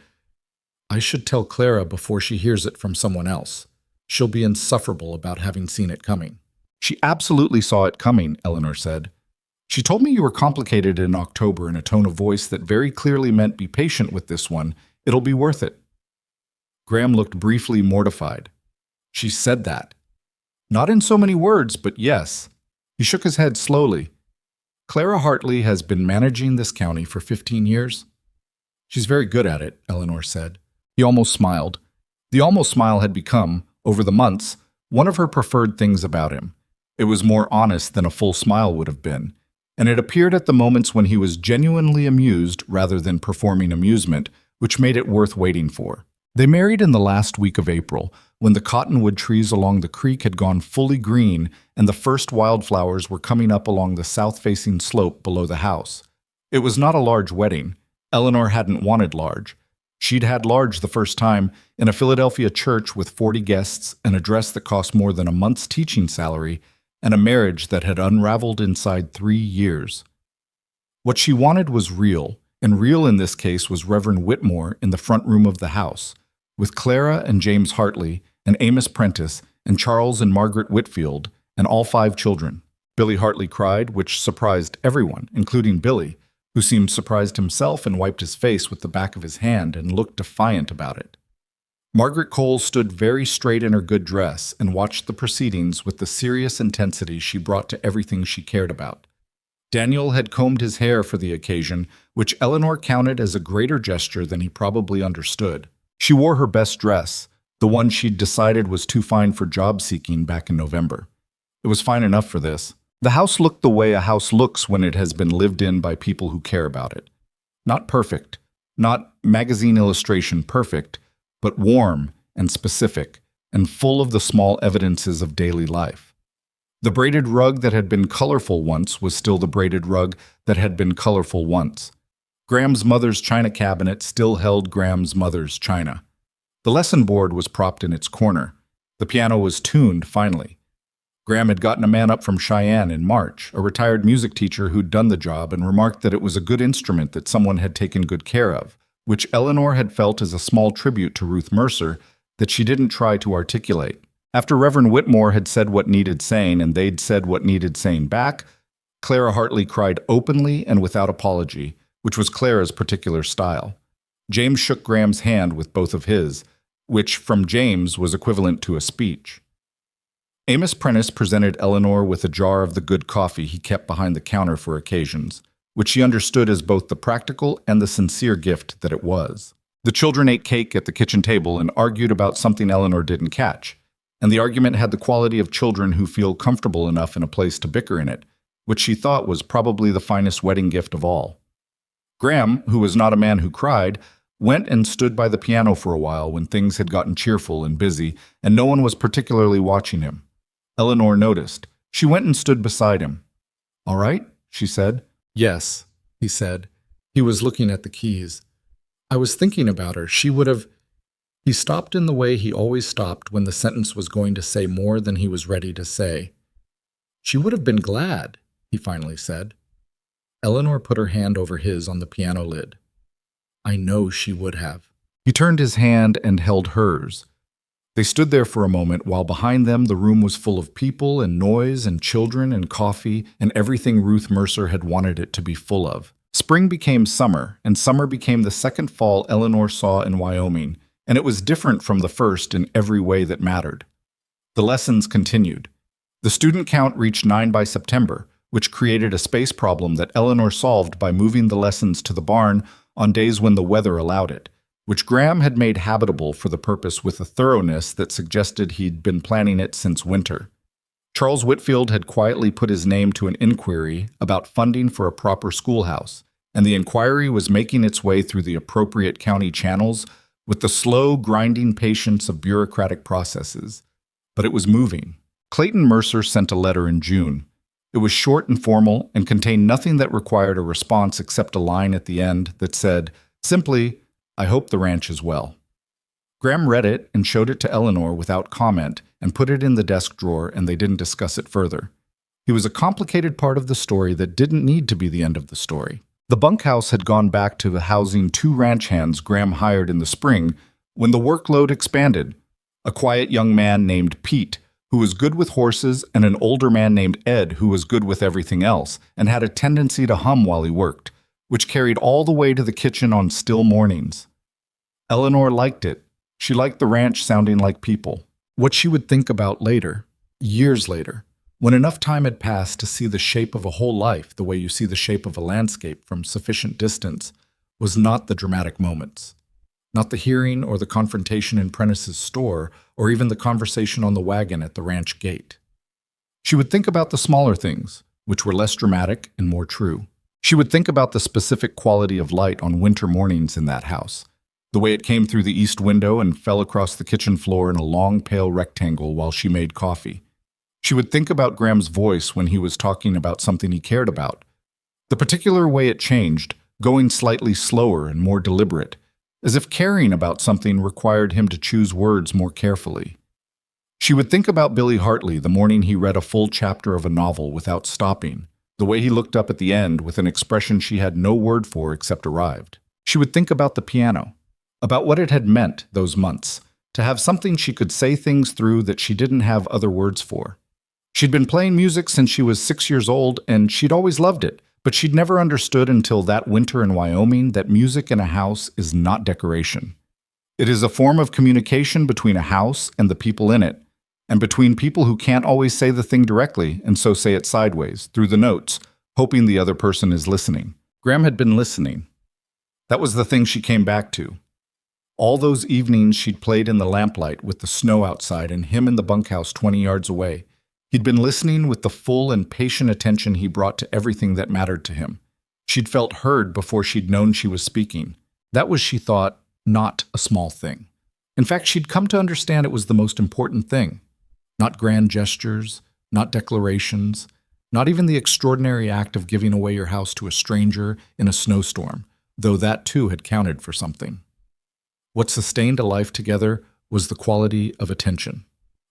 I should tell Clara before she hears it from someone else. She'll be insufferable about having seen it coming. She absolutely saw it coming, Eleanor said. She told me you were complicated in October in a tone of voice that very clearly meant be patient with this one. It'll be worth it. Graham looked briefly mortified. She said that. Not in so many words, but yes. He shook his head slowly. Clara Hartley has been managing this county for 15 years. She's very good at it, Eleanor said. He almost smiled. The almost smile had become, over the months, one of her preferred things about him. It was more honest than a full smile would have been, and it appeared at the moments when he was genuinely amused rather than performing amusement, which made it worth waiting for. They married in the last week of April, when the cottonwood trees along the creek had gone fully green and the first wildflowers were coming up along the south-facing slope below the house. It was not a large wedding. Eleanor hadn't wanted large. She'd had large the first time in a Philadelphia church with 40 guests, an address that cost more than a month's teaching salary, and a marriage that had unraveled inside 3 years. What she wanted was real, and real in this case was Reverend Whitmore in the front room of the house, with Clara and James Hartley and Amos Prentice and Charles and Margaret Whitfield and all 5 children. Billy Hartley cried, which surprised everyone, including Billy, who seemed surprised himself and wiped his face with the back of his hand and looked defiant about it. Margaret Cole stood very straight in her good dress and watched the proceedings with the serious intensity she brought to everything she cared about. Daniel had combed his hair for the occasion, which Eleanor counted as a greater gesture than he probably understood. She wore her best dress, the one she'd decided was too fine for job seeking back in November. It was fine enough for this. The house looked the way a house looks when it has been lived in by people who care about it. Not perfect, not magazine illustration perfect, but warm and specific and full of the small evidences of daily life. The braided rug that had been colorful once was still the braided rug that had been colorful once. Graham's mother's china cabinet still held Graham's mother's china. The lesson board was propped in its corner. The piano was tuned, finally. Graham had gotten a man up from Cheyenne in March, a retired music teacher who'd done the job and remarked that it was a good instrument that someone had taken good care of, which Eleanor had felt as a small tribute to Ruth Mercer that she didn't try to articulate. After Reverend Whitmore had said what needed saying and they'd said what needed saying back, Clara Hartley cried openly and without apology, which was Clara's particular style. James shook Graham's hand with both of his, which, from James, was equivalent to a speech. Amos Prentice presented Eleanor with a jar of the good coffee he kept behind the counter for occasions, which she understood as both the practical and the sincere gift that it was. The children ate cake at the kitchen table and argued about something Eleanor didn't catch, and the argument had the quality of children who feel comfortable enough in a place to bicker in it, which she thought was probably the finest wedding gift of all. Graham, who was not a man who cried, went and stood by the piano for a while when things had gotten cheerful and busy, and no one was particularly watching him. Eleanor noticed. She went and stood beside him. "All right?" she said. "Yes," he said. He was looking at the keys. "I was thinking about her. She would have—" He stopped in the way he always stopped when the sentence was going to say more than he was ready to say. "She would have been glad," he finally said. Eleanor put her hand over his on the piano lid. "I know she would have." He turned his hand and held hers. They stood there for a moment while behind them the room was full of people and noise and children and coffee and everything Ruth Mercer had wanted it to be full of. Spring became summer, and summer became the second fall Eleanor saw in Wyoming, and it was different from the first in every way that mattered. The lessons continued. The student count reached 9 by September, which created a space problem that Eleanor solved by moving the lessons to the barn on days when the weather allowed it, which Graham had made habitable for the purpose with a thoroughness that suggested he'd been planning it since winter. Charles Whitfield had quietly put his name to an inquiry about funding for a proper schoolhouse, and the inquiry was making its way through the appropriate county channels with the slow, grinding patience of bureaucratic processes. But it was moving. Clayton Mercer sent a letter in June. It was short and formal and contained nothing that required a response except a line at the end that said, simply, "I hope the ranch is well." Graham read it and showed it to Eleanor without comment and put it in the desk drawer, and they didn't discuss it further. He was a complicated part of the story that didn't need to be the end of the story. The bunkhouse had gone back to housing 2 ranch hands Graham hired in the spring when the workload expanded. A quiet young man named Pete, who was good with horses, and an older man named Ed, who was good with everything else and had a tendency to hum while he worked, which carried all the way to the kitchen on still mornings. Eleanor liked it. She liked the ranch sounding like people. What she would think about later, years later, when enough time had passed to see the shape of a whole life the way you see the shape of a landscape from sufficient distance, was not the dramatic moments. Not the hearing or the confrontation in Prentice's store, or even the conversation on the wagon at the ranch gate. She would think about the smaller things, which were less dramatic and more true. She would think about the specific quality of light on winter mornings in that house, the way it came through the east window and fell across the kitchen floor in a long, pale rectangle while she made coffee. She would think about Graham's voice when he was talking about something he cared about, the particular way it changed, going slightly slower and more deliberate, as if caring about something required him to choose words more carefully. She would think about Billy Hartley the morning he read a full chapter of a novel without stopping, the way he looked up at the end with an expression she had no word for except arrived. She would think about the piano, about what it had meant those months, to have something she could say things through that she didn't have other words for. She'd been playing music since she was 6 years old, and she'd always loved it, but she'd never understood until that winter in Wyoming that music in a house is not decoration. It is a form of communication between a house and the people in it, and between people who can't always say the thing directly and so say it sideways, through the notes, hoping the other person is listening. Graham had been listening. That was the thing she came back to. All those evenings she'd played in the lamplight with the snow outside and him in the bunkhouse 20 yards away. He'd been listening with the full and patient attention he brought to everything that mattered to him. She'd felt heard before she'd known she was speaking. That was, she thought, not a small thing. In fact, she'd come to understand it was the most important thing. Not grand gestures, not declarations, not even the extraordinary act of giving away your house to a stranger in a snowstorm, though that too had counted for something. What sustained a life together was the quality of attention,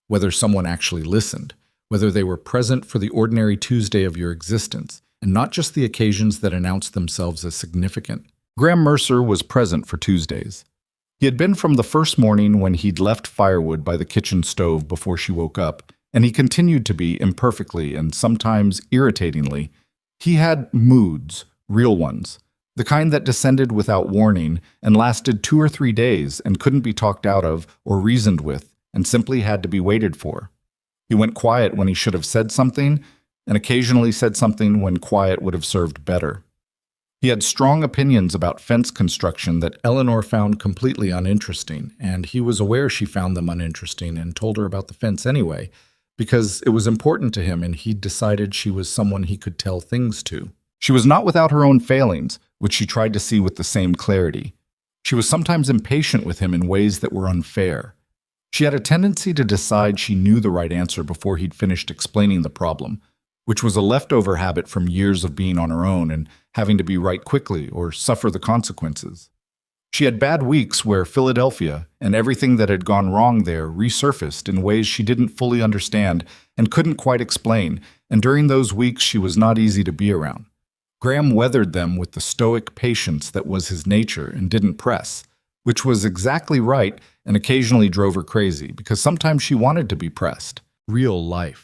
whether someone actually listened, whether they were present for the ordinary Tuesday of your existence, and not just the occasions that announced themselves as significant. Graham Mercer was present for Tuesdays. He had been from the first morning when he'd left firewood by the kitchen stove before she woke up, and he continued to be imperfectly and sometimes irritatingly. He had moods, real ones, the kind that descended without warning and lasted 2 or 3 days and couldn't be talked out of or reasoned with and simply had to be waited for. He went quiet when he should have said something, and occasionally said something when quiet would have served better. He had strong opinions about fence construction that Eleanor found completely uninteresting, and he was aware she found them uninteresting and told her about the fence anyway, because it was important to him and he'd decided she was someone he could tell things to. She was not without her own failings, which she tried to see with the same clarity. She was sometimes impatient with him in ways that were unfair. She had a tendency to decide she knew the right answer before he'd finished explaining the problem, which was a leftover habit from years of being on her own and having to be right quickly or suffer the consequences. She had bad weeks where Philadelphia and everything that had gone wrong there resurfaced in ways she didn't fully understand and couldn't quite explain, and during those weeks she was not easy to be around. Graham weathered them with the stoic patience that was his nature and didn't press, which was exactly right and occasionally drove her crazy because sometimes she wanted to be pressed. Real life.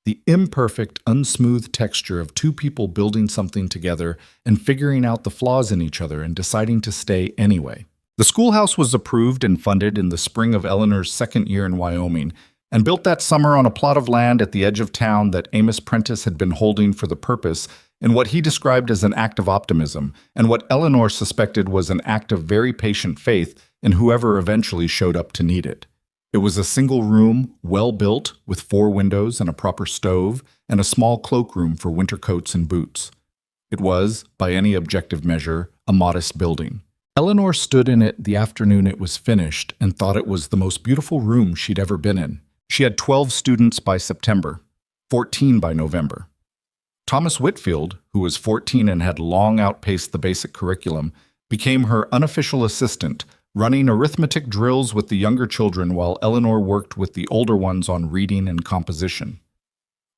The imperfect, unsmooth texture of two people building something together and figuring out the flaws in each other and deciding to stay anyway. The schoolhouse was approved and funded in the spring of Eleanor's second year in Wyoming and built that summer on a plot of land at the edge of town that Amos Prentice had been holding for the purpose in what he described as an act of optimism and what Eleanor suspected was an act of very patient faith in whoever eventually showed up to need it. It was a single room, well built, with 4 windows and a proper stove, and a small cloakroom for winter coats and boots. It was, by any objective measure, a modest building. Eleanor stood in it the afternoon it was finished and thought it was the most beautiful room she'd ever been in. She had 12 students by September, 14 by November. Thomas Whitfield, who was 14 and had long outpaced the basic curriculum, became her unofficial assistant, running arithmetic drills with the younger children while Eleanor worked with the older ones on reading and composition.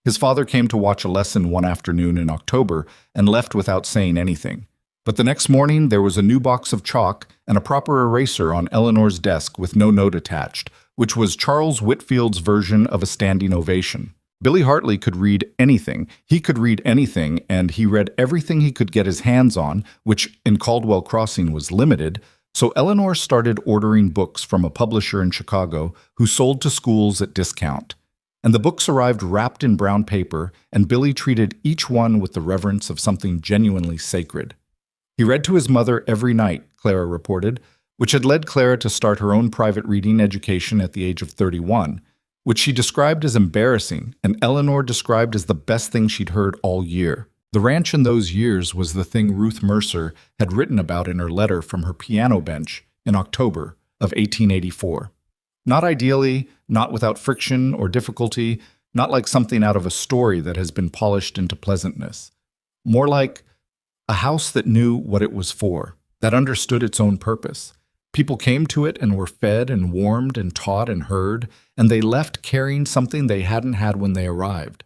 His father came to watch a lesson one afternoon in October and left without saying anything. But the next morning there was a new box of chalk and a proper eraser on Eleanor's desk with no note attached, which was Charles Whitfield's version of a standing ovation. Billy Hartley could read anything. He could read anything, and he read everything he could get his hands on, which in Caldwell Crossing was limited. So Eleanor started ordering books from a publisher in Chicago who sold to schools at discount. And the books arrived wrapped in brown paper, and Billy treated each one with the reverence of something genuinely sacred. He read to his mother every night, Clara reported, which had led Clara to start her own private reading education at the age of 31, which she described as embarrassing, and Eleanor described as the best thing she'd heard all year. The ranch in those years was the thing Ruth Mercer had written about in her letter from her piano bench in October of 1884. Not ideally, not without friction or difficulty, not like something out of a story that has been polished into pleasantness. More like a house that knew what it was for, that understood its own purpose. People came to it and were fed and warmed and taught and heard, and they left carrying something they hadn't had when they arrived.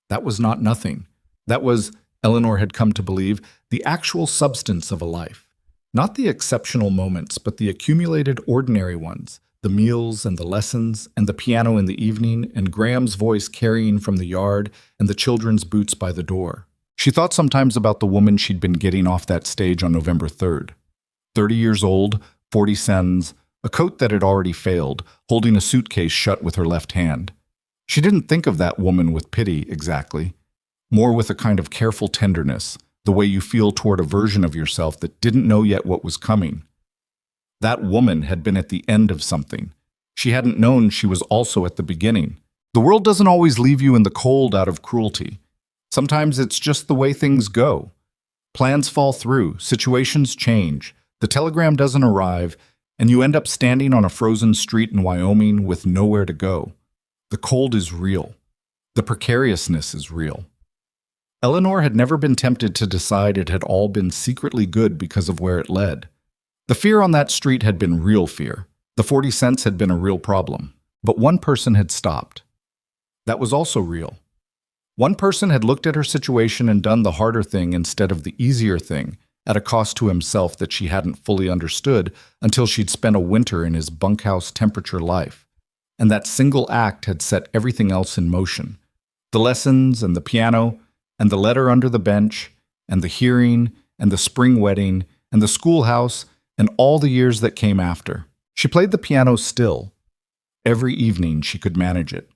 That was not nothing. That was, Eleanor had come to believe, the actual substance of a life. Not the exceptional moments, but the accumulated ordinary ones, the meals and the lessons and the piano in the evening and Graham's voice carrying from the yard and the children's boots by the door. She thought sometimes about the woman she'd been getting off that stage on November 3rd. 30 years old, 40 cents, a coat that had already failed, holding a suitcase shut with her left hand. She didn't think of that woman with pity exactly, more with a kind of careful tenderness, the way you feel toward a version of yourself that didn't know yet what was coming. That woman had been at the end of something. She hadn't known she was also at the beginning. The world doesn't always leave you in the cold out of cruelty. Sometimes it's just the way things go. Plans fall through, situations change, the telegram doesn't arrive, and you end up standing on a frozen street in Wyoming with nowhere to go. The cold is real. The precariousness is real. Eleanor had never been tempted to decide it had all been secretly good because of where it led. The fear on that street had been real fear. The 40 cents had been a real problem. But one person had stopped. That was also real. One person had looked at her situation and done the harder thing instead of the easier thing, at a cost to himself that she hadn't fully understood until she'd spent a winter in his bunkhouse temperature life. And that single act had set everything else in motion. The lessons and the piano and the letter under the bench and the hearing and the spring wedding and the schoolhouse and all the years that came after. She played the piano still. Every evening she could manage it.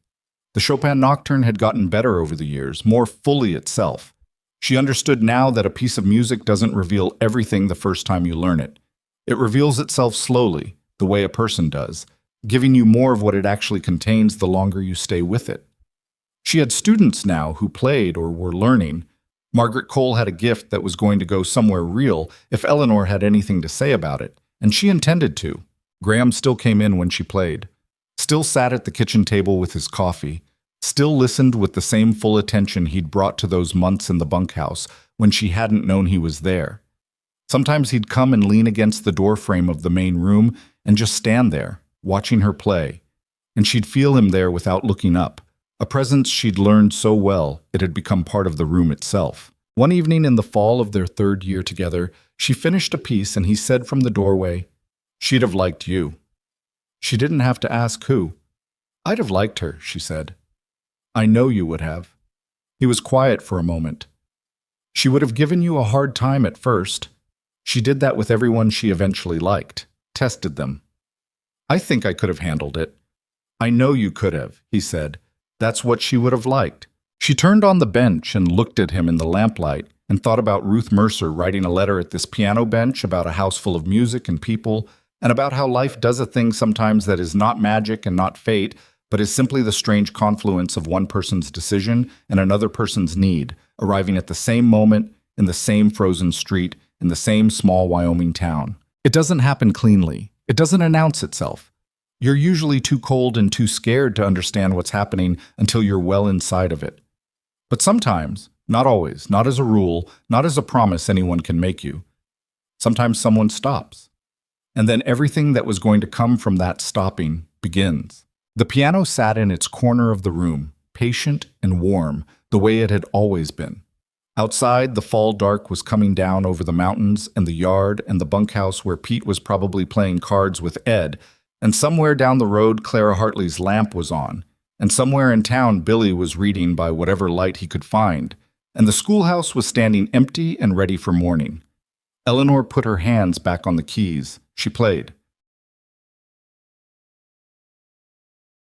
The Chopin Nocturne had gotten better over the years, more fully itself. She understood now that a piece of music doesn't reveal everything the first time you learn it. It reveals itself slowly, the way a person does, giving you more of what it actually contains the longer you stay with it. She had students now who played or were learning. Margaret Cole had a gift that was going to go somewhere real if Eleanor had anything to say about it, and she intended to. Graham still came in when she played, still sat at the kitchen table with his coffee, still listened with the same full attention he'd brought to those months in the bunkhouse when she hadn't known he was there. Sometimes he'd come and lean against the doorframe of the main room and just stand there, watching her play, and she'd feel him there without looking up, a presence she'd learned so well it had become part of the room itself. One evening in the fall of their third year together, she finished a piece and he said from the doorway, "She'd have liked you." She didn't have to ask who. "I'd have liked her," she said. "I know you would have." He was quiet for a moment. "She would have given you a hard time at first. She did that with everyone she eventually liked, tested them. I think I could have handled it." "I know you could have," he said. "That's what she would have liked." She turned on the bench and looked at him in the lamplight and thought about Ruth Mercer writing a letter at this piano bench about a house full of music and people, and about how life does a thing sometimes that is not magic and not fate, but is simply the strange confluence of one person's decision and another person's need, arriving at the same moment, in the same frozen street, in the same small Wyoming town. It doesn't happen cleanly. It doesn't announce itself. You're usually too cold and too scared to understand what's happening until you're well inside of it. But sometimes, not always, not as a rule, not as a promise anyone can make you, sometimes someone stops. And then everything that was going to come from that stopping begins. The piano sat in its corner of the room, patient and warm, the way it had always been. Outside, the fall dark was coming down over the mountains and the yard and the bunkhouse where Pete was probably playing cards with Ed, and somewhere down the road Clara Hartley's lamp was on, and somewhere in town Billy was reading by whatever light he could find, and the schoolhouse was standing empty and ready for morning. Eleanor put her hands back on the keys. She played.